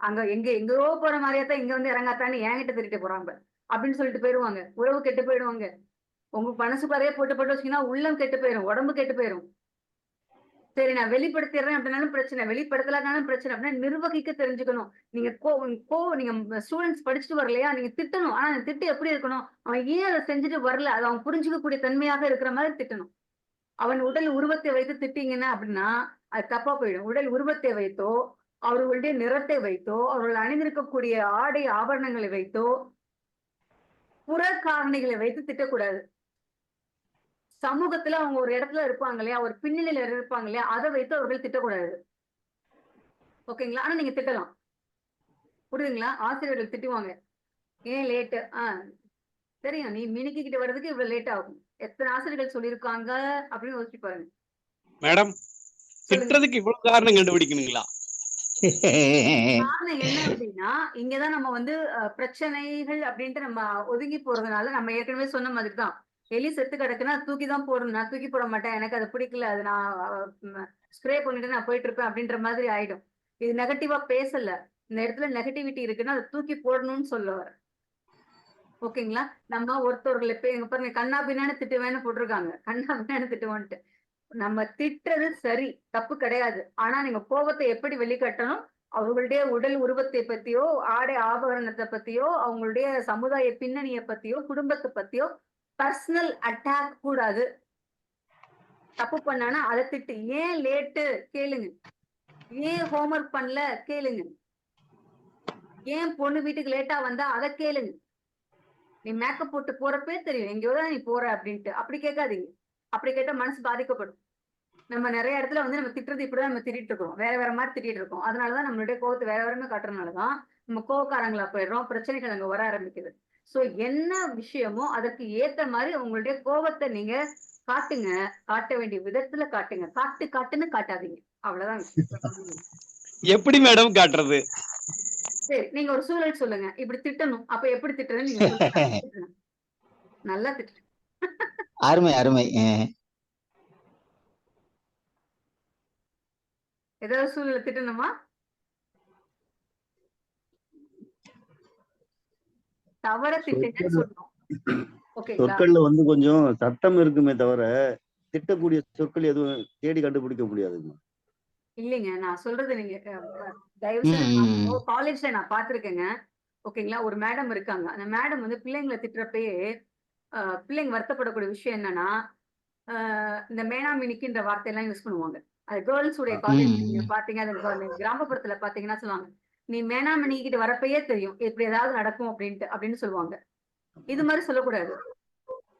அங்க எங்கேயோ போற மாதிரியா தான் இங்க இறங்காத்தான்னு என்கிட்ட திட்டிட்டு போறாங்க அப்படின்னு சொல்லிட்டு போயிருவாங்க. உறவு கெட்டு போயிடுவாங்க. உங்க மனசு பாதையே போட்டு போட்டு வச்சீங்கன்னா உள்ளம் கெட்டு போயிரும், உடம்பு கெட்டு போயிரும். சரி, நான் வெளிப்படுத்திடுறேன் அப்படின்னாலும் பிரச்சனை, வெளிப்படுத்தலானாலும் பிரச்சனை. அப்படின்னா நிர்வகிக்க தெரிஞ்சுக்கணும். நீங்க நீங்க ஸ்டூடெண்ட்ஸ் படிச்சுட்டு வரலையா, நீங்க திட்டணும். ஆனா அந்த திட்டு எப்படி இருக்கணும்? அவன் ஏன் அதை செஞ்சுட்டு வரல, அதை அவன் புரிஞ்சுக்கக்கூடிய தன்மையாக இருக்கிற மாதிரி திட்டணும். அவன் உடல் உருவத்தை வைத்து திட்டீங்கன்னா அப்படின்னா அது தப்பா போயிடும். உடல் உருவத்தை வைத்தோ, அவர்களுடைய நிறத்தை வைத்தோ, அவர்கள் அணிந்திருக்கக்கூடிய ஆடை ஆபரணங்களை வைத்தோ, புற காரணிகளை வைத்து திட்டக்கூடாது. சமூகத்துல அவங்க ஒரு இடத்துல இருப்பாங்க இல்லையா, ஒரு பின்னணியில இருப்பாங்க இல்லையா, அதை வைத்து அவர்கள் திட்டக்கூடாது. ஓகேங்களா? ஆனா நீங்க திட்டலாம். புரியுதுங்களா? ஆசிரியர்கள் திட்டுவாங்க, ஏன் லேட்டு? தெரியும், நீ மினிக்கிட்ட வர்றதுக்கு இவ்வளவு லேட் ஆகும். எத்தனை ஆசிரியர்கள் சொல்லியிருக்காங்க அப்படின்னு யோசிச்சு பாருங்க. மேடம், திட்டுறதுக்கு இவ்வளவு காரணம் கண்டுபிடிக்கணுங்களா? காரணம் என்ன அப்படின்னா, இங்கதான் நம்ம பிரச்சனைகள் அப்படின்ட்டு நம்ம ஒதுங்கி போறதுனால, நம்ம ஏற்கனவே சொன்ன மாதிரிதான், எலி செத்து கிடக்குன்னா தூக்கிதான் போடணும். நான் தூக்கி போட மாட்டேன், எனக்கு அது பிடிக்கல, அது நான் ஸ்ப்ரே பண்ணிட்டு நான் போயிட்டு இருப்பேன் அப்படின்ற மாதிரி ஆயிடும். இது நெகட்டிவா பேசல. இந்த இடத்துல நெகட்டிவிட்டி இருக்குன்னா அதை தூக்கி போடணும்னு சொல்ல வர. ஓகேங்களா? நம்ம ஒருத்தவர்களை பாருங்க, கண்ணா பின்னான்னு திட்டுவேன்னு போட்டிருக்காங்க. கண்ணா பின்னான்னு திட்டுவோன்ட்டு. நம்ம திட்டுறது சரி, தப்பு கிடையாது. ஆனா நீங்க கோபத்தை எப்படி வெளிக்காட்டணும்? அவர்களுடைய உடல் உருவத்தை பத்தியோ, ஆடை ஆபரணத்தை பத்தியோ, அவங்களுடைய சமுதாய பின்னணியை பத்தியோ, குடும்பத்தை பத்தியோ பர்சனல் அட்டாக் கூடாது. தப்பு பண்ணானா அதை திட்டு. ஏன் லேட்டு கேளுங்க, ஏன் ஹோம்ஒர்க் பண்ணல கேளுங்க, ஏன் பொண்ணு வீட்டுக்கு லேட்டா வந்தா அதை கேளுங்க. நீ மேக்கப் போட்டு போறப்பே தெரியும் எங்கேயோதான் நீ போற அப்படின்ட்டு. அப்படி கேட்காதீங்க. அப்படி கேட்டா மனசு பாதிக்கப்படும். நம்ம நிறைய இடத்துல நம்ம திட்டுறது இப்படிதான் நம்ம திட்டிட்டு இருக்கோம், வேற வேற மாதிரி திட்டிட்டு இருக்கோம். அதனாலதான் நம்மளுடைய கோவத்தை வேற வேறமே காட்டுறதுனாலதான் நம்ம கோவக்காரங்களா போயிடுறோம், பிரச்சனைகள் அங்க வர ஆரம்பிக்குது. சோ என்ன விஷயமோ அதற்கு ஏத்த மாதிரி உங்களுடைய கோபத்தை நீங்க காட்டுங்க. காட்ட வேண்டிய விதத்துல காட்டுங்க. காட்டுன்னு காட்டாதீங்க. அவ்வளவுதான். எப்படி மேடம் காட்டுறது? சரி, நீங்க ஒரு சூழல் சொல்லுங்க, இப்படி திட்டணும். அப்ப எப்படி திட்டுறதுன்னு நீங்க சொல்லுங்க. நல்லா திட்டு. அருமை அருமை. ஏதாவது சூழலை திட்டணுமா? தவற திட்டுங்கன்னு சொல்லணும். சொற்கள்ல கொஞ்சம் சட்டம் இருக்குமே தவிர திட்டக்கூடிய சொற்கள் எதுவும் தேடி கண்டுபிடிக்க முடியாதுங்க. இல்லைங்க, நான் சொல்றது நீங்க தயவு செய்து காலேஜ்ல நான் பாத்திருக்கேங்க. ஓகேங்களா? ஒரு மேடம் இருக்காங்க. அந்த மேடம் பிள்ளைங்களை திட்டுறப்பயே பிள்ளைங்க வருத்தப்படக்கூடிய விஷயம் என்னன்னா, இந்த மேனாமினிக்குன்ற வார்த்தையெல்லாம் யூஸ் பண்ணுவாங்க. அது கேர்ள்ஸ் உடைய காலேஜ் நீங்க பாத்தீங்க, அது கிராமப்புறத்துல பாத்தீங்கன்னா சொல்லுவாங்க, நீ மேனாமணி கிட்ட வரப்பயே தெரியும் இப்படி ஏதாவது நடக்கும் அப்படின்னு சொல்லுவாங்க. இது மாதிரி சொல்லக்கூடாது.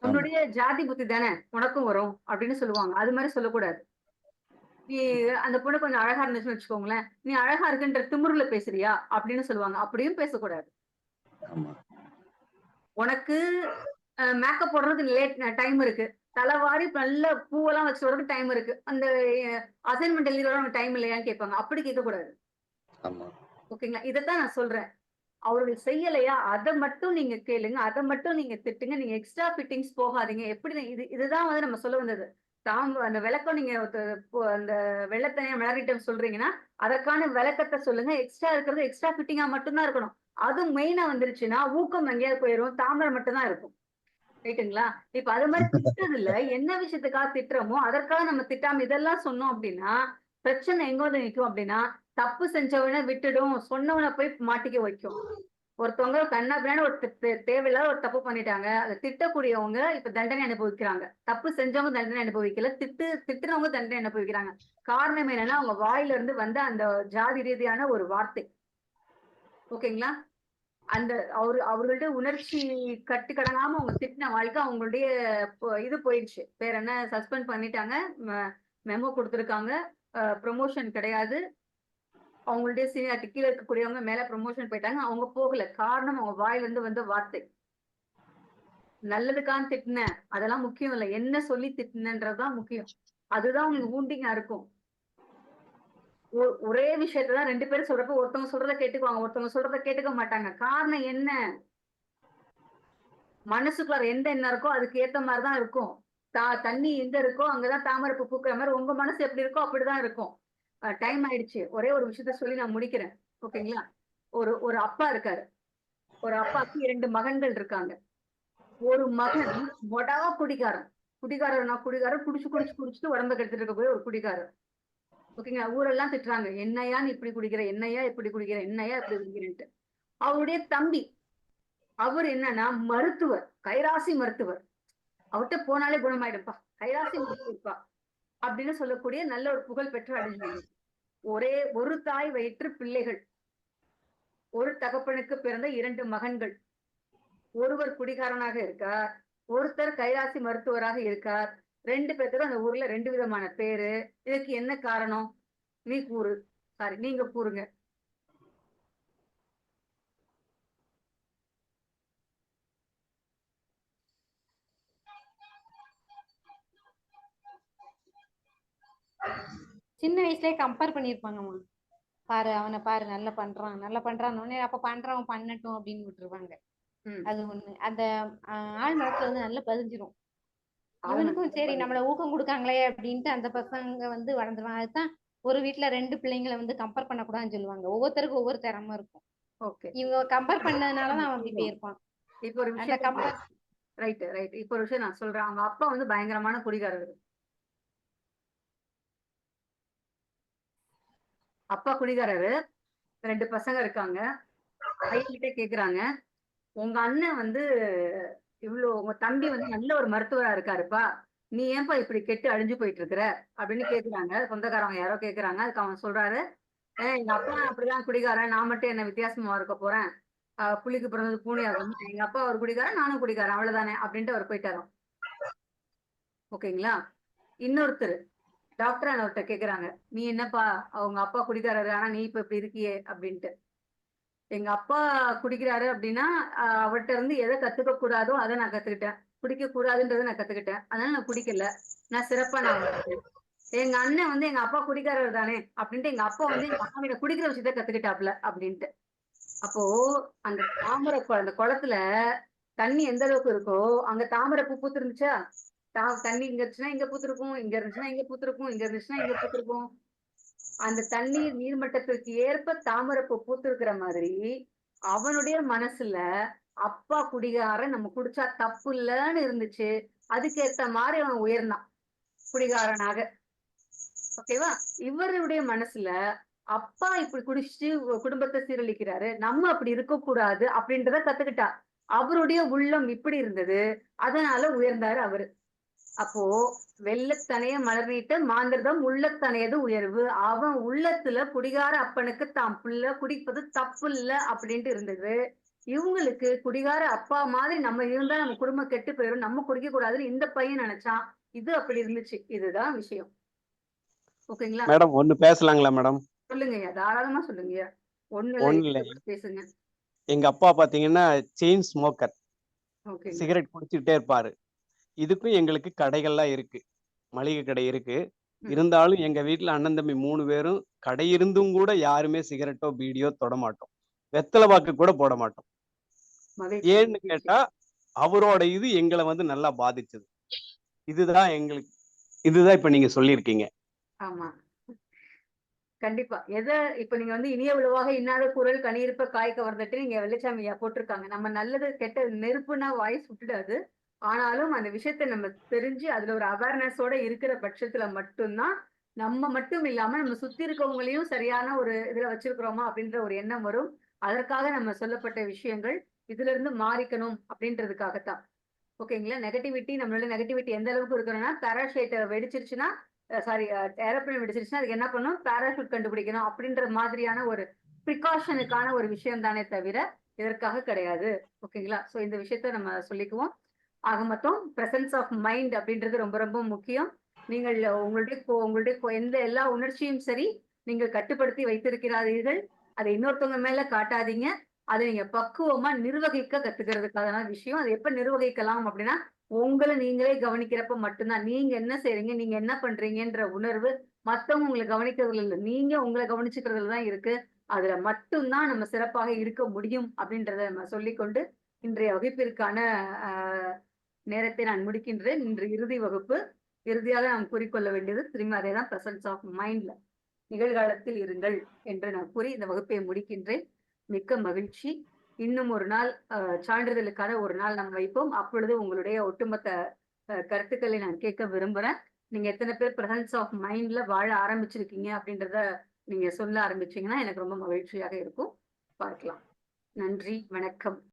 உன்னுடைய ஜாதி புத்தி தானே உனக்கும் வரும் அப்படின்னு சொல்லுவாங்க. அது மாதிரி சொல்லக்கூடாது. நீ அந்த பொண்ணு கொஞ்சம் அழகா இருந்துச்சுன்னு வச்சுக்கோங்களேன், நீ அழகா இருக்குன்ற திமிருல பேசுறியா அப்படின்னு சொல்லுவாங்க. அப்படியும் பேசக்கூடாது. உனக்கு மேக்கப் போடுறதுக்கு லேட் டைம் இருக்கு, தலைவாரி நல்ல பூவெல்லாம் வச்சு வரதுக்கு டைம் இருக்கு, அந்த அசைன்மெண்ட் எழுதிட உனக்கு டைம் இல்லையான்னு கேட்பாங்க. அப்படி கேட்கக்கூடாது. ஓகேங்களா? இதைத்தான் நான் சொல்றேன். அவருடைய செய்யலையா அதை மட்டும் நீங்க கேளுங்க, அதை மட்டும் நீங்க திட்டுங்க. நீங்க எக்ஸ்ட்ரா ஃபிட்டிங்ஸ் போகாதீங்க. எப்படி இதுதான் வந்து நம்ம சொல்ல வந்தது. அந்த விளக்கம் நீங்க அந்த வெள்ளத்தனியா மிளகிட்ட சொல்றீங்கன்னா அதற்கான விளக்கத்தை சொல்லுங்க. எக்ஸ்ட்ரா இருக்கிறது எக்ஸ்ட்ரா ஃபிட்டிங்கா மட்டும்தான் இருக்கணும். அது மெயினா வந்துருச்சுன்னா ஊக்கம் எங்கேயாவது போயிடும், தாமரை மட்டும்தான் இருக்கும். ரைட்டுங்களா? இப்ப அது மாதிரி திட்டுறது இல்ல, என்ன விஷயத்துக்காக திட்டுறோமோ அதற்காக நம்ம திட்டாம இதெல்லாம் சொன்னோம் அப்படின்னா பிரச்சனை எங்க வந்து நிற்கும் அப்படின்னா, தப்பு செஞ்சவனை விட்டுடும், சொன்னவனை போய் மாட்டிக்க வைக்கும். ஒருத்தவங்க கண்ணாபின்னு ஒரு தேவையில்லாத ஒரு தப்பு பண்ணிட்டாங்க, அதை திட்டக்கூடியவங்க இப்ப தண்டனை அனுபவிக்கிறாங்க. தப்பு செஞ்சவங்க தண்டனை அனுபவிக்கல, திட்டுறவங்க தண்டனை அனுபவிக்கிறாங்க. காரணம் என்னன்னா அவங்க வாயில இருந்து வந்த அந்த ஜாதி ரீதியான ஒரு வார்த்தை. ஓகேங்களா? அந்த அவர்கள்ட்ட உணர்ச்சி கட்டு கடங்காம அவங்க திட்டின வாழ்க்கை அவங்களுடைய இது போயிடுச்சு. பேர் என்ன, சஸ்பெண்ட் பண்ணிட்டாங்க, மெமோ கொடுத்துருக்காங்க, ப்ரொமோஷன் கிடையாது. அவங்களுடைய சீனியாரிட்டி கீழே இருக்கக்கூடியவங்க மேல ப்ரொமோஷன் போயிட்டாங்க, அவங்க போகல. காரணம் அவங்க வாயில இருந்து வந்த வார்த்தை. நல்லதுக்கான திட்டின அதெல்லாம் முக்கியம் இல்லை, என்ன சொல்லி திட்டினன்றதுதான் முக்கியம். அதுதான் உங்களுக்கு ஊண்டிங்கா இருக்கும். ஒரே விஷயத்தான் ரெண்டு பேரும் சொல்றப்ப ஒருத்தவங்க சொல்றதை கேட்டுக்குவாங்க, ஒருத்தவங்க சொல்றதை கேட்டுக்க மாட்டாங்க. காரணம் என்ன? மனசுக்குள்ள எந்த எண்ணம் இருக்கோ அதுக்கு ஏத்த மாதிரிதான் இருக்கும். தண்ணி எங்க இருக்கோ அங்கதான் தாமரைப்பு பூக்குற மாதிரி உங்க மனசு எப்படி இருக்கோ அப்படிதான் இருக்கும். டைம் ஆயிடுச்சு. ஒரே ஒரு விஷயத்த சொல்லி நான் முடிக்கிறேன். ஓகேங்களா? ஒரு அப்பா இருக்காரு. ஒரு அப்பாவுக்கு 2 மகன்கள் இருக்காங்க. ஒரு மகன் மொடா குடிகாரன். குடிகாரர் குடிச்சுட்டு உடம்ப கெடுத்துட்டு இருக்க போய் ஒரு குடிகாரர். ஓகேங்களா? ஊரெல்லாம் திட்டுறாங்க, என்னையா நீ இப்படி குடிக்கிற, என்னையா இப்படி குடிக்கிற, என்னையா இப்படி குடிக்கிறேன்ட்டு. அவருடைய தம்பி அவர் என்னன்னா மருத்துவர், கைராசி மருத்துவர். அவர்கிட்ட போனாலே குணமாயிடுப்பா, கைராசி மருத்துவர்ப்பா அப்படின்னு சொல்லக்கூடிய நல்ல ஒரு புகழ் பெற்று அடைஞ்சாங்க. ஒரே ஒரு தாய் வயிற்று பிள்ளைகள், ஒரு தகப்பனுக்கு பிறந்த 2 மகன்கள். ஒருவர் குடிகாரனாக இருக்கார், ஒருத்தர் கைராசி மருத்துவராக இருக்கார். 2 பேருக்கும் அந்த ஊர்ல 2 விதமான பேரு. இதுக்கு என்ன காரணம்? நீங்க கூறுங்க. சின்ன வயசுலயே கம்பேர் பண்ணிருப்பாங்கம்மா. பாரு அவனை பாரு, நல்லா பண்றான் அப்ப பண்றவன் பண்ணட்டும் அப்படின்னு விட்டுருவாங்க. அது ஒண்ணு. அந்த ஆள் மனசுல வந்து நல்லா பதிஞ்சிரும். அவனுக்கும் சரி நம்மள ஊக்கம் கொடுக்காங்களே அப்படின்ட்டு அந்த பசங்க வந்து வளர்ந்துருவாங்க. அதுதான் ஒரு வீட்டுல 2 பிள்ளைங்களை வந்து கம்பேர் பண்ணக்கூடாதுன்னு சொல்லுவாங்க. ஒவ்வொருத்தருக்கும் ஒவ்வொரு திறமை இருக்கும். இவங்க கம்பேர் பண்ணதுனாலதான் அவன் அப்படி போயிருப்பான். இப்ப ஒரு விஷயம் ரைட். இப்ப ஒரு விஷயம் நான் சொல்றேன். அவங்க அப்பா வந்து பயங்கரமான குடிகாரர். அப்பா குடிகாரரு, 2 பசங்க இருக்காங்க. பையன்கிட்ட கேக்குறாங்க, உங்க அண்ணன் வந்து உங்க தம்பி வந்து நல்ல ஒரு மருத்துவரா இருக்காருப்பா, நீ ஏன்பா இப்படி கெட்டு அழிஞ்சு போயிட்டு இருக்கிற அப்படின்னு கேக்குறாங்க. சொந்தக்காரங்க யாரோ கேக்குறாங்க. அதுக்கு அவன் சொல்றாரு, எங்க அப்பா அப்படிதான் குடிகாரன், நான் மட்டும் என்ன வித்தியாசமா இருக்க போறேன், புலிக்கு பிறந்தது பூனையாகும், எங்க அப்பா ஒரு குடிகாரன் நானும் குடிகாரன் அவ்வளவுதானே அப்படின்ட்டு அவர் போயிட்டாராம். ஓகேங்களா? இன்னொருத்தர் டாக்டர் அவர்கிட்ட கேக்குறாங்க, நீ என்னப்பா அவங்க அப்பா குடிக்காரரு ஆனா நீ இப்ப இப்படி இருக்கியே அப்படின்ட்டு. எங்க அப்பா குடிக்கிறாரு அப்படின்னா அவர்கிட்ட இருந்து எதை கத்துக்க கூடாதோ அதை நான் கத்துக்கிட்டேன், குடிக்க கூடாதுன்றதை நான் கத்துக்கிட்டேன், அதனால நான் குடிக்கல, நான் சிறப்பா நான் எங்க அண்ணன் வந்து எங்க அப்பா குடிக்காரர் தானே அப்படின்ட்டு எங்க அப்பா வந்து எங்க அம்மா கிட்ட குடிக்கிற விஷயத்த கத்துக்கிட்டாப்ல அப்படின்ட்டு. அப்போ அந்த தாமரை அந்த குளத்துல தண்ணி எந்த அளவுக்கு இருக்கோ அங்க தாமரை பூ பூத்து இருந்துச்சா? தண்ணி இங்க இருந்துச்சுன்னா இங்க பூத்திருக்கும், இங்க இருந்துச்சுன்னா இங்க பூத்திருக்கும், இங்க இருந்துச்சுன்னா இங்க பூத்திருக்கும். அந்த தண்ணீர் நீர்மட்டத்திற்கு ஏற்ப தாமரைப்பூ பூத்திருக்கிற மாதிரி அவனுடைய மனசுல அப்பா குடிகாரன், நம்ம குடிச்சா தப்பு இல்லைன்னு இருந்துச்சு. அதுக்கேத்த மாதிரி அவன் உயர்ந்தான் குடிகாரனாக. ஓகேவா? இவருடைய மனசுல அப்பா இப்படி குடிச்சிட்டு குடும்பத்தை சீரழிக்கிறாரு, நம்ம அப்படி இருக்க கூடாது அப்படின்றத கத்துக்கிட்டா. அவருடைய உள்ளம் இப்படி இருந்தது, அதனால உயர்ந்தாரு அவரு. அப்போ வெள்ளத்தனைய மலர்நீட்ட மாந்திரதம் உள்ளத்தனையது உயர்வு. அவன் உள்ளத்துல குடிகார அப்பனுக்கு தான் புள்ள குடிப்பது தப்பு இல்ல அப்படின்ட்டு இருந்தது. இவங்களுக்கு குடிகார அப்பா மாதிரி நம்ம இருந்தா நம்ம குடும்பம் கெட்டு போயிடும், நம்ம குடிக்க கூடாதுன்னு இந்த பையன் நினைச்சான். இது அப்படி இருந்துச்சு. இதுதான் விஷயம். ஓகேங்களா? மேடம் ஒண்ணு பேசலாங்களா மேடம்? சொல்லுங்கய்யா, தாராளமா சொல்லுங்கய்யா. ஒண்ணு ஒண்ணு இல்ல. இல்ல, பேசுங்க. எங்க அப்பா பாத்தீங்கன்னா செயின் ஸ்மோக்கர், ஓகேங்க. சிகரெட் குடிச்சுக்கிட்டே இருப்பாரு. இதுக்கும் எங்களுக்கு கடைகள்லாம் இருக்கு, மளிகை கடை இருக்கு. இருந்தாலும் எங்க வீட்டுல அண்ணன் தம்பி 3 பேரும் கடை இருந்தும் கூட யாருமே சிகரெட்டோ பீடியோ தொட மாட்டோம், வெத்தலை பாக்கு கூட போட மாட்டோம். ஏன்னு கேட்டா அவரோட இது எங்களை வந்து நல்லா பாதிச்சது. இதுதான் எங்களுக்கு, இதுதான் இப்ப நீங்க சொல்லியிருக்கீங்க. ஆமா, கண்டிப்பா. இப்ப நீங்க வந்து இனிய உளவாக இன்னாத குரல் கனியிருப்ப காய் கவர்ந்துட்டு நீங்க வெள்ளச்சாமி ஐயா போட்டிருக்காங்க. நம்ம நல்லது கெட்ட நெருப்புனா வாய் சுட்டுடாது. ஆனாலும் அந்த விஷயத்த நம்ம தெரிஞ்சு அதுல ஒரு அவேர்னஸோட இருக்கிற பட்சத்துல மட்டும்தான் நம்ம மட்டும் இல்லாம நம்ம சுத்தி இருக்கவங்களையும் சரியான ஒரு இதுல வச்சிருக்கிறோமா அப்படின்ற ஒரு எண்ணம் வரும். அதற்காக நம்ம சொல்லப்பட்ட விஷயங்கள் இதுல இருந்து மாறிக்கணும் அப்படின்றதுக்காகத்தான். ஓகேங்களா? நம்மளோட நெகட்டிவிட்டி எந்த அளவுக்கு இருக்கணும்னா, பேராஷூட் வெடிச்சிருச்சுன்னா, சாரி, ஏரோப்ளேன் வெடிச்சிருச்சுன்னா அதுக்கு என்ன பண்ணணும், பேராஷூட் கண்டுபிடிக்கணும் அப்படின்ற மாதிரியான ஒரு ப்ரிகாஷனுக்கான ஒரு விஷயம் தானே தவிர இதற்காக கிடையாது. ஓகேங்களா? சோ இந்த விஷயத்த நம்ம சொல்லிக்குவோம். ஆக மொத்தம் பிரசன்ஸ் ஆஃப் மைண்ட் அப்படின்றது ரொம்ப ரொம்ப முக்கியம். நீங்கள் உங்களுடைய எந்த எல்லா உணர்ச்சியும் சரி நீங்கள் கட்டுப்படுத்தி வைத்திருக்கிறார்கள். அதை இன்னொருத்தவங்க மேல காட்டாதீங்க. அதை நீங்க பக்குவமா நிர்வகிக்க கத்துக்கிறதுக்கான விஷயம். அதை எப்ப நிர்வகிக்கலாம் அப்படின்னா, உங்களை நீங்களே கவனிக்கிறப்ப மட்டும்தான். நீங்க என்ன செய்றீங்க, நீங்க என்ன பண்றீங்கன்ற உணர்வு மத்தவங்க உங்களை கவனிக்கிறதுல இல்ல, நீங்க உங்களை கவனிச்சுக்கிறதுல தான் இருக்கு. அதுல மட்டும்தான் நம்ம சிறப்பாக இருக்க முடியும் அப்படின்றத நம்ம சொல்லிக்கொண்டு இன்றைய வகுப்பிற்கான நேரத்தை நான் முடிக்கின்றேன். இன்று இறுதி வகுப்பு. இறுதியாக நாம் கூறிக்கொள்ள வேண்டியது திரும்பி அதேதான், பிரசன்ஸ் ஆஃப் மைண்ட்ல நிகழ்காலத்தில் இருங்கள் என்று நான் கூறி இந்த வகுப்பை முடிக்கின்றேன். மிக்க மகிழ்ச்சி. இன்னும் ஒரு நாள் சான்றிதழுக்கான ஒரு நாள் நம்ம வைப்போம். அப்பொழுது உங்களுடைய ஒட்டுமொத்த கருத்துக்களை நான் கேட்க விரும்புறேன். நீங்க எத்தனை பேர் பிரசன்ஸ் ஆஃப் மைண்ட்ல வாழ ஆரம்பிச்சிருக்கீங்க அப்படின்றத நீங்க சொல்ல ஆரம்பிச்சீங்கன்னா எனக்கு ரொம்ப மகிழ்ச்சியாக இருக்கும். பார்க்கலாம். நன்றி, வணக்கம்.